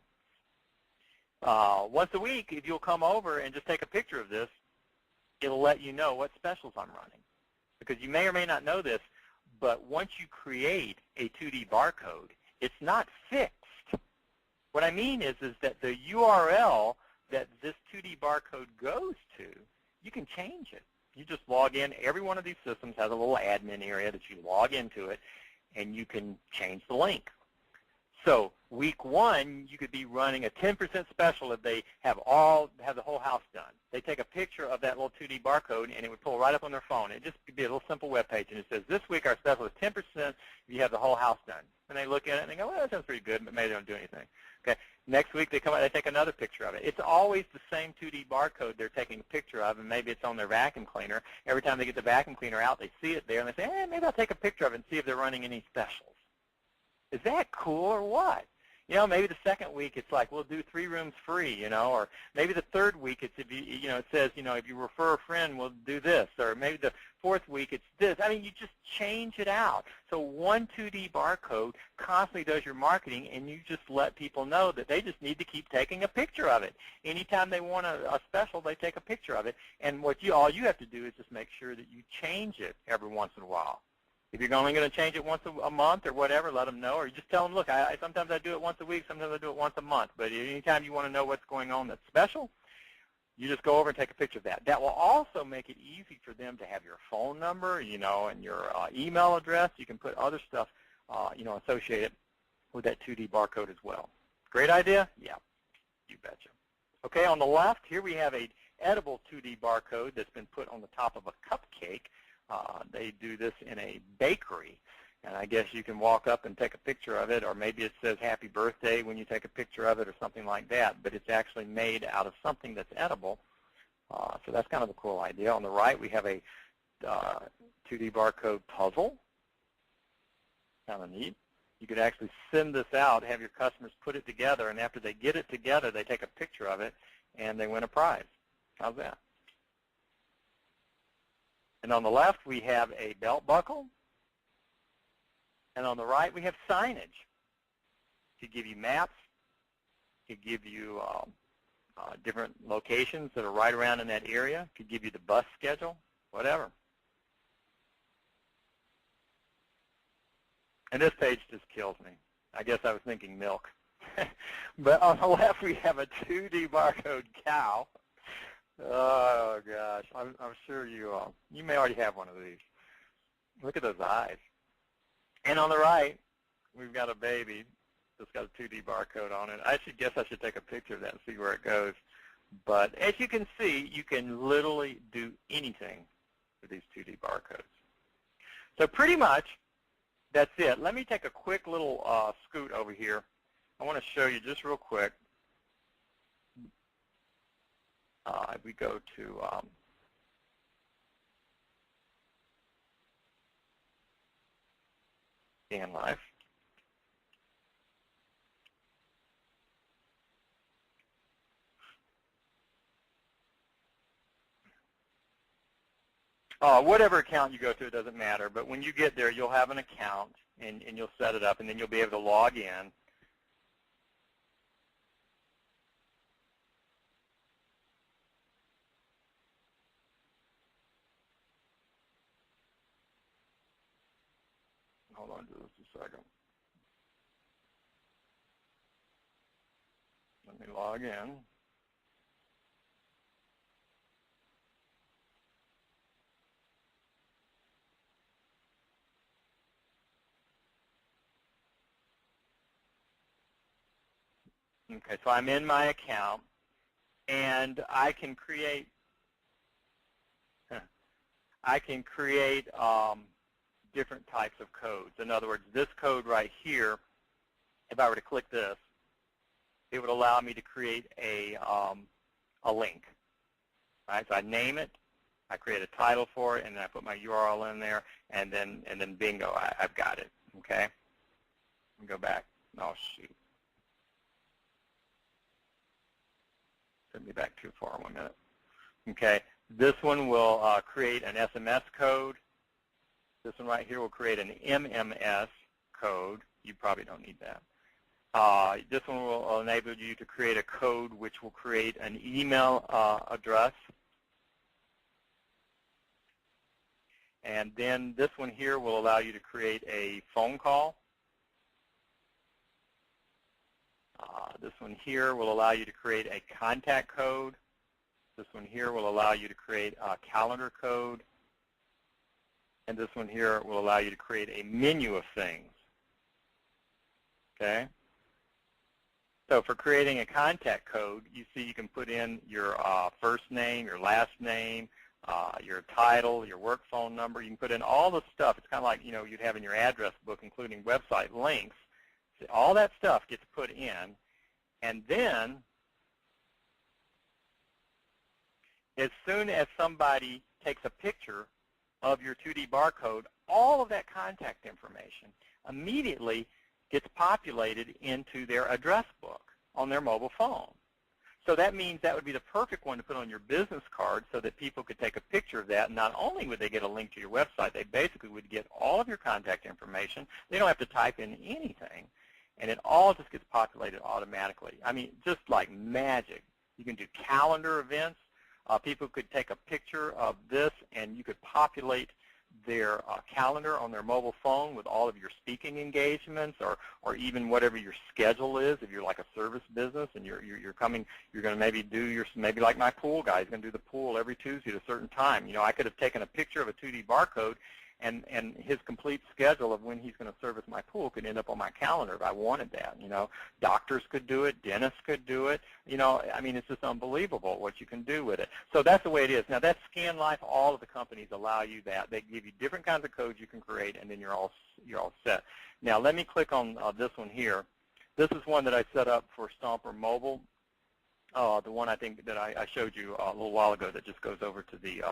Once a week, if you'll come over and just take a picture of this, it'll let you know what specials I'm running. Because you may or may not know this, but once you create a 2D barcode, it's not fixed. What I mean is that the URL that this 2D barcode goes to, you can change it. You just log in. Every one of these systems has a little admin area that you log into it, and you can change the link. So week one, you could be running a 10% special if they have the whole house done. They take a picture of that little 2D barcode, and it would pull right up on their phone. It just could be a little simple web page, and it says, this week our special is 10% if you have the whole house done. And they look at it, and they go, well, that sounds pretty good, but maybe they don't do anything. Okay. Next week, they come out, they take another picture of it. It's always the same 2D barcode they're taking a picture of, and maybe it's on their vacuum cleaner. Every time they get the vacuum cleaner out, they see it there, and they say, maybe I'll take a picture of it and see if they're running any specials. Is that cool or what? Maybe the second week it's like, we'll do 3 rooms free, or maybe the third week it's, if it says, if you refer a friend, we'll do this, or maybe the fourth week it's this. I mean, you just change it out. So one 2D barcode constantly does your marketing, and you just let people know that they just need to keep taking a picture of it. Anytime they want a special, they take a picture of it, and all you have to do is just make sure that you change it every once in a while. If you're only going to change it once a month or whatever, let them know. Or you just tell them, look, sometimes I do it once a week, sometimes I do it once a month. But anytime you want to know what's going on that's special, you just go over and take a picture of that. That will also make it easy for them to have your phone number, and your email address. You can put other stuff, associated with that 2D barcode as well. Great idea? Yeah, you betcha. Okay, on the left, here we have an edible 2D barcode that's been put on the top of a cupcake. They do this in a bakery, and I guess you can walk up and take a picture of it, or maybe it says happy birthday when you take a picture of it or something like that, but it's actually made out of something that's edible. So that's kind of a cool idea. On the right, we have a 2D barcode puzzle. Kind of neat. You could actually send this out, have your customers put it together, and after they get it together, they take a picture of it, and they win a prize. How's that? And on the left, we have a belt buckle. And on the right, we have signage to give you maps, to give you different locations that are right around in that area, to give you the bus schedule, whatever. And this page just kills me. I guess I was thinking milk. But on the left, we have a 2D barcode cow. Oh, gosh. I'm sure you may already have one of these. Look at those eyes. And on the right, we've got a baby that's got a 2D barcode on it. I guess I should take a picture of that and see where it goes. But as you can see, you can literally do anything with these 2D barcodes. So pretty much, that's it. Let me take a quick little scoot over here. I want to show you just real quick. If we go to ScanLife. Whatever account you go to, it doesn't matter. But when you get there, you'll have an account, and you'll set it up, and then you'll be able to log in. Hold on just a second. Let me log in. Okay, so I'm in my account, and I can create different types of codes. In other words, this code right here, if I were to click this, it would allow me to create a link. Right? So I name it, I create a title for it, and then I put my URL in there, and then bingo, I've got it. Okay. Let me go back. Oh shoot. Send me back too far. 1 minute. Okay. This one will create an SMS code. This one right here will create an MMS code. You probably don't need that. This one will enable you to create a code which will create an email address. And then this one here will allow you to create a phone call. This one here will allow you to create a contact code. This one here will allow you to create a calendar code. And this one here will allow you to create a menu of things. Okay? So for creating a contact code, you see you can put in your first name, your last name, your title, your work phone number. You can put in all the stuff. It's kind of like, you know, you'd have in your address book, including website links. So all that stuff gets put in. And then, as soon as somebody takes a picture of your 2D barcode, all of that contact information immediately gets populated into their address book on their mobile phone. So that means that would be the perfect one to put on your business card so that people could take a picture of that. And not only would they get a link to your website, they basically would get all of your contact information. They don't have to type in anything. And it all just gets populated automatically. I mean, just like magic. You can do calendar events. People could take a picture of this, and you could populate their calendar on their mobile phone with all of your speaking engagements, or even whatever your schedule is. If you're like a service business and you're going to maybe do maybe like my pool guy, he's going to do the pool every Tuesday at a certain time. You know, I could have taken a picture of a 2D barcode, and his complete schedule of when he's going to service my pool could end up on my calendar if I wanted that. You know, doctors could do it, dentists could do it. You know, I mean, it's just unbelievable what you can do with it. So that's the way it is. Now, that's ScanLife. All of the companies allow you that. They give you different kinds of codes you can create, and then you're all set. Now, let me click on this one here. This is one that I set up for Stomper Mobile. The one I think that I showed you a little while ago that just goes over to the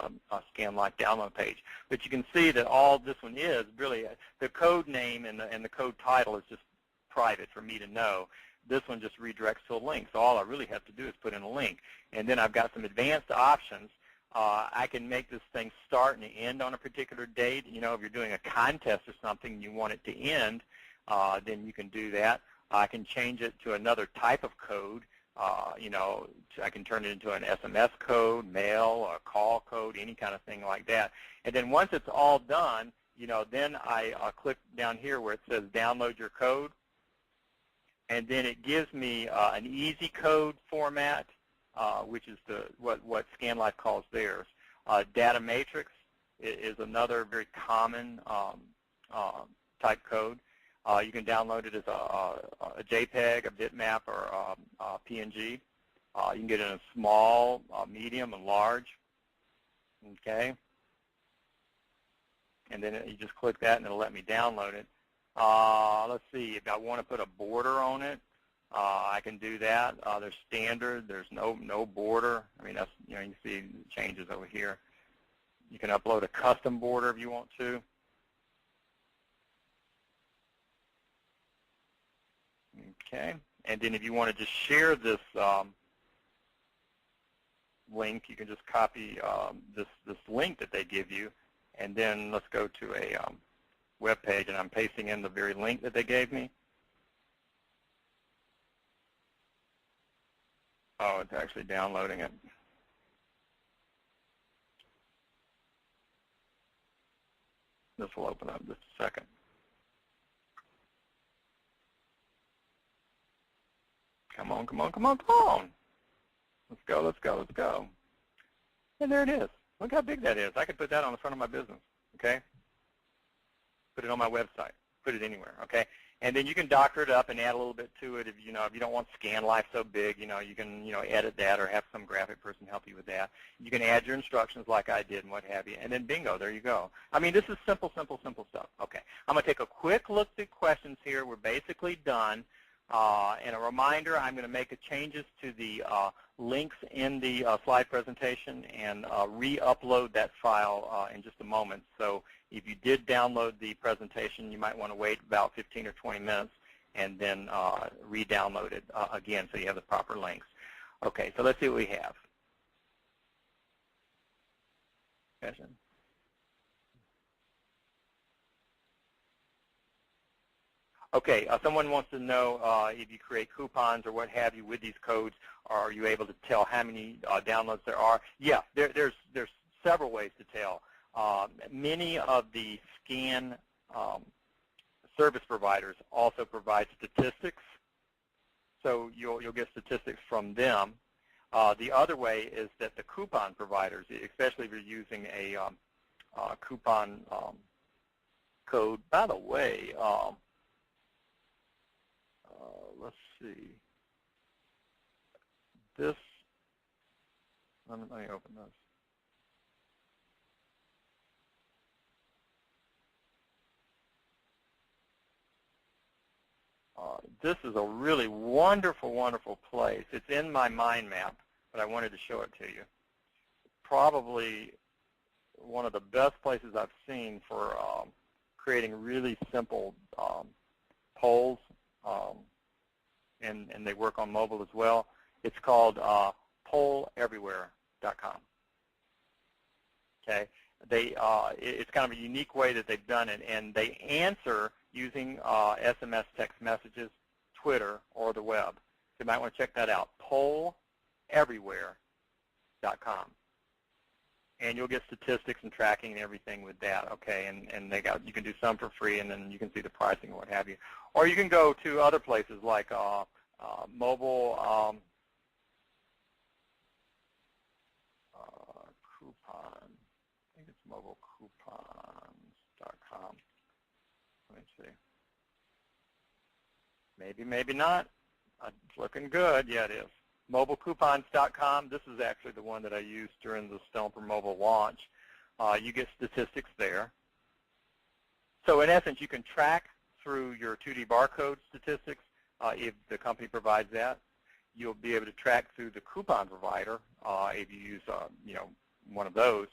ScanLife download page. But you can see that all this one is really, the code name and the code title is just private for me to know. This one just redirects to a link. So all I really have to do is put in a link. And then I've got some advanced options. I can make this thing start and end on a particular date. You know, if you're doing a contest or something and you want it to end, then you can do that. I can change it to another type of code. You know, I can turn it into an SMS code, mail, a call code, any kind of thing like that. And then once it's all done, you know, then I click down here where it says download your code. and then it gives me an easy code format, which is what ScanLife calls theirs. Data matrix is another very common type code. You can download it as a JPEG, a bitmap, or a PNG. You can get it in a small, medium, and large. Okay. And then you just click that, and it'll let me download it. Let's see, if I want to put a border on it, I can do that. There's standard. There's no border. I mean, that's, you can see the changes over here. You can upload a custom border if you want to. Okay, and then if you want to just share this link, you can just copy this link that they give you, and then let's go to a web page, and I'm pasting in the very link that they gave me. Oh, it's actually downloading it. This will open up just a second. Come on, come on, come on, come on. Let's go, let's go, let's go. And there it is. Look how big that is. I could put that on the front of my business, okay? Put it on my website. Put it anywhere, okay? And then you can doctor it up and add a little bit to it. If you don't want ScanLife so big, you can edit that or have some graphic person help you with that. You can add your instructions like I did and what have you, and then bingo, there you go. I mean, this is simple, simple, simple stuff. Okay, I'm going to take a quick look at questions here. We're basically done. And a reminder, I'm going to make changes to the links in the slide presentation and re-upload that file in just a moment. So if you did download the presentation, you might want to wait about 15 or 20 minutes and then re-download it again so you have the proper links. Okay, so let's see what we have. Question? Okay, someone wants to know if you create coupons or what have you with these codes, are you able to tell how many downloads there are? Yeah, there's several ways to tell. Many of the scan service providers also provide statistics, so you'll get statistics from them. The other way is that the coupon providers, especially if you're using a coupon code. By the way, let's see. This, let me open this. This is a really wonderful, wonderful place. It's in my mind map, but I wanted to show it to you. Probably one of the best places I've seen for creating really simple polls, and they work on mobile as well. It's called polleverywhere.com. Okay, it's kind of a unique way that they've done it, and they answer using SMS text messages, Twitter, or the web. So you might want to check that out, polleverywhere.com. And you'll get statistics and tracking and everything with that, okay? And you can do some for free, and then you can see the pricing and what have you. Or you can go to other places like mobile coupon. I think it's mobilecoupons.com. Let me see. Maybe, maybe not. It's looking good. Yeah, it is. Mobilecoupons.com. This is actually the one that I used during the Stomper Mobile launch. You get statistics there. So in essence, you can track through your 2D barcode statistics if the company provides that. You'll be able to track through the coupon provider if you use one of those.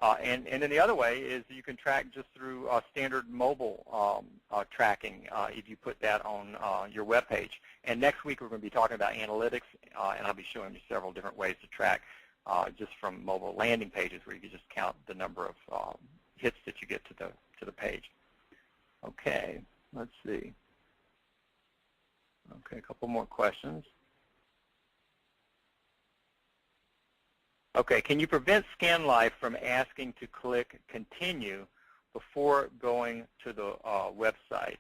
And then the other way is you can track just through standard mobile tracking if you put that on your web page. And next week we're going to be talking about analytics, and I'll be showing you several different ways to track just from mobile landing pages where you can just count the number of hits that you get to the page. Okay, let's see. Okay, a couple more questions. Okay, can you prevent ScanLife from asking to click continue before going to the website?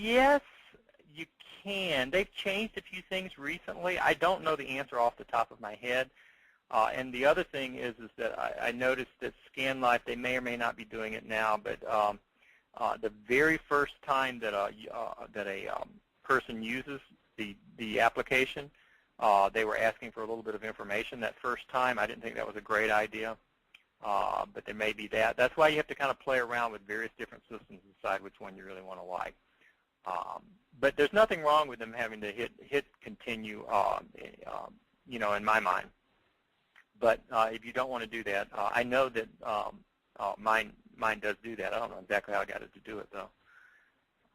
Yes, you can. They've changed a few things recently. I don't know the answer off the top of my head. And the other thing is that I noticed that ScanLife, they may or may not be doing it now, but the very first time that a person uses the application, they were asking for a little bit of information that first time. I didn't think that was a great idea, but there may be that. That's why you have to kind of play around with various different systems and decide which one you really want to like. But there's nothing wrong with them having to hit continue, in my mind. But if you don't want to do that, I know that mine does do that. I don't know exactly how I got it to do it, though.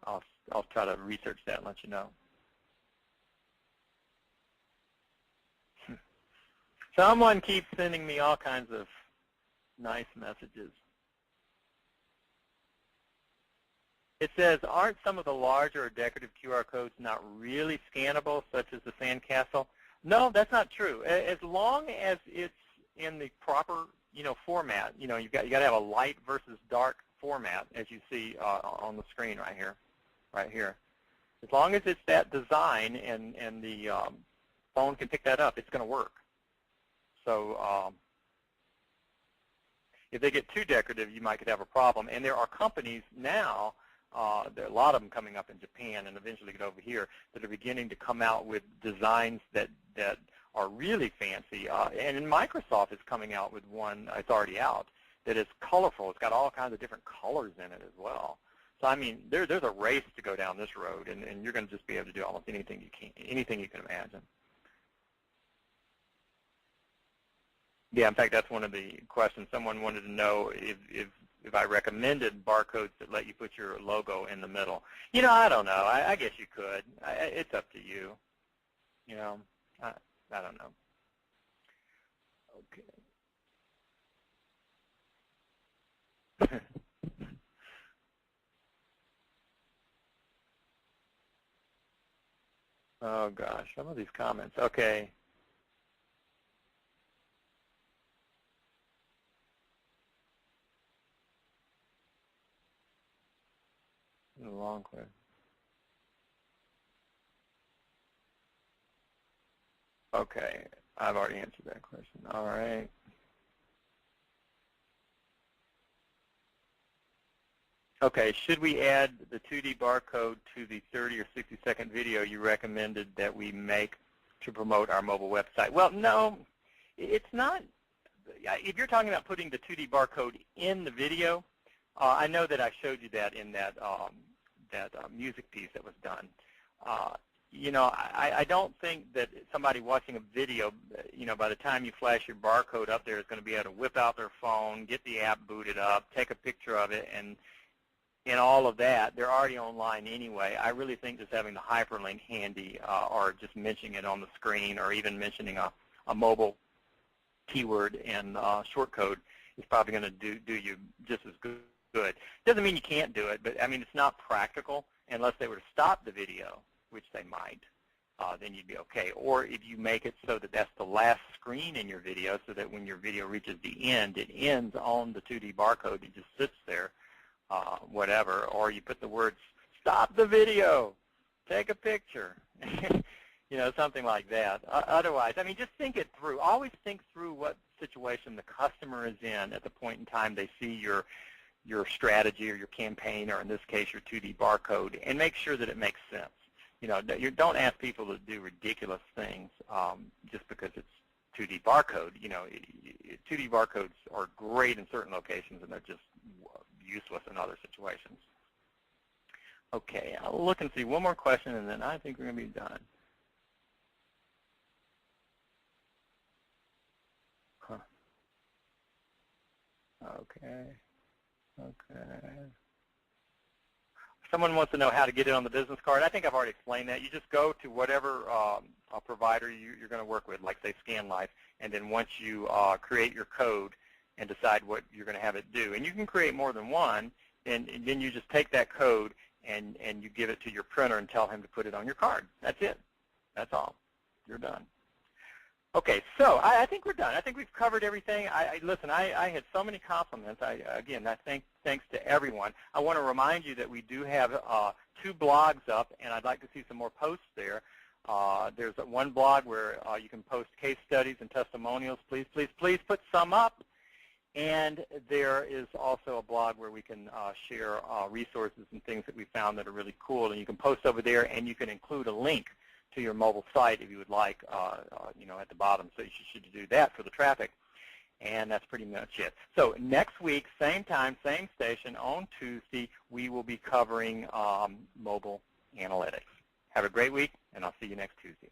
I'll try to research that and let you know. Someone keeps sending me all kinds of nice messages. It says, aren't some of the larger or decorative QR codes not really scannable, such as the sandcastle? No, that's not true. As long as it's in the proper, format, you got to have a light versus dark format, as you see on the screen right here. As long as it's that design and the phone can pick that up, it's going to work. So if they get too decorative, you might could have a problem. And there are companies now, there are a lot of them coming up in Japan and eventually get over here, that are beginning to come out with designs that are really fancy. And Microsoft is coming out with one, it's already out, that is colorful. It's got all kinds of different colors in it as well. So I mean, there's a race to go down this road, and you're going to just be able to do almost anything you can imagine. Yeah, in fact, that's one of the questions. Someone wanted to know if I recommended barcodes that let you put your logo in the middle. I don't know. I guess you could. It's up to you. I don't know. Okay. Oh, gosh, some of these comments. Okay. A long question. Okay, I've already answered that question. All right. Okay, should we add the 2D barcode to the 30 or 60-second video you recommended that we make to promote our mobile website? Well, no, it's not. If you're talking about putting the 2D barcode in the video, I know that I showed you that in that music piece that was done. I don't think that somebody watching a video, by the time you flash your barcode up there is going to be able to whip out their phone, get the app booted up, take a picture of it, and all of that. They're already online anyway. I really think just having the hyperlink handy or just mentioning it on the screen or even mentioning a mobile keyword and short code is probably going to do you just as good. Doesn't mean you can't do it, but I mean it's not practical unless they were to stop the video, which they might. Then you'd be okay. Or if you make it so that that's the last screen in your video, so that when your video reaches the end, it ends on the 2D barcode. It just sits there, whatever. Or you put the words, stop the video, take a picture, something like that. Otherwise, I mean, just think it through. Always think through what situation the customer is in at the point in time they see your strategy or your campaign, or in this case, your 2D barcode, and make sure that it makes sense. You don't ask people to do ridiculous things just because it's 2D barcode. 2D barcodes are great in certain locations, and they're just useless in other situations. Okay, I'll look and see one more question, and then I think we're going to be done. Huh. Okay. Someone wants to know how to get it on the business card. I think I've already explained that. You just go to whatever provider you're going to work with, like say ScanLife, and then once you create your code and decide what you're going to have it do, and you can create more than one, and then you just take that code and you give it to your printer and tell him to put it on your card. That's it. That's all. You're done. Okay, so I think we're done. I think we've covered everything. Listen, I had so many compliments. Again, thanks to everyone. I want to remind you that we do have 2 blogs up, and I'd like to see some more posts there. There's one blog where you can post case studies and testimonials. Please, please, please put some up. And there is also a blog where we can share resources and things that we found that are really cool. And you can post over there, and you can include a link to your mobile site if you would like, at the bottom. So you should do that for the traffic. And that's pretty much it. So next week, same time, same station, on Tuesday, we will be covering mobile analytics. Have a great week, and I'll see you next Tuesday.